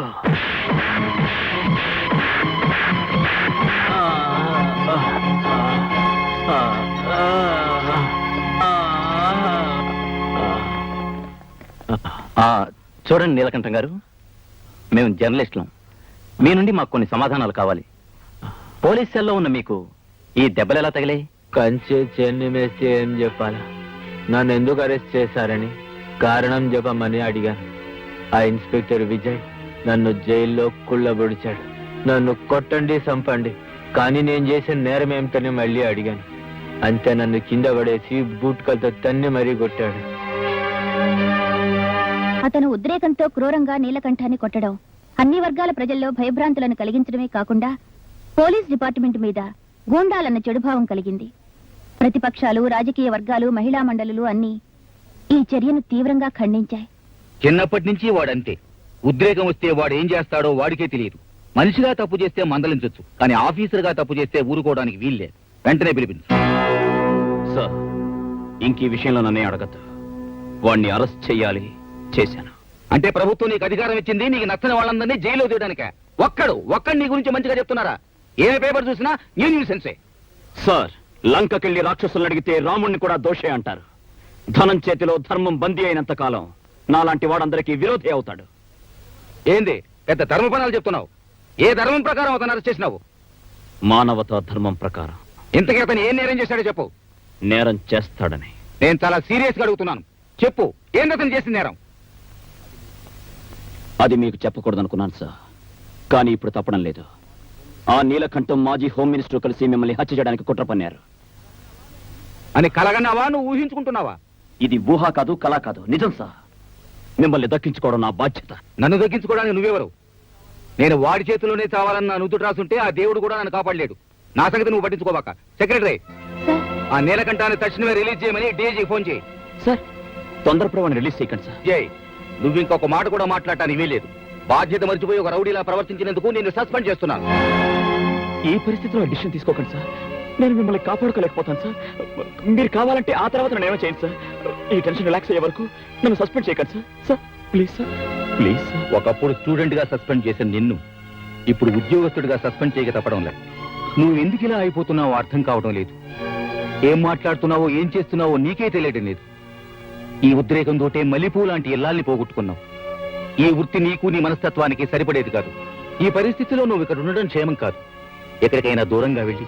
చూడండి నీలకంఠం గారు, మేము జర్నలిస్టులం. మీ నుండి మాకు కొన్ని సమాధానాలు కావాలి. పోలీస్ సెల్లో ఉన్న మీకు ఈ దెబ్బలు ఎలా తగిలాయి? కంచె చెన్ని మేస్తే ఏం చెప్పాలా? నన్ను ఎందుకు అరెస్ట్ చేశారని కారణం చెప్పమని అడిగాను. ఆ ఇన్స్పెక్టర్ విజయ్ నన్ను జైల్లో కుళ్ళబొడిచాడు. నన్ను కొట్టండి, చంపండి, కానీ నేను చేసిన నేరం ఏమిటని మళ్ళీ అడిగాను. అంతే, నన్ను కింద పడేసి బూట్కలతో తన్ని మరీ కొట్టాడు. అతను ఉద్రేకంతో క్రూరంగా నీలకంఠాన్ని కొట్టడం అన్ని వర్గాల ప్రజల్లో భయభ్రాంతులను కలిగించడమే కాకుండా పోలీస్ డిపార్ట్మెంట్ మీద గూండాలన్న చెడుభావం కలిగింది. ప్రతిపక్షాలు, రాజకీయ వర్గాలు, మహిళా మండలులు అన్నీ ఈ చర్యను తీవ్రంగా ఖండించాయి. చిన్నప్పటి నుంచి వాడంతే. ఉద్రేకం వస్తే వాడు ఏం చేస్తాడో వాడికే తెలియదు. మనిషిగా తప్పు చేస్తే మందలించొచ్చు, కానీ ఆఫీసర్గా తప్పు చేస్తే ఊరుకోవడానికి వీల్లేదు. వెంటనే పిలిపించు. సార్, ఇంక ఈ విషయంలో నన్నే అడగద్దు. వాణ్ణి అరెస్ట్ చెయ్యాలి, చేశాను. అంటే ప్రభుత్వం నీకు అధికారం ఇచ్చింది నీకు నచ్చని వాళ్ళందరినీ జైల్లో తీయడానికే. ఒక్కడు నీ గురించి మంచిగా చెప్తున్నారా? ఏ పేపర్ చూసినా న్యూస్ సెన్సే. సార్, లంకకెళ్లి రాక్షసులను అడిగితే రాముణ్ణి కూడా దోషే అంటారు. ధనం చేతిలో ధర్మం బందీ అయినంత కాలం నాలాంటి వాడందరికీ విరోధి అవుతాడు. ఏంది పెద్ద ధర్మపనాలు చెప్తున్నావు? ఏ ధర్మం ప్రకారం అతను అరెస్ట్ చేసినావు? మానవతా ధర్మం ప్రకారం. ఇంతకీ అతను ఏం నేరం చేశాడో చెప్పు. నేరం చేస్తాడని. నేను చాలా సీరియస్ గా అడుగుతున్నాను. చెప్పు, ఏంది అతను చేసిన నేరం? అది మీకు చెప్పకూడదనుకున్నాను సార్, కానీ ఇప్పుడు తప్పడం లేదు. ఆ నీలకంఠం మాజీ హోమ్ మినిస్టర్ కలిసి మిమ్మల్ని హత్య చేయడానికి కుట్ర పన్నారు. అని కలగన్నావా, నువ్వు ఊహించుకుంటున్నావా? ఇది ఊహ కాదు, కళ కాదు, నిజం సార్. మిమ్మల్ని దక్కించుకోవడం నా బాధ్యత. నన్ను దక్కించుకోవడానికి నువ్వెవరు? నేను వాడి చేతిలోనే చావాలన్న నుదుట రాసుంటే ఆ దేవుడు కూడా నన్ను కాపాడలేడు. నా సంగతి నువ్వు పట్టించుకోబాక. సెక్రటరీ, ఆ నీలకంఠాన్ని తక్షణమే రిలీజ్ చేయమని డీజీ ఫోన్ చేయి. సార్, తొందరప్రవాన్ని రిలీజ్ చేయకండి సార్. జై, నువ్వు ఇంకొక మాట కూడా మాట్లాడటానికి వీలేదు. బాధ్యత మర్చిపోయి ఒక రౌడీలా ప్రవర్తించినందుకు నేను సస్పెండ్ చేస్తున్నాను. ఈ పరిస్థితిలో డిసిషన్ తీసుకోకండి సార్. నేను మిమ్మల్ని కాపాడుకోలేకపోతాను సార్. మీరు కావాలంటే ఆ తర్వాత నన్ను ఏమో చేయండి సార్. ఈ టెన్షన్ రిలాక్స్ అయ్యే వరకు నన్ను సస్పెండ్ చేయకండి sir. Sir please sir, please sir. ఒకప్పుడు స్టూడెంట్ గా సస్పెండ్ చేసిన నిన్ను ఇప్పుడు ఉద్యోగస్తుడిగా సస్పెండ్ చేయక తప్పడం లేదు. నువ్వు ఎందుకు ఇలా అయిపోతున్నావో అర్థం కావడం లేదు. ఏం మాట్లాడుతున్నావో ఏం చేస్తున్నావో నీకే తెలియడం లేదు. ఈ ఉద్రేకంతోటే మల్లెపూ లాంటి ఇల్లాల్ని పోగొట్టుకున్నావు. ఈ వృత్తి నీకు నీ మనస్తత్వానికి సరిపడేది కాదు. ఈ పరిస్థితిలో నువ్వు ఇక్కడ ఉండడం క్షేమం కాదు. ఎక్కడికైనా దూరంగా వెళ్ళి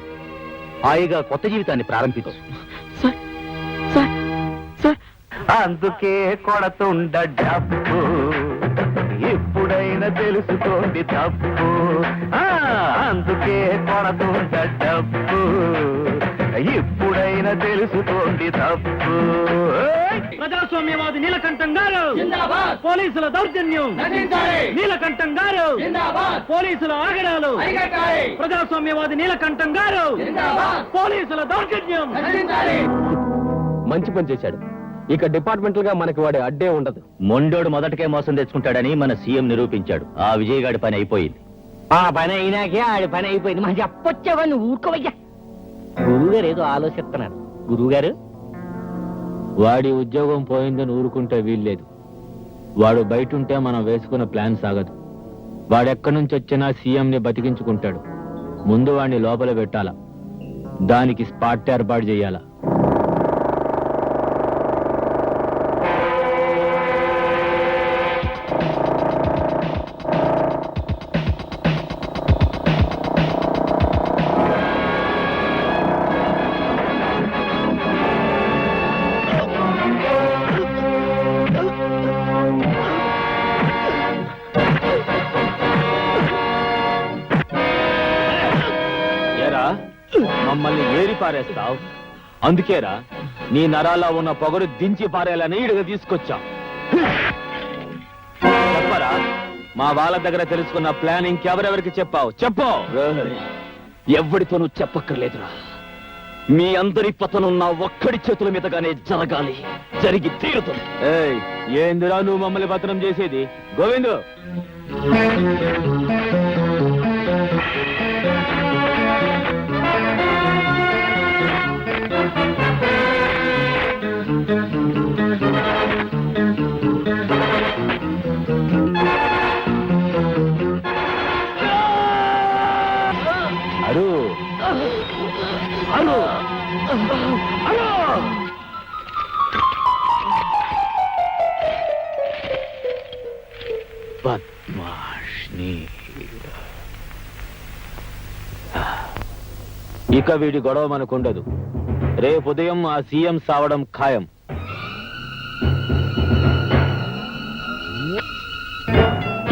హాయిగా కొత్త జీవితాన్ని ప్రారంభించు. Sir, sir, sir. అందుకే కొడతుండ డబ్బు, ఎప్పుడైనా తెలుసుకోండి తప్పు. అందుకే కొడతుండ డబ్బు, ఎప్పుడైనా తెలుసుకోండి తప్పు. ప్రజాస్వామ్యవాది నీలకంఠం గారు, పోలీసుల దౌర్జన్యం, నీలకంఠం గారు, పోలీసుల ఆగడాలు, ప్రజాస్వామ్యవాది నీలకంఠం గారు, పోలీసుల దౌర్జన్యం. మంచి పని చేశాడు. ఇక డిపార్ట్మెంటల్ గా మనకి వాడి అడ్డే ఉండదు. మొండోడు మొదటకే మోసం తెచ్చుకుంటాడని మన సీఎం నిరూపించాడు. ఆ విజయగాడి పని అయిపోయింది. ఆ పని అయినాకే ఆడి పని అయిపోయింది. మనం చెప్పొచ్చావా, నువ్వు ఊరుకోవయ్యా. గురువుగారు ఏదో ఆలోచిస్తున్నారు. గురువుగారు, వాడి ఉద్యోగం పోయిందని ఊరుకుంటే వీల్లేదు. వాడు బయట ఉంటే మనం వేసుకున్న ప్లాన్ సాగదు. వాడెక్కడి నుంచి వచ్చినా సీఎంని బతికించుకుంటాడు. ముందు వాడిని లోపల పెట్టాలా, దానికి స్పాట్ ఏర్పాటు చేయాలా. మమ్మల్ని ఏరి పారేస్తావు. అందుకేరా నీ నరాల్లో ఉన్న పొగరు దించి పారేయాలని ఇడుగా తీసుకొచ్చా. చెప్పరా, మా వాళ్ళ దగ్గర తెలుసుకున్న ప్లాన్ ఇంకెవరెవరికి చెప్పావు? చెప్పు. ఎవరితోనూ చెప్పక్కర్లేదురా. మీ అందరి పతనం నా ఒక్కడి చేతుల మీదగానే జరగాలి, జరిగి తీరుతుంది. ఏయ్, ఏందిరా నువ్వు మమ్మల్ని పతనం చేసేది? గోవిందు, అరు అరు అరు. బద్మాష్ని. ఇక వీడి గొడవ మనకుండదు. రేపు ఉదయం ఆ సీఎం సావడం ఖాయం.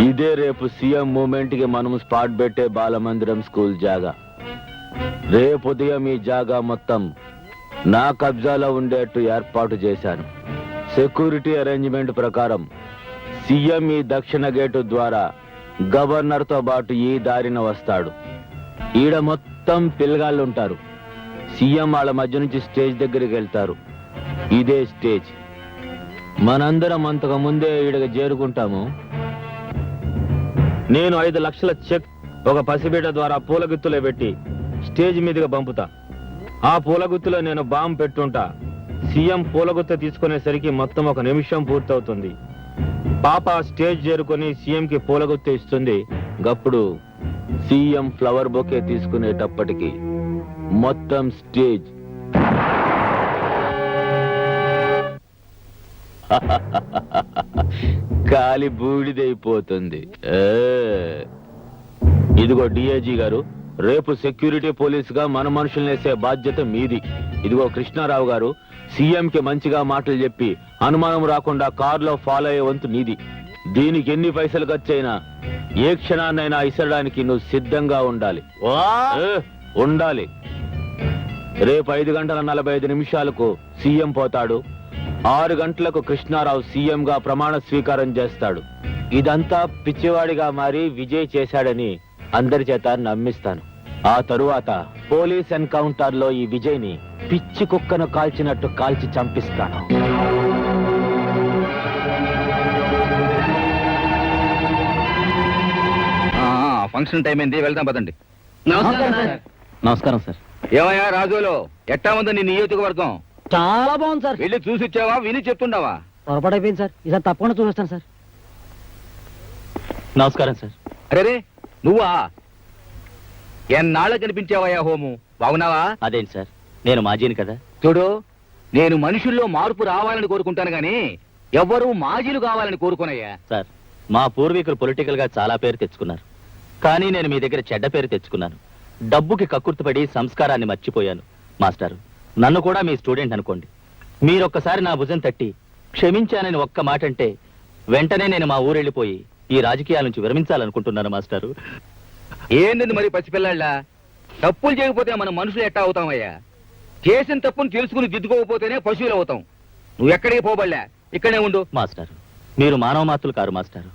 ఇదే రేపు సీఎం మూమెంట్ కి మనం స్పాట్ పెట్టే బాలమందిరం స్కూల్ జాగా. రేపు ఉదయం ఈ జాగా మొత్తం నా కబ్జాలో ఉండేట్టు ఏర్పాటు చేశాను. సెక్యూరిటీ అరేంజ్మెంట్ ప్రకారం సీఎం ఈ దక్షిణ గేటు ద్వారా గవర్నర్ తో పాటు ఈ దారిన వస్తాడు. ఈడ మొత్తం పిల్లగాళ్ళు ఉంటారు. సీఎం వాళ్ళ మధ్య నుంచి స్టేజ్ దగ్గరికి వెళ్తారు. ఇదే స్టేజ్. మనందరం అంతకు ముందే ఈడగా చేరుకుంటాము. నేను 5 లక్షల చెక్ ఒక పసిబిడ్డ ద్వారా పూలగుత్తులో పెట్టి స్టేజ్ మీదుగా పంపుతా. ఆ పూలగుత్తులో నేను బాంబు పెట్టుంటా. సీఎం పూలగుత్త తీసుకునేసరికి మొత్తం 1 నిమిషం పూర్తవుతుంది. పాప స్టేజ్ చేరుకొని సీఎం కి పూలగుత్త ఇస్తుంది. గప్పుడు సీఎం ఫ్లవర్ బొకే తీసుకునేటప్పటికి మొత్తం స్టేజ్ కాలి బూడిదైపోతుంది. ఇదిగో డిఐజీ గారు, రేపు సెక్యూరిటీ పోలీస్ గా మన మనుషుల్ని వేసే బాధ్యత మీది. ఇదిగో కృష్ణారావు గారు, సీఎం కి మంచిగా మాటలు చెప్పి అనుమానం రాకుండా కారులో ఫాలో అయ్యే వంతు నీది. దీనికి ఎన్ని పైసలు ఖర్చైనా ఏ క్షణాన్నైనా ఇసరడానికి నువ్వు సిద్ధంగా ఉండాలి. ఉండాలి. రేపు 5 గంటల 45 నిమిషాలకు సీఎం పోతాడు. 6 గంటలకు కృష్ణారావు సీఎం గా ప్రమాణ స్వీకారం చేస్తాడు. ఇదంతా పిచ్చివాడిగా మారి విజయ్ చేశాడని అందరి చేత నమ్మిస్తాను. ఆ తరువాత పోలీస్ ఎన్కౌంటర్ లో ఈ విజయ్ ని పిచ్చి కుక్కను కాల్చినట్టు కాల్చి చంపిస్తాను. ఫంక్షన్ టైం అయింది, వెళ్దాం పదండి. నమస్కారం సార్. ఏమయ్యా రాజులో, ఎట్టా ఉందో నీ నియోజకవర్గం? చాలా బాగుంది సార్. వెళ్ళి చూసి వచ్చావా, విని చెప్తుండవా? పొరపాటు అయిపోయింది సార్. ఈసారి తప్పకుండా చూపిస్తాను సార్. నమస్కారం సార్. అరే నువ్వా? ఎన్నాళ్ళ కనిపించావయ్యా హోము, బాగున్నావా? అదేంటి సార్, నేను మాజీని కదా. చూడు, నేను మనుషుల్లో మార్పు రావాలని కోరుకుంటాను గాని ఎవ్వరూ మాజీలు కావాలని కోరుకోనయ్యా. సార్, మా పూర్వీకులు పొలిటికల్ గా చాలా పేరు తెచ్చుకున్నారు. కానీ నేను మీ దగ్గర చెడ్డ పేరు తెచ్చుకున్నాను. డబ్బుకి కక్కుర్తిపడి సంస్కారాన్ని మర్చిపోయాను. మాస్టారు, నన్ను కూడా మీ స్టూడెంట్ అనుకోండి. మీరొక్కసారి నా భుజం తట్టి క్షమించానని ఒక్క మాట అంటే వెంటనే నేను మా ఊరెళ్ళిపోయి ఈ రాజకీయాల నుంచి విరమించాలనుకుంటున్నాను మాస్టారు. ఏంది మరి పసిపిల్లాళ్ళ? తప్పులు చేయకపోతే మనం మనుషులు ఎట్టా అవుతామయ్యా? చేసిన తప్పును తెలుసుకుని దిద్దుకోకపోతేనే పశువులు అవుతాం. నువ్వు ఎక్కడికి పోబడలే, ఇక్కడే ఉండు. మాస్టారు, మీరు మానవ మాతులు కారు మాస్టారు.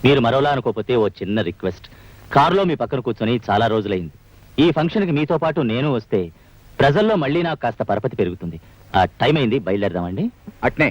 మీరు మరోలా అనుకోకపోతే ఓ చిన్న రిక్వెస్ట్. కారులో మీ పక్కన కూర్చొని చాలా రోజులైంది. ఈ ఫంక్షన్కి మీతో పాటు నేను వస్తే ప్రజల్లో మళ్ళీ నాకు కాస్త పరపతి పెరుగుతుంది. ఆ టైం అయింది, బయలుదేరదామండి. అట్నే.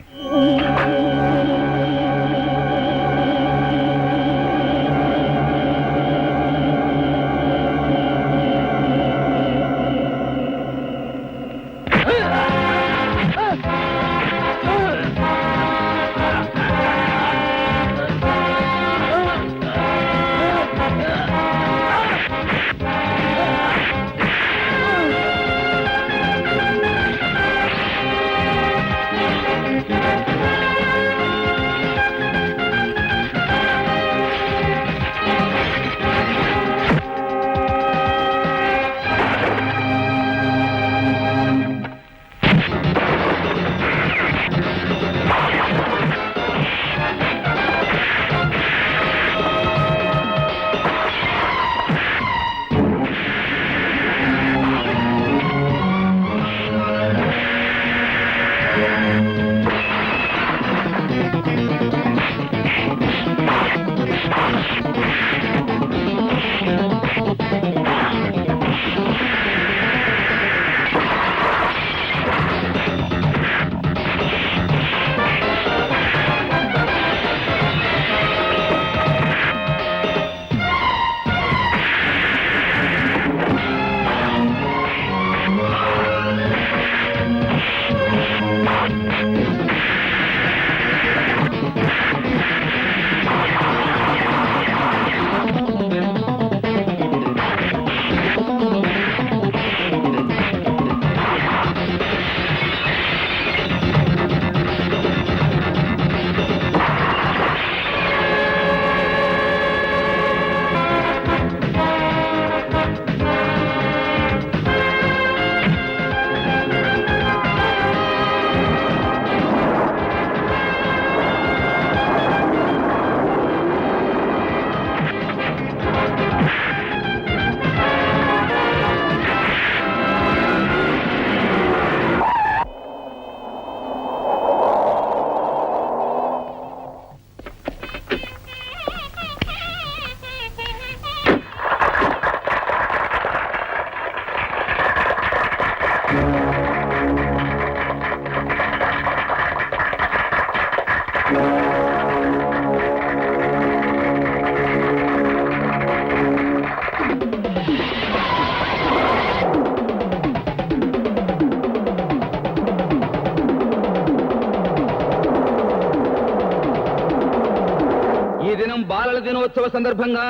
దినోత్సవ సందర్భంగా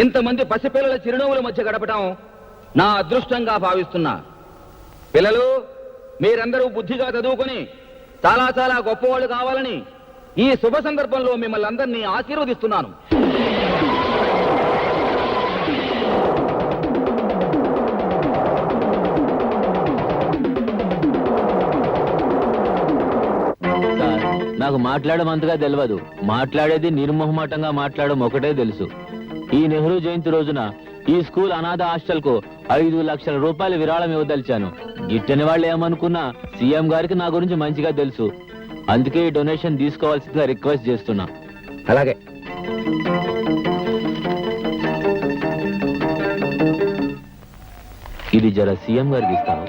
ఇంతమంది పసిపిల్లల చిరునవ్వుల మధ్య గడపడం నా అదృష్టంగా భావిస్తున్నా. పిల్లలు, మీరందరూ బుద్ధిగా చదువుకొని చాలా చాలా గొప్పవాళ్ళు కావాలని ఈ శుభ సందర్భంలో మిమ్మల్ని అందరినీ ఆశీర్వదిస్తున్నాను. నాకు మాట్లాడమంతగా తెలియదు. మాట్లాడేది నిర్మోహమాటంగా మాట్లాడడం ఒకటే తెలుసు. ఈ నెహ్రూ జయంతి రోజున ఈ స్కూల్ అనాథ హాస్టల్ కు 5 లక్షల రూపాయల విరాళం ఇవ్వదలిచాను. గిట్టని వాళ్ళు ఏమనుకున్నా సీఎం గారికి నా గురించి మంచిగా తెలుసు. అందుకే ఈ డొనేషన్ తీసుకోవాల్సిందిగా రిక్వెస్ట్ చేస్తున్నా. అలాగే. ఇది జర సీఎం గారికి ఇస్తాను.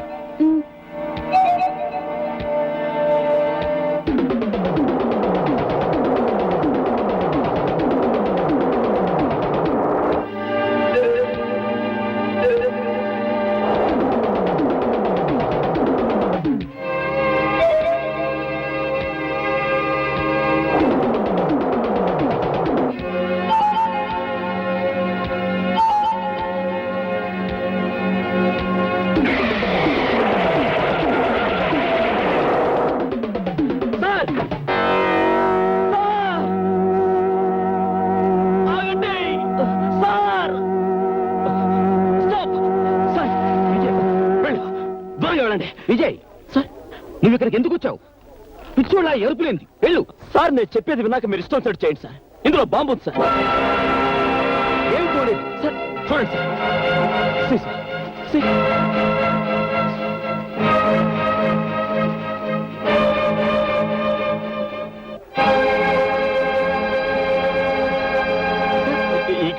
విజయ్, సార్ నువ్వు ఇక్కడికి ఎందుకు వచ్చావు? పిచ్చోళ్ళ ఎరుపులేంది? వెళ్ళు. సార్ నేను చెప్పేది విన్నాక మీరు ఇష్టం సెట్ చేయండి సార్. ఇందులో బాంబు ఉంది సార్. ఏం చూడలేదు సార్ చూడండి సార్. See, sir. See.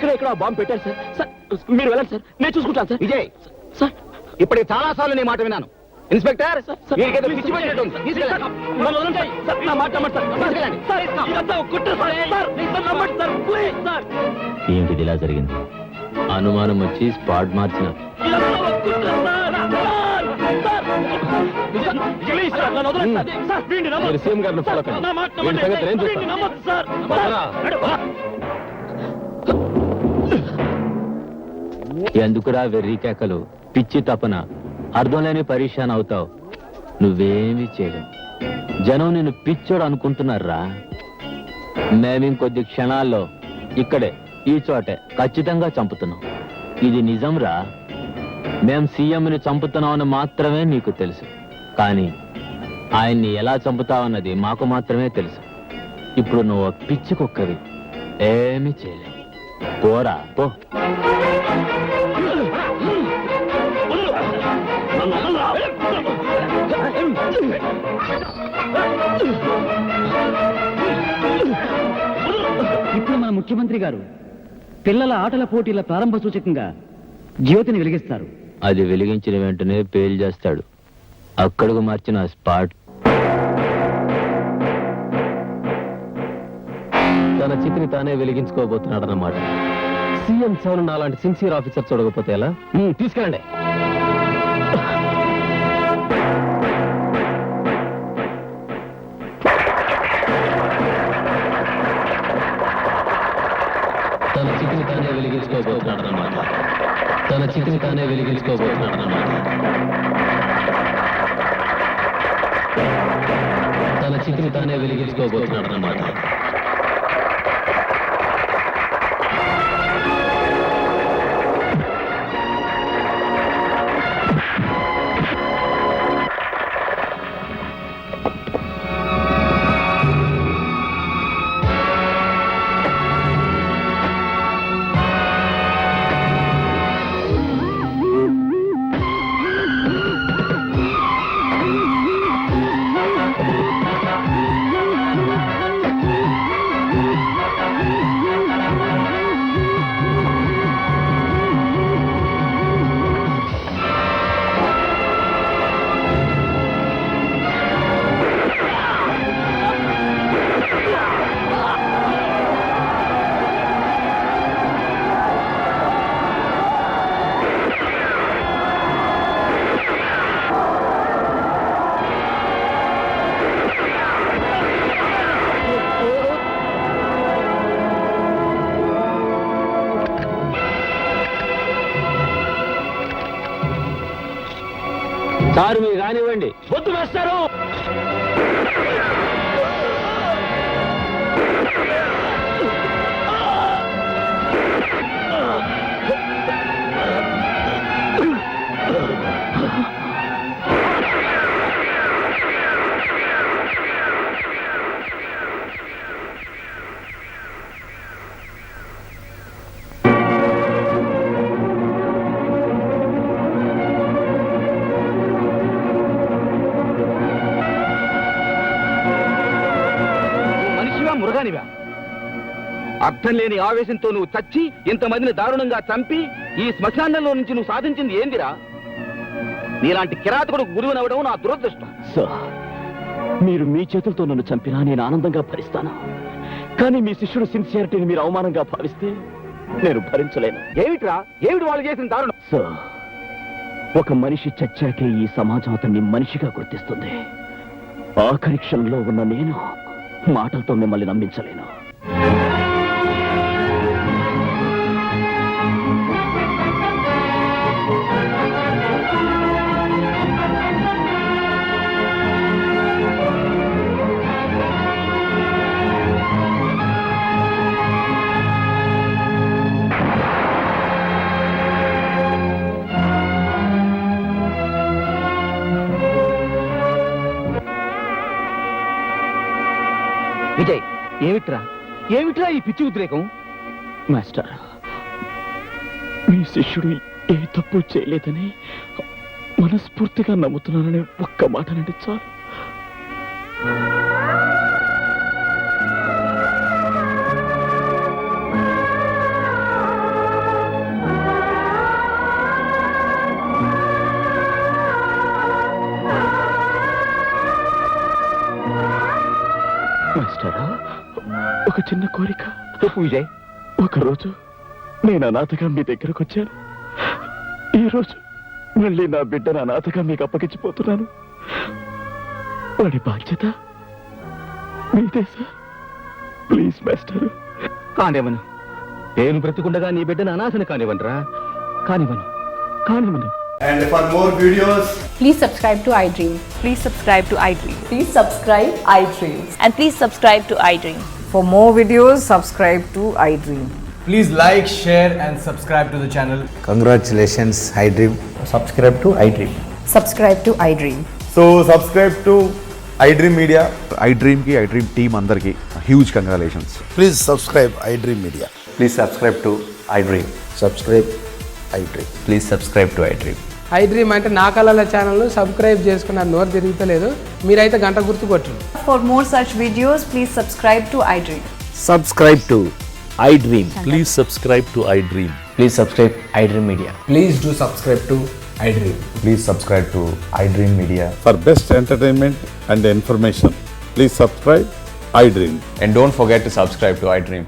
ఇక్కడ బాంబు పెట్టారు సార్. సార్ మీరు వెళ్ళండి సార్, నేను చూసుకుంటాను సార్. విజయ్, సార్ ఇప్పటికి చాలా సార్లు నీ మాట విన్నాను. ఇన్స్పెక్టర్, వీరికేదో పిచ్చి పట్టినట్టు ఉంది. తీసుకెళ్ళండి. నన్ను వదలండి సార్. నా మాట నమ్మండి సార్. తీసుకెళ్ళండి. సార్, ఇదంతా ఒక కుట్ర సార్. సార్, నన్ను నమ్మండి సార్. Please sir. ఏంటిది ఇలా జరిగింది? అనుమానం వచ్చి స్పాట్ మార్చిన. ఇదంతా ఒక కుట్ర sir. Sir, sir. Please sir, నన్ను వదలండి సార్. సార్, వీడిని నమ్మొద్దు. మీరు సీఎం గారిని ఫాలో కండి. నా మాట వీడి నమ్మండి. సంగతి నేను చూస్తాను. వీడిని నమ్మొద్దు సార్. వదరా. ఎందుకురా వెర్రి కేకలు, పిచ్చి తపన, అర్థం లేని పరీక్షాన్ అవుతావు. నువ్వేమీ చేయలేవు. జనం నిన్ను పిచ్చోడు అనుకుంటున్నారా? మేమింకొద్ది క్షణాల్లో ఇక్కడే ఈ చోటే ఖచ్చితంగా చంపుతున్నాం. ఇది నిజంరా. మేం సీఎంని చంపుతున్నామని మాత్రమే నీకు తెలుసు, కానీ ఆయన్ని ఎలా చంపుతావన్నది మాకు మాత్రమే తెలుసు. ఇప్పుడు నువ్వు పిచ్చి కుక్కవి, ఏమీ చేయలేవు. పోరా పో. ఇప్పుడు మన ముఖ్యమంత్రి గారు పిల్లల ఆటల పోటీల ప్రారంభ సూచకంగా జ్యోతిని వెలిగిస్తారు. అది వెలిగించిన వెంటనే పేల్ చేస్తాడు. అక్కడకు మార్చిన స్పాట్. తన చితిని తానే వెలిగించుకోబోతున్నాడు అన్నమాట. సీఎం సెవెన్ నాలాంటి సిన్సియర్ ఆఫీసర్ చూడకపోతే ఎలా? తీసుకెళ్ళండి. తన చితిని తానే వెలిగించుకోబోతున్నాడు అన్నమాట. తన చితిని తానే వెలిగించుకోబోతున్నాడు అన్నమాట. తన చితిని తానే వెలిగించుకోబోతున్నాడు అన్నమాట. సార్ మీరు కానివ్వండి. వద్దు వేస్తారు. మనిషివా మృగానివా? అర్థం లేని ఆవేశంతో నువ్వు చచ్చి ఇంతమందిని దారుణంగా చంపి ఈ శ్మశానంలో నుంచి నువ్వు సాధించింది ఏందిరా? నీలాంటి కిరాతకుడు గురువునవ్వడం నా దురదృష్టం. సార్, మీరు మీ చేతులతో నన్ను చంపినా నేను ఆనందంగా భరిస్తాను. కానీ మీ శిష్యుడు సిన్సియారిటీని మీరు అవమానంగా భావిస్తే నేను భరించలేను. ఏమిటి వాళ్ళు చేసిన దారుణం? సార్, ఒక మనిషి చచ్చాకే ఈ సమాజం అతన్ని మనిషిగా గుర్తిస్తుంది. ఆఖరి క్షణంలో ఉన్న నేను మాటలతో మిమ్మల్ని నమ్మించలేను. విజయ్, ఏమిట్రా ఈ పిచ్చి ఉద్రేకం? మాస్టర్, మీ శిష్యుడు ఏ తప్పు చేయలేదని మనస్ఫూర్తిగా నమ్ముతున్నానని ఒక్క మాట అంటే చాలు. మాస్టరా, ఒక చిన్న కోరిక. విజయ్, ఒకరోజు నేను అనాథగా మీ దగ్గరకు వచ్చాను. ఈరోజు మళ్ళీ నా బిడ్డను అనాథగా మీకు అప్పగించిపోతున్నాను. వాడి బాధ్యత మీదే సార్. Please master. కానివ్వను. నేను బ్రతికుండగా నీ బిడ్డను అనాశను కానివ్వనరా. కానివ్వను. And for more videos, Please subscribe to iDream. Please subscribe to iDream. Please subscribe iDream. And please subscribe to iDream. For more videos, subscribe to iDream. please like, share and subscribe to the channel. Congratulations, iDream. Subscribe to iDream. Subscribe to iDream. So subscribe to iDream Media. iDream ki iDream team andarki huge congratulations. Please subscribe iDream Media. Please subscribe to iDream. Subscribe iDream. Please subscribe to iDream. iDream అంటే నా కళల channel subscribe చేసుకున్న నోరు తిరుగుతలేదు. మీరైతే గంట గుర్తు కొట్టండి. For more such videos, please subscribe to iDream. Subscribe to iDream. Please subscribe to iDream. Please subscribe iDream Media. Please do subscribe to iDream. Please subscribe to iDream Media. For best entertainment and information, please subscribe iDream. And don't forget to subscribe to iDream.